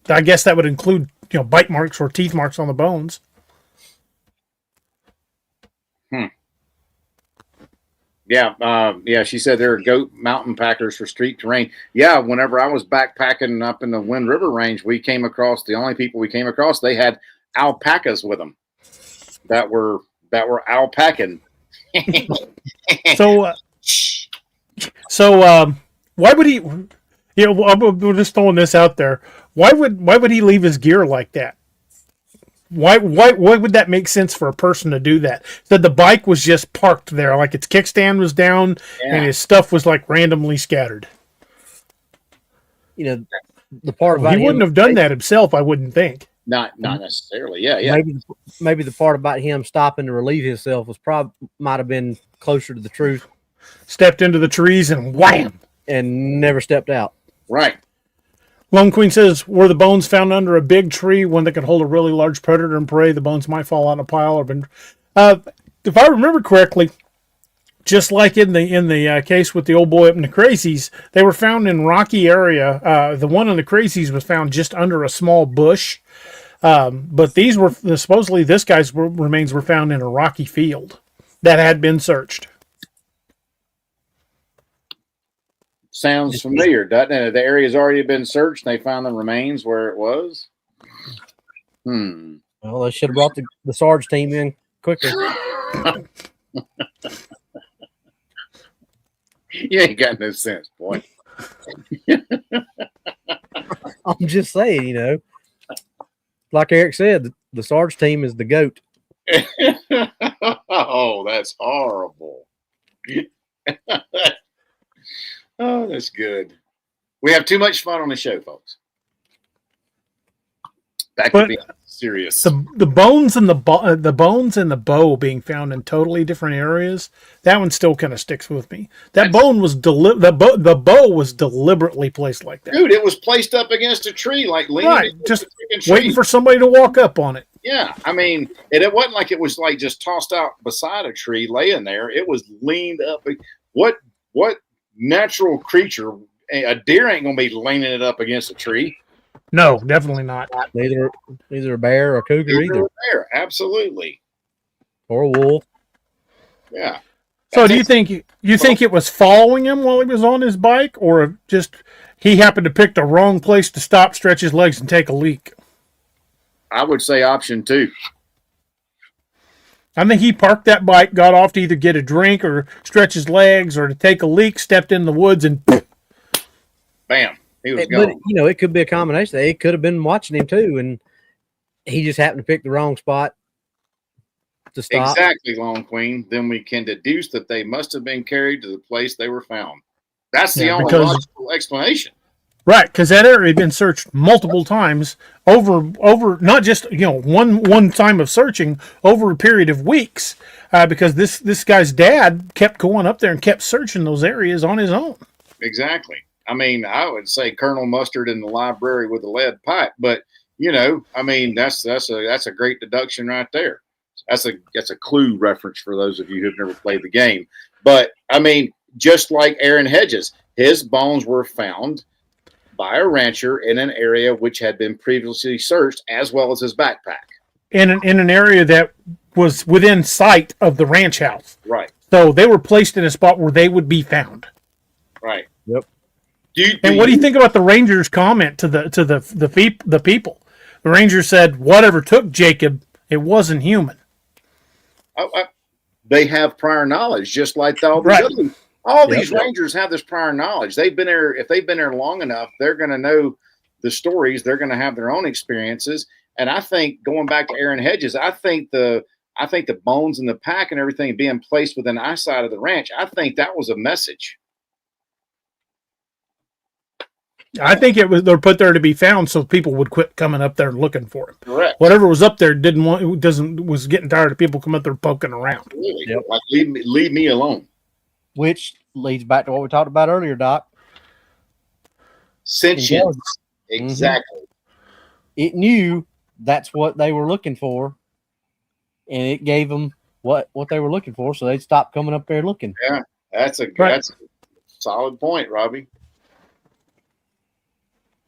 I guess that would include, bite marks or teeth marks on the bones. Yeah, she said there are goat mountain packers for street terrain. Yeah, whenever I was backpacking up in the Wind River Range, the only people we came across, they had alpacas with them that were alpacking. So why would he? We're just throwing this out there. Why would he leave his gear like that? Why would that make sense for a person to do that? That the bike was just parked there, like its kickstand was down, and his stuff was like randomly scattered. The part about he wouldn't have done that himself, I wouldn't think. Not necessarily. Yeah. Maybe the part about him stopping to relieve himself might have been closer to the truth. Stepped into the trees and wham! And never stepped out. Right. Lone Queen says, were the bones found under a big tree, one that could hold a really large predator and prey? The bones might fall out in a pile. If I remember correctly, just like in the case with the old boy up in the Crazies, they were found in rocky area. The one in the Crazies was found just under a small bush. But these were supposedly this guy's remains were found in a rocky field that had been searched. Sounds familiar, doesn't it? The area's already been searched and they found the remains where it was. Well, they should have brought the Sarge team in quicker. You ain't got no sense, boy. I'm just saying, like Eric said, the Sarge team is the GOAT. Oh, that's horrible. Oh, that's good. We have too much fun on the show, folks. Back to being serious. The bones and the bones and the bow being found in totally different areas. That one still kind of sticks with me. The bow was deliberately placed like that. Dude, it was placed up against a tree, like leaning right, just waiting for somebody to walk up on it. Yeah, I mean, it wasn't like it was like just tossed out beside a tree, laying there. It was leaned up. What natural creature? A deer ain't gonna be leaning it up against a tree. No, definitely not. Neither a bear or a cougar either. A bear, absolutely. Or a wolf. Yeah. So do you think it was following him while he was on his bike, or just he happened to pick the wrong place to stop, stretch his legs, and take a leak? I would say option 2. I think he parked that bike, got off to either get a drink or stretch his legs or to take a leak, stepped in the woods, and bam, he was gone. But, it could be a combination. It could have been watching him too, and he just happened to pick the wrong spot to stop. Exactly, Lone Queen. Then we can deduce that they must have been carried to the place they were found. That's the only logical explanation. Right, because that area had been searched multiple times over not just one time of searching, over a period of weeks, because this guy's dad kept going up there and kept searching those areas on his own. Exactly. I mean, I would say Colonel Mustard in the library with a lead pipe, but I mean that's a great deduction right there. That's a clue reference for those of you who've never played the game. But I mean, just like Aaron Hedges, his bones were found by a rancher in an area which had been previously searched, as well as his backpack. In an area that was within sight of the ranch house. Right. So they were placed in a spot where they would be found. Right. Yep. What do you think about the ranger's comment to the people? The ranger said, "Whatever took Jacob, it wasn't human." They have prior knowledge, just like all these All these rangers have this prior knowledge. They've been there. If they've been there long enough, they're going to know the stories. They're going to have their own experiences. And I think going back to Aaron Hedges, I think the bones in the pack and everything being placed within eyesight of the ranch, I think that was a message. I think they're put there to be found so people would quit coming up there looking for them. Correct. Whatever was up there was getting tired of people coming up there poking around. Really? Yep. Like leave me alone. Which leads back to what we talked about earlier, Doc. Sentience. Exactly. It knew that's what they were looking for, and it gave them what they were looking for, so they stopped coming up there looking. Yeah, that's a solid point, Robbie.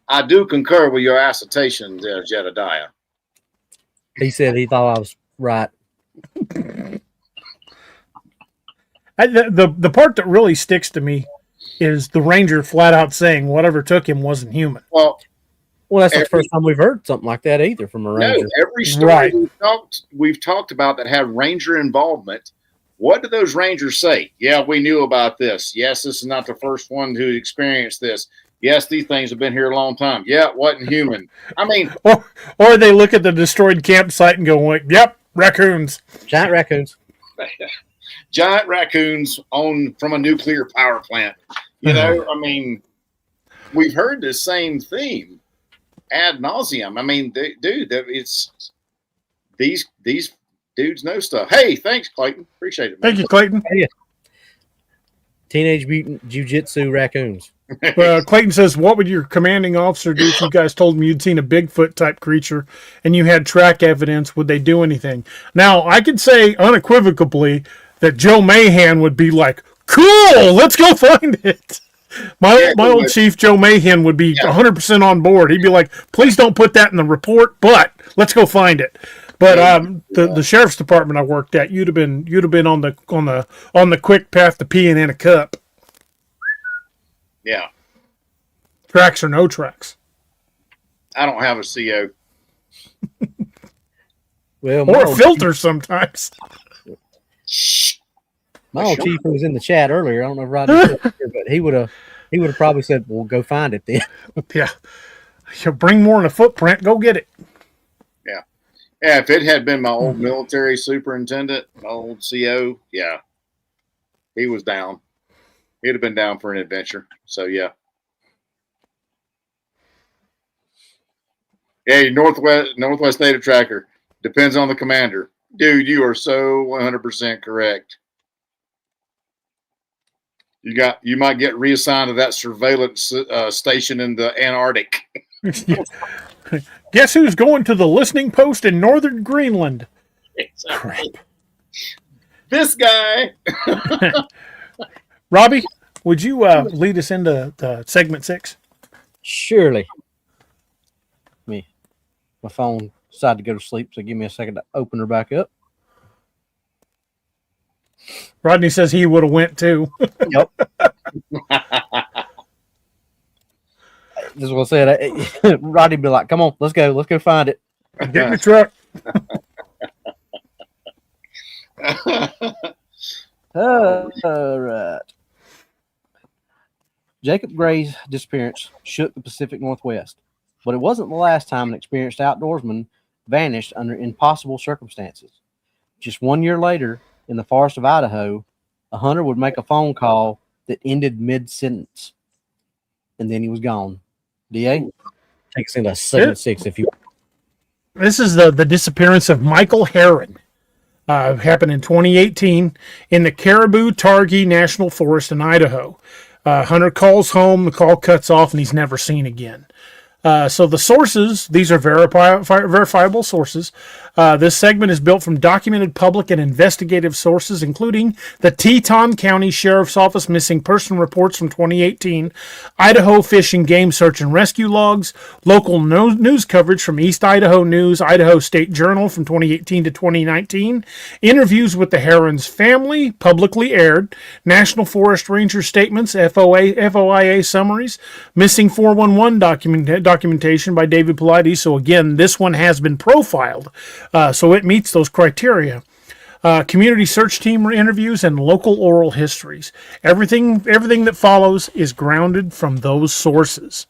I do concur with your assertion there, Jedediah. He said he thought I was right. The part that really sticks to me is the ranger flat out saying whatever took him wasn't human. Well, that's the first time we've heard something like that either from a ranger. No, every story we've talked about that had ranger involvement, what do those rangers say? Yeah, we knew about this. Yes, this is not the first one who experienced this. Yes, these things have been here a long time. Yeah, it wasn't human. I mean, or they look at the destroyed campsite and go, "Yep, raccoons, giant raccoons, giant raccoons from a nuclear power plant." You know, I mean, we've heard the same theme ad nauseum. I mean, dude, it's these dudes know stuff. Hey, thanks, Clayton. Appreciate it, man. Thank you, Clayton. Hey, Teenage Mutant Jiu-Jitsu raccoons. Clayton says, what would your commanding officer do if you guys told him you'd seen a Bigfoot type creature and you had track evidence? Would they do anything? Now, I could say unequivocally that Joe Mahan would be like, cool, let's go find it. My old chief, Joe Mahan, would be 100% on board. He'd be like, please don't put that in the report, but let's go find it. But the sheriff's department I worked at, you'd have been on the quick path to peeing in a cup. Yeah. Tracks or no tracks. I don't have a CO. Or a filter sometimes. My old chief was in the chat earlier. I don't know if Rodney was here, but he would have probably said, well, go find it then. Yeah. You bring more than a footprint, go get it. Yeah. Yeah, if it had been my old military superintendent, my old CO, yeah. He was down. He'd have been down for an adventure. So, yeah. Yeah, Northwest Data Tracker. Depends on the commander. Dude, you are so 100% correct. You might get reassigned to that surveillance station in the Antarctic. Guess who's going to the listening post in northern Greenland? Crap. This guy. Robbie, would you lead us into segment 6? Surely. My phone decided to go to sleep, so give me a second to open her back up. Rodney says he would have went too. Yep. This is what I said. Rodney'd be like, come on, let's go find it. Get in the truck. All right. Jacob Gray's disappearance shook the Pacific Northwest, but it wasn't the last time an experienced outdoorsman vanished under impossible circumstances. Just 1 year later, in the forest of Idaho, a hunter would make a phone call that ended mid-sentence, and then he was gone. DA, take us into segment 6 if you want. This is the disappearance of Michael Heron. Happened in 2018 in the Caribou-Targhee National Forest in Idaho. Hunter calls home, the call cuts off, and he's never seen again. So the sources, these are verifiable sources. This segment is built from documented public and investigative sources, including the Teton County Sheriff's Office missing person reports from 2018, Idaho Fish and Game Search and Rescue logs, local news coverage from East Idaho News, Idaho State Journal from 2018 to 2019, interviews with the Heron's family, publicly aired, National Forest Ranger statements, FOIA summaries, missing 411 documentation by David Pilates. So again, this one has been profiled, so it meets those criteria. community search team interviews, and local oral histories. Everything that follows is grounded from those sources.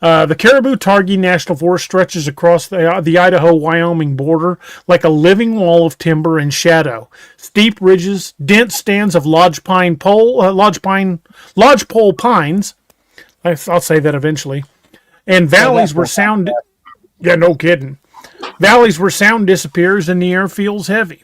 The Caribou-Targhee National Forest stretches across the Idaho-Wyoming border like a living wall of timber and shadow. Steep ridges, dense stands of lodgepole pines. I'll say that eventually. And valleys where sound. Yeah, no kidding. Valleys where sound disappears and the air feels heavy.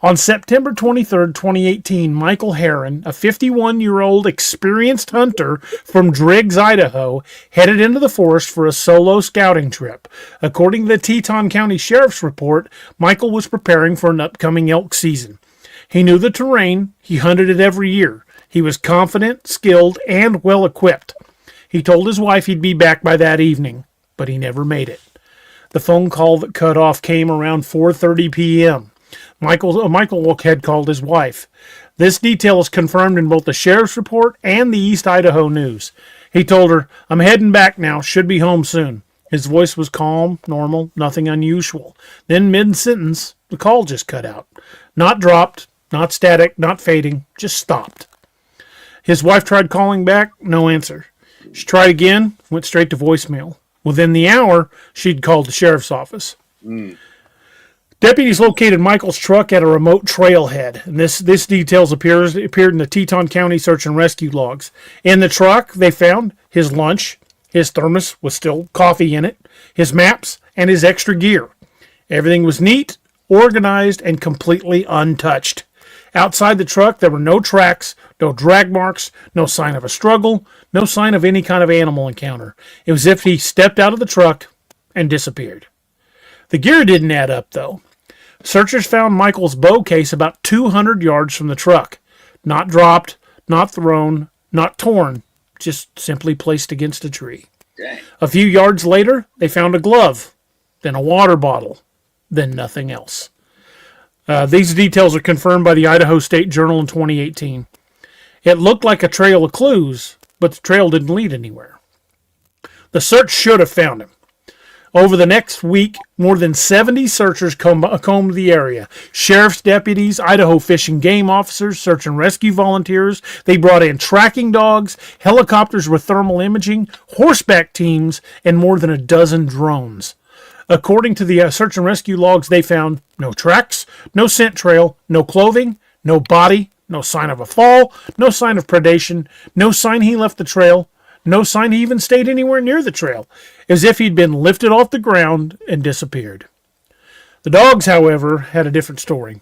On September 23rd, 2018, Michael Heron, a 51-year-old experienced hunter from Driggs, Idaho, headed into the forest for a solo scouting trip. According to the Teton County Sheriff's report, Michael was preparing for an upcoming elk season. He knew the terrain. He hunted it every year. He was confident, skilled, and well-equipped. He told his wife he'd be back by that evening, but he never made it. The phone call that cut off came around 4:30 p.m. Michael had called his wife. This detail is confirmed in both the sheriff's report and the East Idaho News. He told her, "I'm heading back now, should be home soon." His voice was calm, normal, nothing unusual. Then mid-sentence, the call just cut out. Not dropped, not static, not fading, just stopped. His wife tried calling back, no answer. She tried again, went straight to voicemail. Within the hour, she'd called the sheriff's office. Deputies located Michael's truck at a remote trailhead, and this details appeared in the Teton County search and rescue logs. In the truck, they found his lunch, his thermos with still coffee in it, his maps, and his extra gear. Everything was neat, organized, and completely untouched. Outside the truck, there were no tracks, no drag marks, no sign of a struggle, no sign of any kind of animal encounter. It was as if he stepped out of the truck and disappeared. The gear didn't add up, though. Searchers found Michael's bow case about 200 yards from the truck. Not dropped, not thrown, not torn, just simply placed against a tree. Dang. A few yards later, they found a glove, then a water bottle, then nothing else. These details are confirmed by the Idaho State Journal in 2018. It looked like a trail of clues, but the trail didn't lead anywhere. The search should have found him. Over the next week, more than 70 searchers combed the area. Sheriff's deputies, Idaho Fish and Game officers, search and rescue volunteers. They brought in tracking dogs, helicopters with thermal imaging, horseback teams, and more than a dozen drones. According to the search and rescue logs, they found no tracks, no scent trail, no clothing, no body, no sign of a fall, no sign of predation, no sign he left the trail, no sign he even stayed anywhere near the trail, as if he'd been lifted off the ground and disappeared. The dogs, however, had a different story.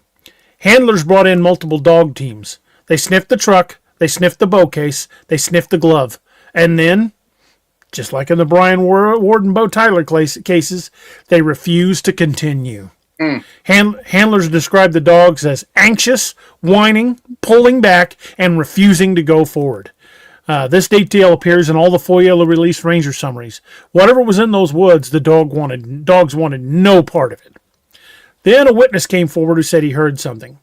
Handlers brought in multiple dog teams. They sniffed the truck, they sniffed the bow case, they sniffed the glove, and then, just like in the Brian Ward and Bo Taylor cases, they refused to continue. Handlers described the dogs as anxious, whining, pulling back, and refusing to go forward. This detail appears in all the FOIA released ranger summaries. Whatever was in those woods, the dogs wanted no part of it. Then a witness came forward who said he heard something.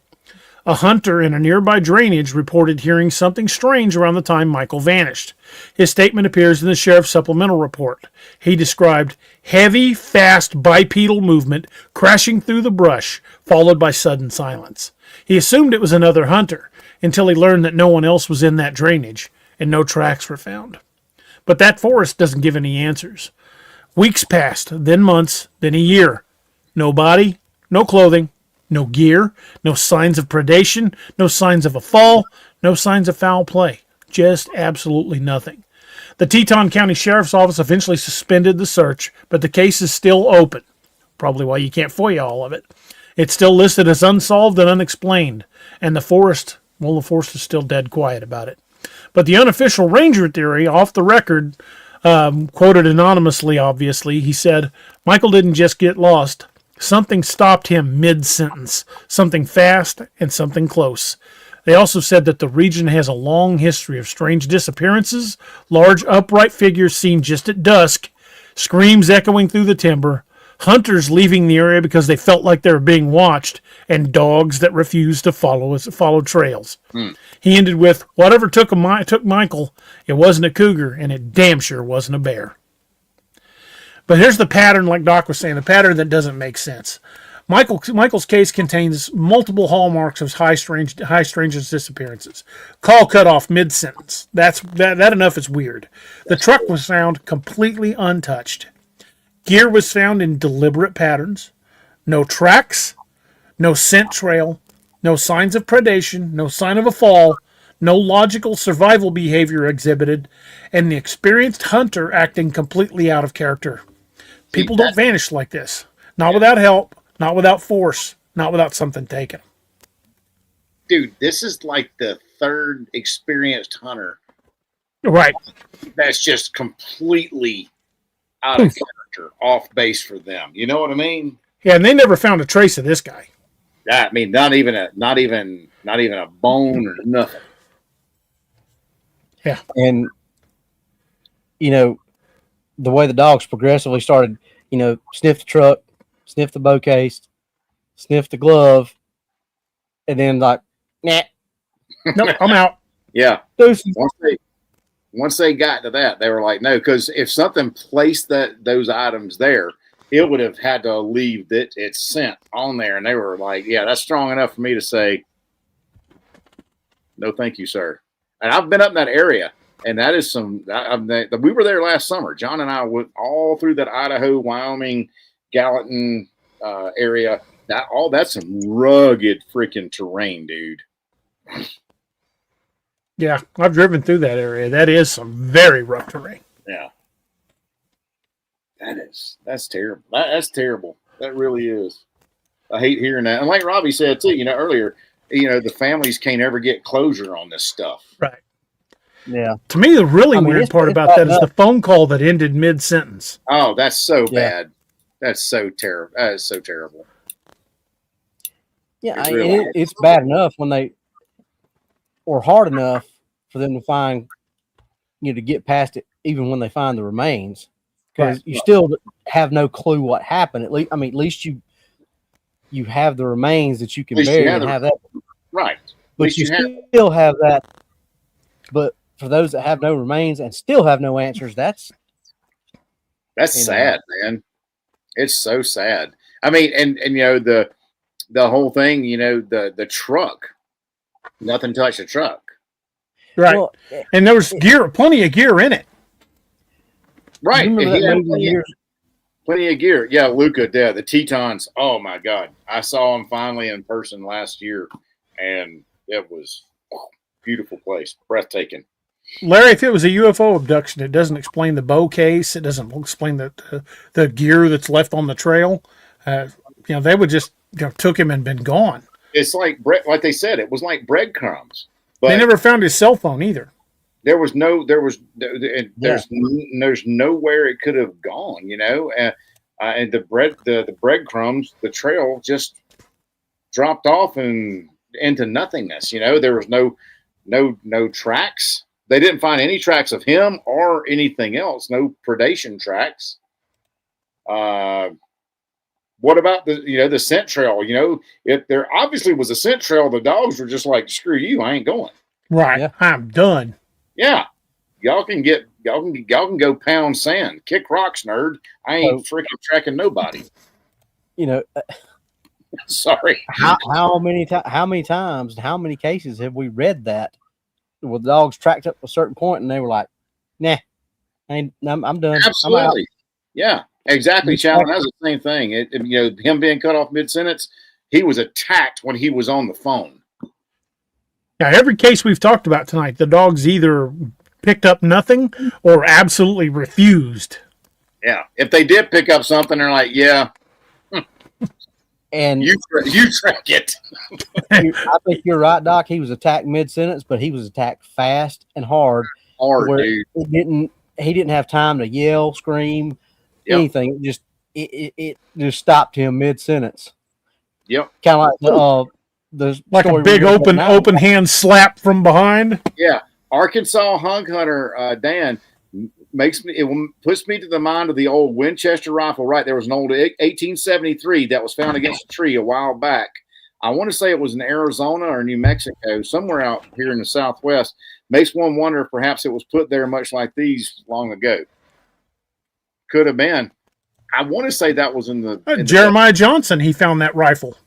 A hunter in a nearby drainage reported hearing something strange around the time Michael vanished. His statement appears in the sheriff's supplemental report. He described heavy, fast bipedal movement crashing through the brush, followed by sudden silence. He assumed it was another hunter, until he learned that no one else was in that drainage, and no tracks were found. But that forest doesn't give any answers. Weeks passed, then months, then a year. No body, no clothing, no gear, no signs of predation, no signs of a fall, no signs of foul play. Just absolutely nothing. The Teton County Sheriff's Office eventually suspended the search, but the case is still open. Probably why you can't FOIA all of it. It's still listed as unsolved and unexplained, and the forest is still dead quiet about it. But the unofficial ranger theory, off the record, quoted anonymously, obviously, he said, Michael didn't just get lost. Something stopped him mid-sentence, something fast and something close. They also said that the region has a long history of strange disappearances, large upright figures seen just at dusk, screams echoing through the timber, hunters leaving the area because they felt like they were being watched, and dogs that refused to follow trails. He ended with, whatever took Michael, it wasn't a cougar, and it damn sure wasn't a bear. But here's the pattern, like Doc was saying, the pattern that doesn't make sense. Michael's case contains multiple hallmarks of high strangeness disappearances. Call cut off mid-sentence. That enough is weird. The truck was found completely untouched. Gear was found in deliberate patterns. No tracks, no scent trail, no signs of predation, no sign of a fall, no logical survival behavior exhibited, and the experienced hunter acting completely out of character. People don't vanish like this. Not without help, not without force, not without something taken. Dude, this is like the third experienced hunter. Right. That's just completely out of character, off base for them. You know what I mean? Yeah, and they never found a trace of this guy. I mean, not even a bone or nothing. Yeah. And, the way the dogs progressively started, sniff the truck, sniff the bow case, sniff the glove, and then like, nah. Nope, I'm out. Yeah. Deuces. Once they got to that, they were like, no, because if something placed those items there, it would have had to leave its scent on there. And they were like, yeah, that's strong enough for me to say, no, thank you, sir. And I've been up in that area, and that is we were there last summer. John and I went all through that Idaho, Wyoming, Gallatin area. That's some rugged freaking terrain, dude. Yeah, I've driven through that area. That is some very rough terrain. Yeah. That's terrible. That's terrible. That really is. I hate hearing that. And like Robbie said too, earlier, the families can't ever get closure on this stuff. Right. Yeah. To me, the really weird part about that is the phone call that ended mid-sentence. Oh, that's so bad. That's so terrible. That is so terrible. Yeah, it's bad enough or hard enough for them to find, to get past it, even when they find the remains, because you still have no clue what happened. At least you have the remains that you can bury and have that. Right. But you still have that. But for those that have no remains and still have no answers, that's sad, man. It's so sad. I mean, and the whole thing, the truck, nothing touched the truck. Right. Well, and there was plenty of gear in it. Right. Plenty of gear. Yeah, Luca, the Tetons. Oh my God. I saw them finally in person last year, and it was a beautiful place. Breathtaking. Larry, if it was a UFO abduction, it doesn't explain the bow case. It doesn't explain the gear that's left on the trail. They would just took him and been gone. It's like they said, it was like breadcrumbs. But they never found his cell phone either. There's nowhere it could have gone, and the breadcrumbs, the trail just dropped off and into nothingness. There was no tracks. They didn't find any tracks of him or anything else. No predation tracks. What about the scent trail? If there obviously was a scent trail, the dogs were just like, screw you, I ain't going. Right. Yeah. I'm done. Yeah. Y'all can go pound sand, kick rocks, nerd. I ain't freaking tracking nobody. Sorry. How many times, how many cases have we read that? Well, the dogs tracked up to a certain point and they were like, nah, I'm done. Absolutely. Yeah, exactly, Challen. That's the same thing. Him being cut off mid-sentence, he was attacked when he was on the phone. Yeah, every case we've talked about tonight, the dogs either picked up nothing or absolutely refused. Yeah, if they did pick up something, they're like, yeah. And you track it. I think you're right, Doc. He was attacked mid-sentence, but he was attacked fast and hard. Dude. He didn't have time to yell, scream, anything. It just stopped him mid-sentence. Yep. Kind of like a big open hand slap from behind. Yeah. Arkansas hog hunter Dan puts me to the mind of the old Winchester rifle. Right, there was an old 1873 that was found against a tree a while back. I want to say it was in Arizona or New Mexico, somewhere out here in the Southwest. Makes one wonder if perhaps it was put there much like these long ago. Could have been. I want to say that was in the Jeremiah Johnson. He found that rifle.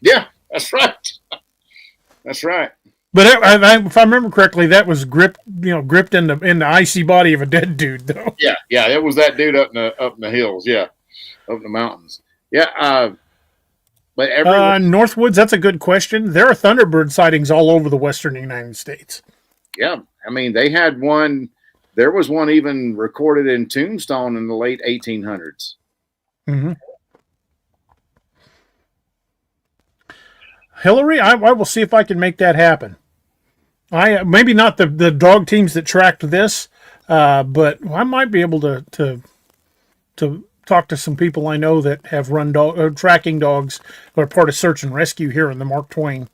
Yeah, that's right. That's right. But if I remember correctly, that was gripped in the icy body of a dead dude, though. Yeah, it was that dude up in the hills. Yeah, up in the mountains. Yeah, but Northwoods. That's a good question. There are Thunderbird sightings all over the western United States. Yeah, I mean they had one. There was one even recorded in Tombstone in the late 1800s. Mm-hmm. Hillary, I will see if I can make that happen. Maybe not the dog teams that tracked this, but I might be able to talk to some people I know that have run tracking dogs that are part of search and rescue here in the Mark Twain.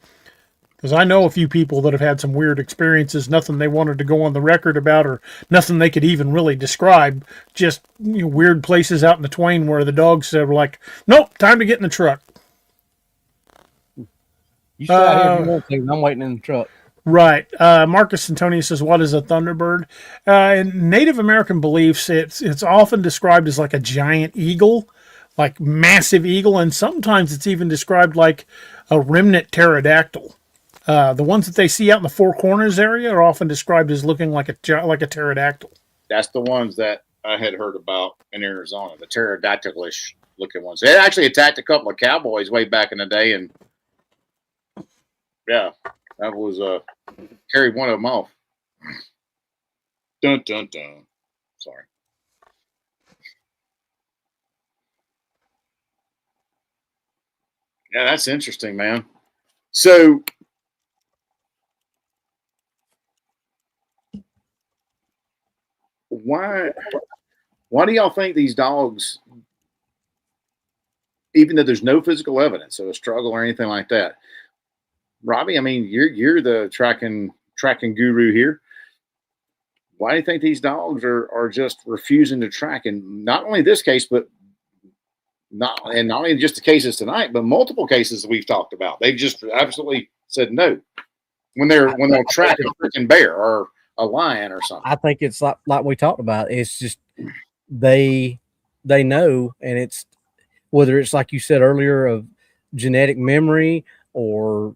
Because I know a few people that have had some weird experiences, nothing they wanted to go on the record about or nothing they could even really describe. Just weird places out in the Twain where the dogs were like, nope, time to get in the truck. You stay out here if you want to. I'm waiting in the truck. Right. Marcus Antonius says, what is a thunderbird? In Native American beliefs, it's often described as like a giant eagle, like massive eagle, and sometimes it's even described like a remnant pterodactyl. The ones that they see out in the Four Corners area are often described as looking like a pterodactyl. That's the ones that I had heard about in Arizona, the pterodactylish looking ones. They actually attacked a couple of cowboys way back in the day, and yeah, that was carried one of them off. Dun dun dun. Sorry. Yeah, that's interesting, man. So why do y'all think these dogs, even though there's no physical evidence of a struggle or anything like that, Robbie, I mean, you're the tracking guru here. Why do you think these dogs are just refusing to track? And not only this case, but not only just the cases tonight, but multiple cases we've talked about. They've just absolutely said no when they'll track a freaking bear or a lion or something. I think it's like we talked about. It's just they know, and it's whether it's like you said earlier of genetic memory or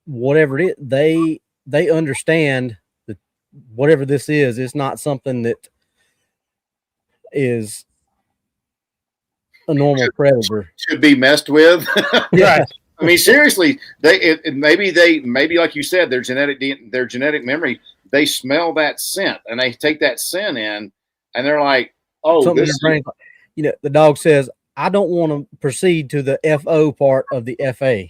whatever it is, they understand that whatever this is, it's not something that is a normal predator should be messed with. Right. I mean, seriously, maybe like you said, their genetic memory, they smell that scent and they take that scent in, and they're like, "Oh, something this." in your brain, the dog says, "I don't want to proceed to the FO part of the FA."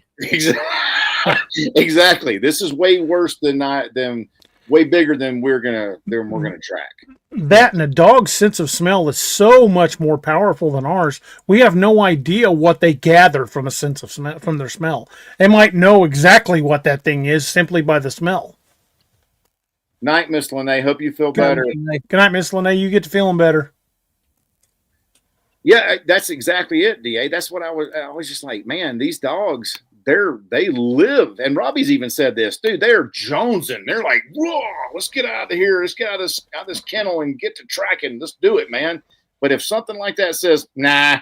Exactly. This is way worse than way bigger than we're gonna track. That and a dog's sense of smell is so much more powerful than ours. We have no idea what they gather from a sense of smell, from their smell. They might know exactly what that thing is simply by the smell. Night, Miss Lene. Hope you feel better. Good night, Miss Lene. You get to feeling better. Yeah, that's exactly it, DA. That's what I was just like, man, these dogs, they live, and Robbie's even said this, dude, they're jonesing. They're like, whoa, let's get out of here. Let's get out of this kennel and get to tracking. Let's do it, man. But if something like that says, nah,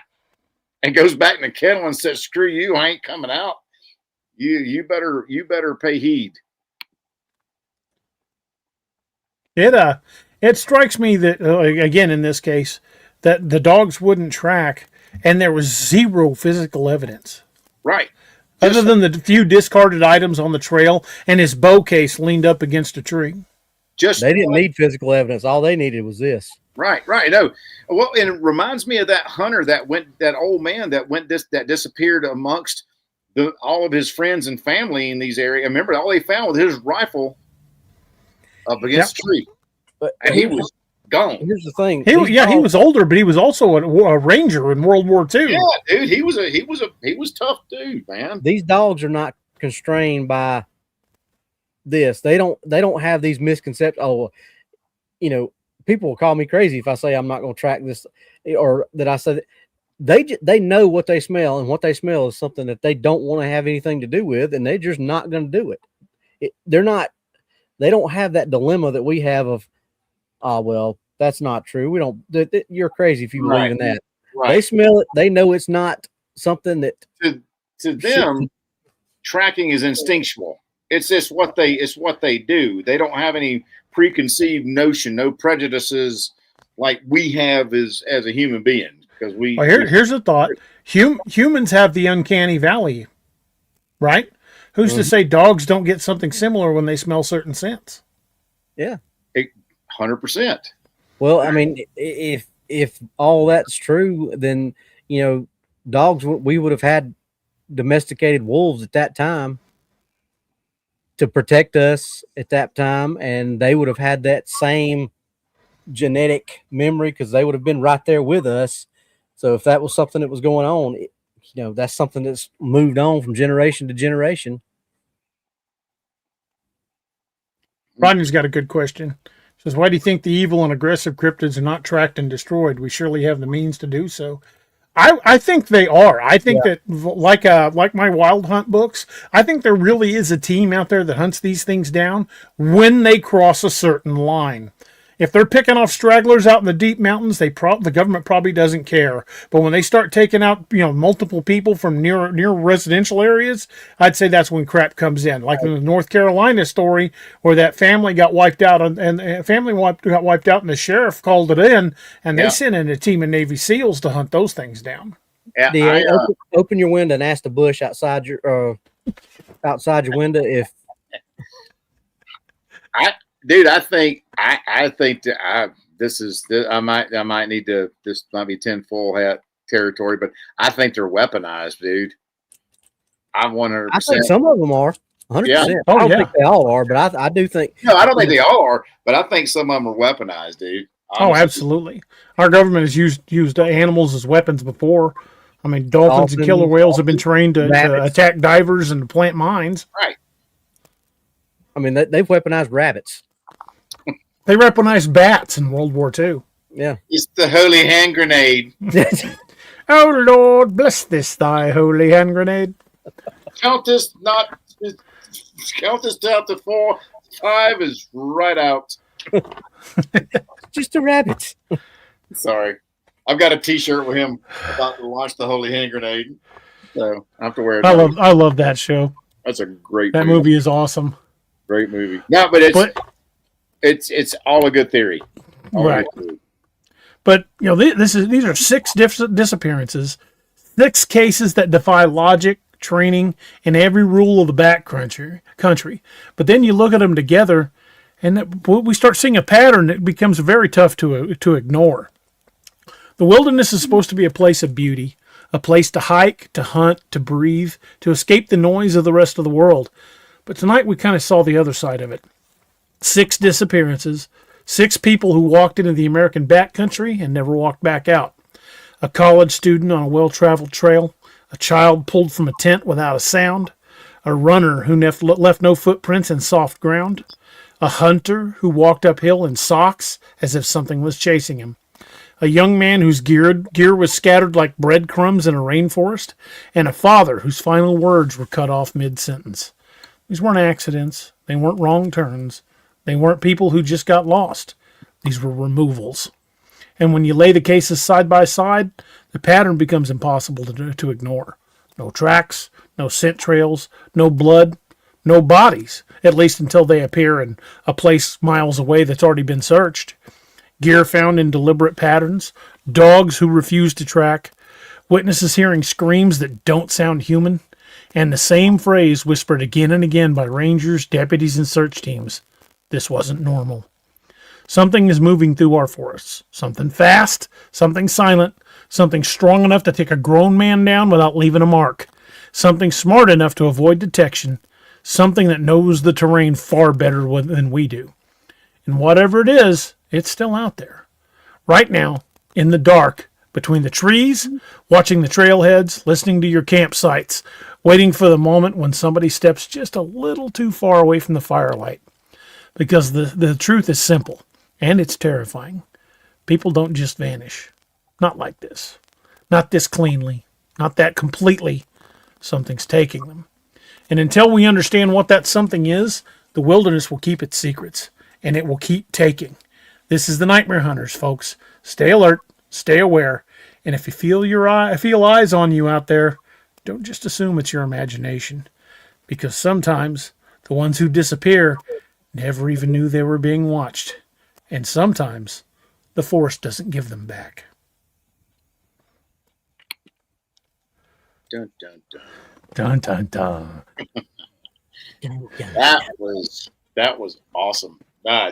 and goes back in the kennel and says, screw you, I ain't coming out, you better pay heed. It strikes me that, again, in this case, that the dogs wouldn't track, and there was zero physical evidence. Right. Other than the few discarded items on the trail and his bow case leaned up against a tree. They didn't need physical evidence. All they needed was this. Right. No. Well, and it reminds me of that hunter that old man that disappeared amongst all of his friends and family in these areas. Remember, all they found was his rifle up against a tree. And he was gone. Here's the thing. He was older, but he was also a ranger in World War II. Yeah, dude, he was tough dude, man. These dogs are not constrained by this. They don't have these misconceptions. Oh, people will call me crazy if I say I'm not going to track this, or that I said they know what they smell, and what they smell is something that they don't want to have anything to do with, and they're just not going to do it. They don't have that dilemma that we have of, well, that's not true. We don't. You're crazy if you believe in that. They smell it. They know it's not something that to them, tracking is instinctual. It's just what they do. They don't have any preconceived notion, no prejudices like we have as a human being. Because here's a thought: humans have the uncanny valley, right? Who's to say dogs don't get something similar when they smell certain scents? Yeah, 100%. Well, I mean, if all that's true, then dogs, we would have had domesticated wolves at that time to protect us at that time, and they would have had that same genetic memory because they would have been right there with us. So if that was something that was going on, that's something that's moved on from generation to generation. Rodney's got a good question. Says, why do you think the evil and aggressive cryptids are not tracked and destroyed? We surely have the means to do so. I think they are. I think that like my Wild Hunt books, I think there really is a team out there that hunts these things down when they cross a certain line. If they're picking off stragglers out in the deep mountains, the government probably doesn't care. But when they start taking out, multiple people from near residential areas, I'd say that's when crap comes in. Like in the North Carolina story, where that family got wiped out, and got wiped out, and the sheriff called it in, and they sent in a team of Navy SEALs to hunt those things down. Yeah, open your window and ask the bush outside your window if. I think that I might need to. This might be tinfoil hat territory, but I think they're weaponized, dude. I'm 100%. I think some of them are 100%. Yeah. I don't think they all are, but I do think. No, I don't think they all are, but I think some of them are weaponized, dude. Honestly. Oh, absolutely. Our government has used animals as weapons before. I mean, dolphins and killer whales have been trained to attack divers and to plant mines. Right. I mean, they've weaponized rabbits. They weaponized bats in World War II. Yeah. It's the holy hand grenade. Oh, Lord, bless this thy holy hand grenade. Count this down to 4. 5 is right out. Just a rabbit. Sorry. I've got a T-shirt with him about to launch the holy hand grenade. So I have to wear it. I love that show. That's a great movie. That movie is awesome. Great movie. No, but it's all a good theory. Right. But these are 6 disappearances, 6 cases that defy logic, training, and every rule of the back country. But then you look at them together, and we start seeing a pattern that becomes very tough to ignore. The wilderness is supposed to be a place of beauty, a place to hike, to hunt, to breathe, to escape the noise of the rest of the world. But tonight we kind of saw the other side of it. 6 disappearances, 6 people who walked into the American backcountry and never walked back out. A college student on a well-traveled trail, a child pulled from a tent without a sound, a runner who left no footprints in soft ground, a hunter who walked uphill in socks as if something was chasing him, a young man whose gear was scattered like breadcrumbs in a rainforest, and a father whose final words were cut off mid-sentence. These weren't accidents. They weren't wrong turns. They weren't people who just got lost. These were removals. And when you lay the cases side by side, the pattern becomes impossible to ignore. No tracks, no scent trails, no blood, no bodies, at least until they appear in a place miles away that's already been searched. Gear found in deliberate patterns, dogs who refuse to track, witnesses hearing screams that don't sound human, and the same phrase whispered again and again by rangers, deputies, and search teams. This wasn't normal. Something is moving through our forests. Something fast, something silent, something strong enough to take a grown man down without leaving a mark, something smart enough to avoid detection, something that knows the terrain far better than we do. And whatever it is, it's still out there. Right now, in the dark, between the trees, watching the trailheads, listening to your campsites, waiting for the moment when somebody steps just a little too far away from the firelight. Because the truth is simple, and it's terrifying. People don't just vanish. Not like this. Not this cleanly. Not that completely. Something's taking them. And until we understand what that something is, the wilderness will keep its secrets, and it will keep taking. This is the Nightmare Hunters, folks. Stay alert, stay aware, And if you feel eyes on you out there, don't just assume it's your imagination, because sometimes the ones who disappear never even knew they were being watched, and sometimes the force doesn't give them back. Dun, dun, dun. Dun dun dun. That was awesome. I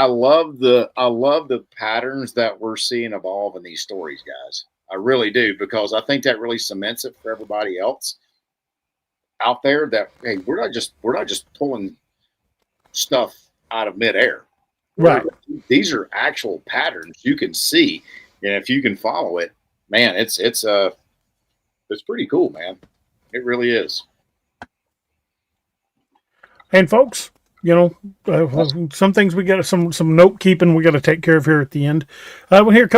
love the patterns that we're seeing evolve in these stories, guys. I really do, because I think that really cements it for everybody else out there that, hey, we're not just pulling stuff out of midair. Right. These are actual patterns you can see, and if you can follow it, man, it's pretty cool, man. It really is. And folks, some things we got some note keeping we got to take care of here at the end. We'll hear a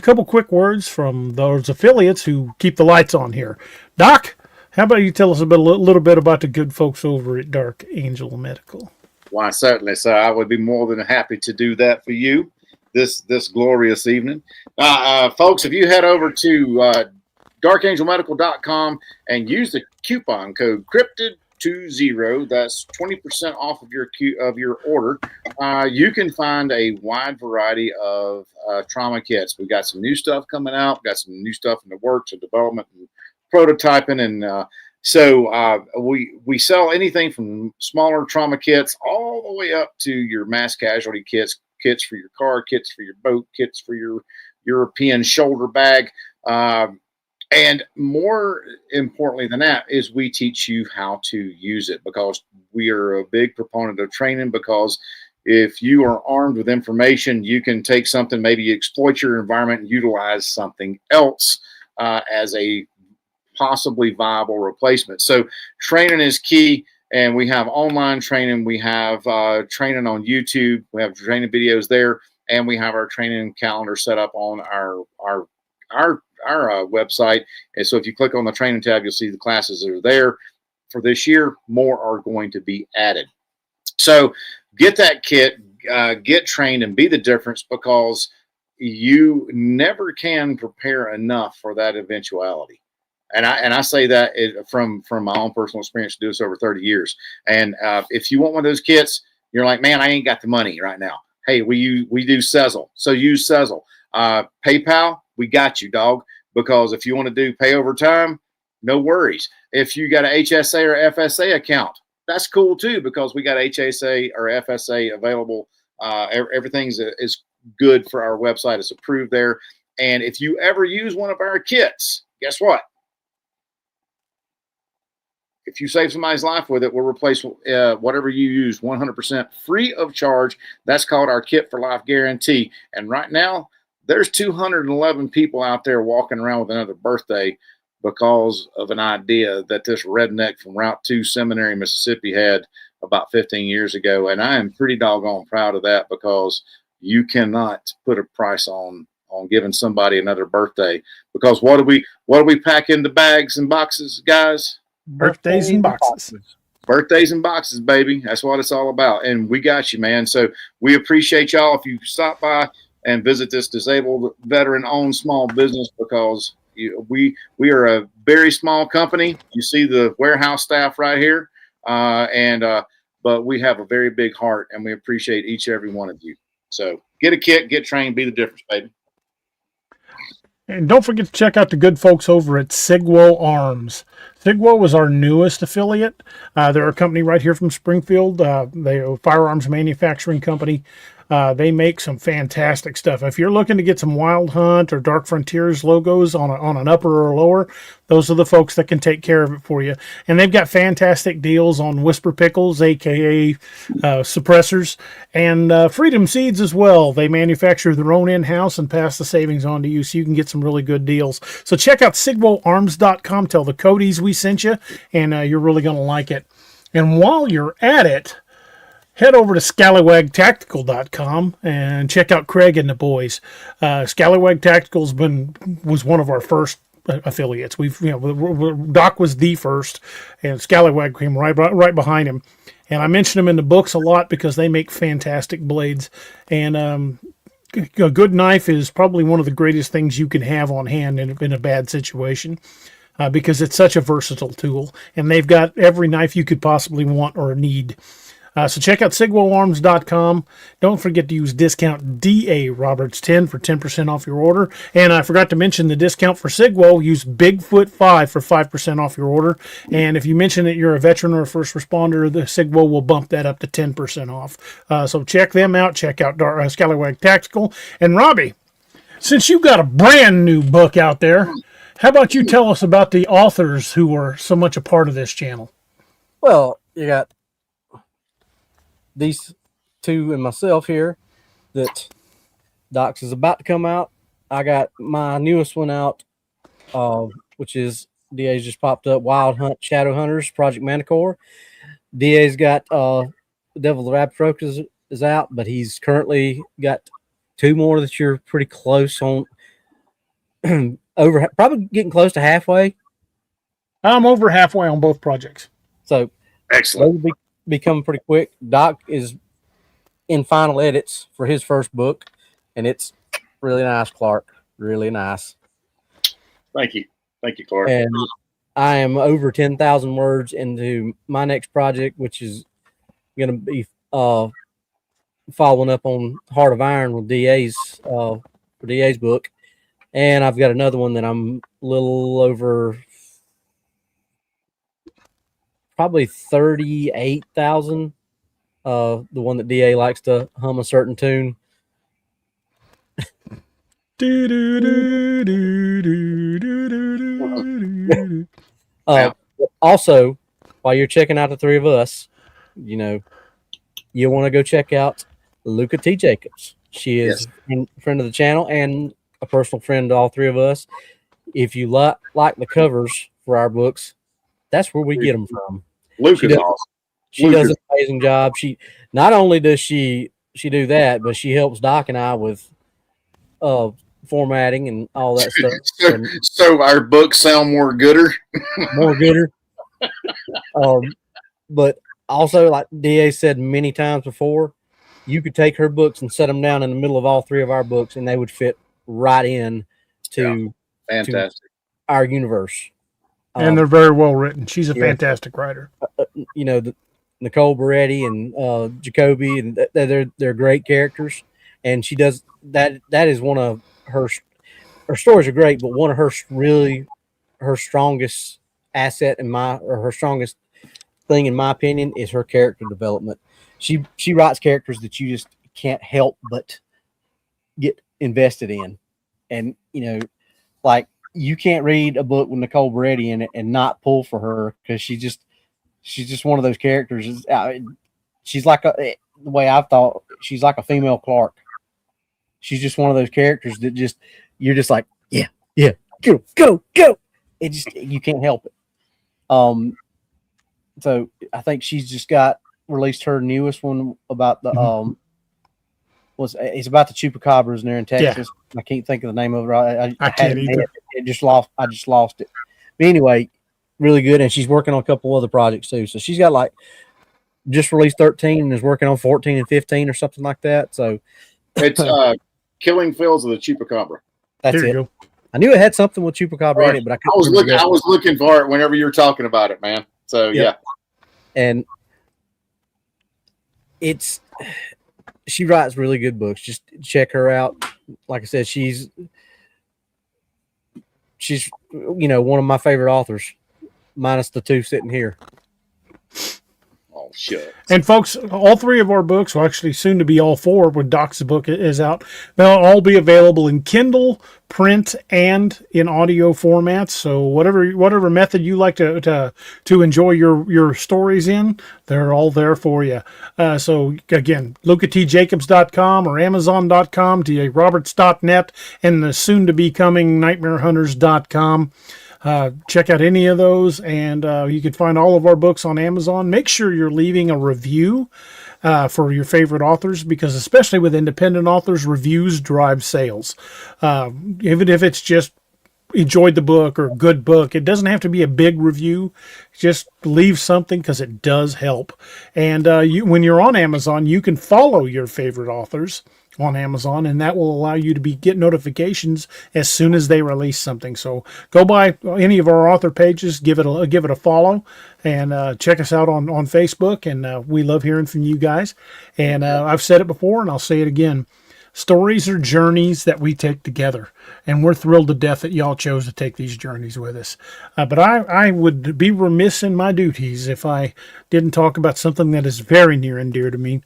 couple quick words from those affiliates who keep the lights on here. Doc, how about you tell us a little bit about the good folks over at Dark Angel Medical? Why, certainly, sir. I would be more than happy to do that for you this glorious evening. Folks, if you head over to darkangelmedical.com and use the coupon code CRYPTID20, that's 20% off of your order. You can find a wide variety of trauma kits. We've got some new stuff coming out. We've got some new stuff in the works of development and prototyping, and so we sell anything from smaller trauma kits all the way up to your mass casualty kits for your car, kits for your boat, kits for your European shoulder bag. And more importantly than that is we teach you how to use it, because we are a big proponent of training, because if you are armed with information, you can take something, maybe exploit your environment and utilize something else as a possibly viable replacement. So training is key, and we have online training. We have training on YouTube. We have training videos there, and we have our training calendar set up on our website. And so if you click on the training tab, you'll see the classes that are there for this year. More are going to be added. So get that kit, get trained, and be the difference, because you never can prepare enough for that eventuality. And I say that from my own personal experience, to do this over 30 years. And if you want one of those kits, you're like, man, I ain't got the money right now. Hey, we do Sezzle. So use Sezzle. PayPal, we got you, dog. Because if you want to do pay over time, no worries. If you got an HSA or FSA account, that's cool too, because we got HSA or FSA available. Everything's is good for our website. It's approved there. And if you ever use one of our kits, guess what? If you save somebody's life with it, we'll replace whatever you use 100% free of charge. That's called our Kit for Life Guarantee. And right now, there's 211 people out there walking around with another birthday because of an idea that this redneck from Route 2 Seminary, Mississippi had about 15 years ago. And I am pretty doggone proud of that, because you cannot put a price on giving somebody another birthday. Because what do we pack into bags and boxes, guys? Birthdays and boxes. Birthdays and boxes, baby. That's what it's all about. And we got you, man. So we appreciate y'all if you stop by and visit this disabled veteran-owned small business, because we are a very small company. You see the warehouse staff right here, but we have a very big heart, and we appreciate each and every one of you. So get a kit, get trained, be the difference, baby. And don't forget to check out the good folks over at Sigwo Arms. Sigwo is our newest affiliate. They're a company right here from Springfield. They're a firearms manufacturing company. They make some fantastic stuff. If you're looking to get some Wild Hunt or Dark Frontiers logos on an upper or lower, those are the folks that can take care of it for you. And they've got fantastic deals on Whisper Pickles, aka suppressors, and Freedom Seeds as well. They manufacture their own in-house and pass the savings on to you, so you can get some really good deals. So check out SigwoArms.com. Tell the Codys we sent you, and you're really going to like it. And while you're at it, head over to scallywagtactical.com and check out Craig and the boys. Scallywag Tactical was one of our first affiliates. Doc was the first, and Scallywag came right behind him. And I mention them in the books a lot because they make fantastic blades. And a good knife is probably one of the greatest things you can have on hand in a bad situation. Because it's such a versatile tool, and they've got every knife you could possibly want or need. So check out SigwellArms.com. Don't forget to use discount DARoberts10 for 10% off your order. And I forgot to mention the discount for Sigwell. Use Bigfoot5 for 5% off your order. And if you mention that you're a veteran or a first responder, the Sigwell will bump that up to 10% off. So check them out. Check out Scallywag Tactical. And Robbie, since you've got a brand new book out there, how about you tell us about the authors who are so much a part of this channel? Well, you got these two and myself here that Doc's is about to come out. I got my newest one out, which is DA's just popped up, Wild Hunt Shadow Hunters, Project Manticore. DA's got The Devil of Abstracts is out, but he's currently got two more that you're pretty close on. Probably getting close to halfway. I'm over halfway on both projects. So Excellent. they'll be coming pretty quick. Doc is in final edits for his first book, and it's really nice, Clark. Really nice. Thank you, Clark. And I am over 10,000 words into my next project, which is going to be following up on Heart of Iron with for DA's book. And I've got another one that I'm a little over probably 38,000. The one that DA likes to hum a certain tune. Also, while you're checking out the three of us, you want to go check out Luca T. Jacobs. She is a friend of the channel and a personal friend to all three of us. If you like the covers for our books, that's where we get them from. Luke is awesome. She does an amazing job. She not only does she do that, but she helps Doc and I with formatting and all that stuff. So our books sound more gooder. But also, like DA said many times before, you could take her books and set them down in the middle of all three of our books, and they would fit right in to our universe. And they're very well written. She's a fantastic writer. Nicole Beretti and Jacoby, and they're great characters. And she does that. That is one of her stories are great, but one of her strongest asset her strongest thing, in my opinion, is her character development. She writes characters that you just can't help but get invested in. And, like you can't read a book with Nicole Beretti in it and not pull for her, because she's just one of those characters. She's like the way I've thought, she's like a female Clark. She's just one of those characters that you're just like, yeah, go. It just, you can't help it. So I think she's just released her newest one about the it's about the chupacabras there in Texas. Yeah. I can't think of the name of it. I can't either. I just lost it. But anyway, really good, and she's working on a couple other projects too. So she's got just released 13 and is working on 14 and 15 or something like that. So it's Killing Fields of the Chupacabra. That's it. Go. I knew it had something with chupacabra in it, but I was looking for it whenever you were talking about it, man. So yeah. And she writes really good books. Just check her out. Like I said, she's one of my favorite authors, minus the two sitting here. Oh, shit. And folks, all three of our books, well, actually soon to be all four when Doc's book is out, they'll all be available in Kindle, print, and in audio formats. So whatever method you like to enjoy your stories in, they're all there for you. So again, lucatjacobs.com or amazon.com, DARoberts.net, and the soon to be coming nightmarehunters.com. Check out any of those, and you can find all of our books on Amazon. Make sure you're leaving a review for your favorite authors, because especially with independent authors, reviews drive sales. Even if it's just enjoyed the book or good book, it doesn't have to be a big review. Just leave something, because it does help. And when you're on Amazon, you can follow your favorite authors on Amazon, and that will allow you to get notifications as soon as they release something. So go by any of our author pages, give it a follow, and check us out on Facebook. And we love hearing from you guys. And I've said it before, and I'll say it again. Stories are journeys that we take together, and we're thrilled to death that y'all chose to take these journeys with us. But I would be remiss in my duties if I didn't talk about something that is very near and dear to me,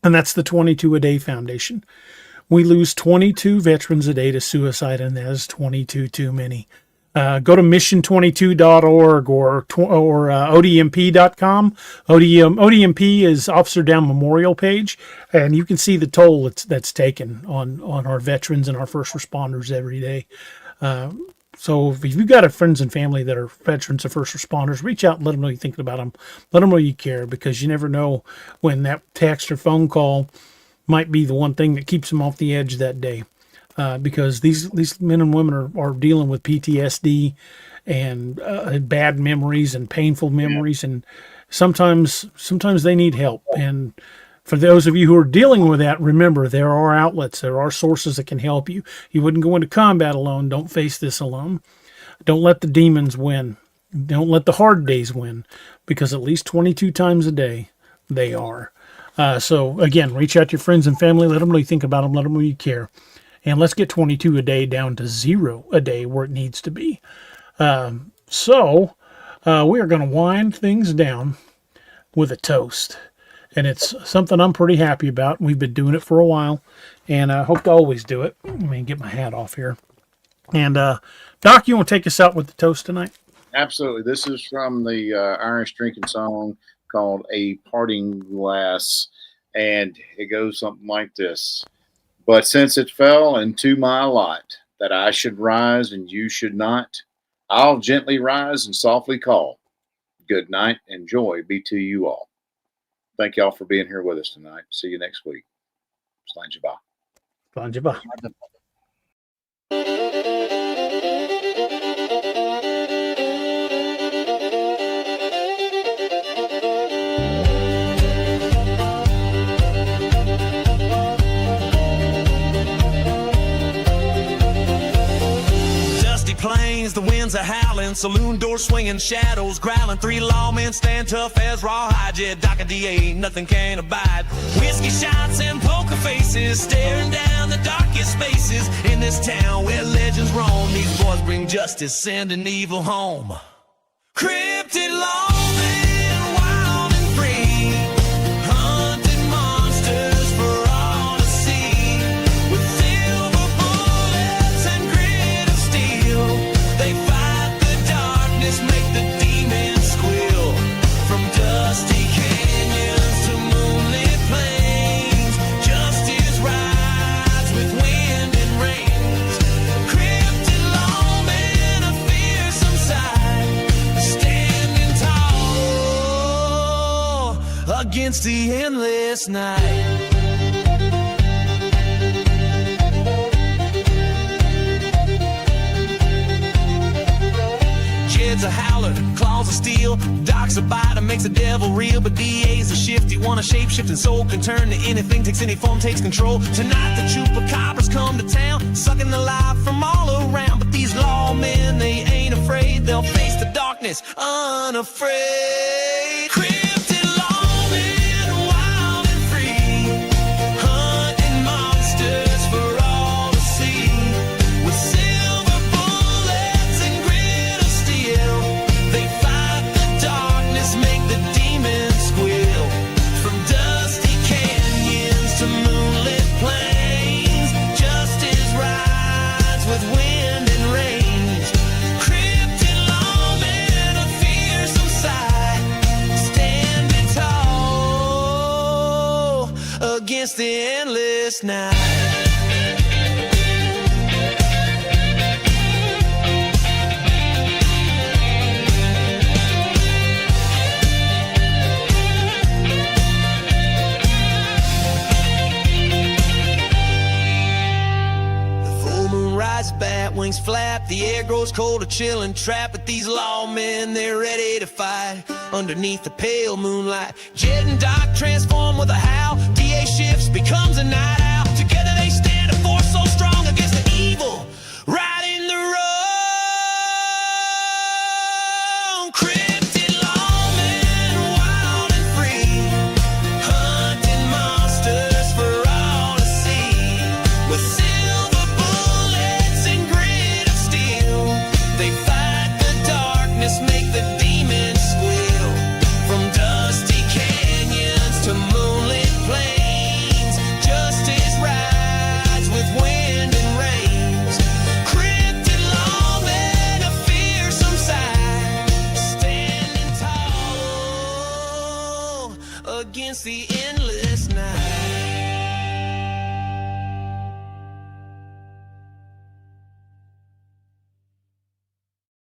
and that's the 22 a Day Foundation. We lose 22 veterans a day to suicide, and that is 22 too many. Go to mission22.org or odmp.com. ODMP is Officer Down Memorial page, and you can see the toll that's taken on our veterans and our first responders every day. So if you've got friends and family that are veterans or first responders, reach out and let them know you're thinking about them. Let them know you care, because you never know when that text or phone call might be the one thing that keeps them off the edge that day. Because these men and women are dealing with PTSD and bad memories and painful memories, and sometimes they need help. And for those of you who are dealing with that, remember, there are outlets, there are sources that can help you. You wouldn't go into combat alone. Don't face this alone. Don't let the demons win. Don't let the hard days win, because at least 22 times a day they are. So again, reach out to your friends and family. Let them know you think about them. Let them know you care. And let's get 22 a day down to 0 a day where it needs to be. So we are going to wind things down with a toast. And it's something I'm pretty happy about. We've been doing it for a while, and I hope to always do it. Let me get my hat off here. And Doc, you want to take us out with the toast tonight? Absolutely. This is from the Irish drinking song called A Parting Glass, and it goes something like this. But since it fell into my lot that I should rise and you should not, I'll gently rise and softly call. Good night and joy be to you all. Thank y'all for being here with us tonight. See you next week. Slán Jabá. Slán Jabá. Plains, the winds are howling, saloon doors swinging, shadows growling. 3 lawmen stand tough as rawhide. Yeah, Doc and DA, nothing can abide. Whiskey shots and poker faces, staring down the darkest spaces in this town where legends roam. These boys bring justice, sending evil home. Cryptid lawmen, wild and free, hunting monsters for all to see. With silver bullets and grit of steel, they fight the darkness, make the demons squeal. From dusty canyons to moonlit plains, justice rides with wind and rains. Cryptid lawmen, a fearsome sight, standing tall against the endless night. Jed's a howler, claws of steel. Doc's a biter, makes the devil real. But DA's a shifty one, a shape-shifting soul. Can turn to anything, takes any form, takes control. Tonight the chupacabras come to town, sucking the life from all around. But these lawmen, they ain't afraid. They'll face the darkness unafraid. Cryptid lawmen, wild and free, hunting monsters for all to see. With silver bullets and grit of steel, they fight the darkness, make the demons squeal. From dusty canyons to moonlit plains, justice rides with wind and rains. Cryptid lawmen, a fearsome sight, standing tall against the endless night. Full moon rises, bat wings flap, the air grows cold, a chill and trap. But these lawmen, they're ready to fight underneath the pale moonlight. Jed and Doc transform with a howl. DA shifts, becomes a night owl. Together against the endless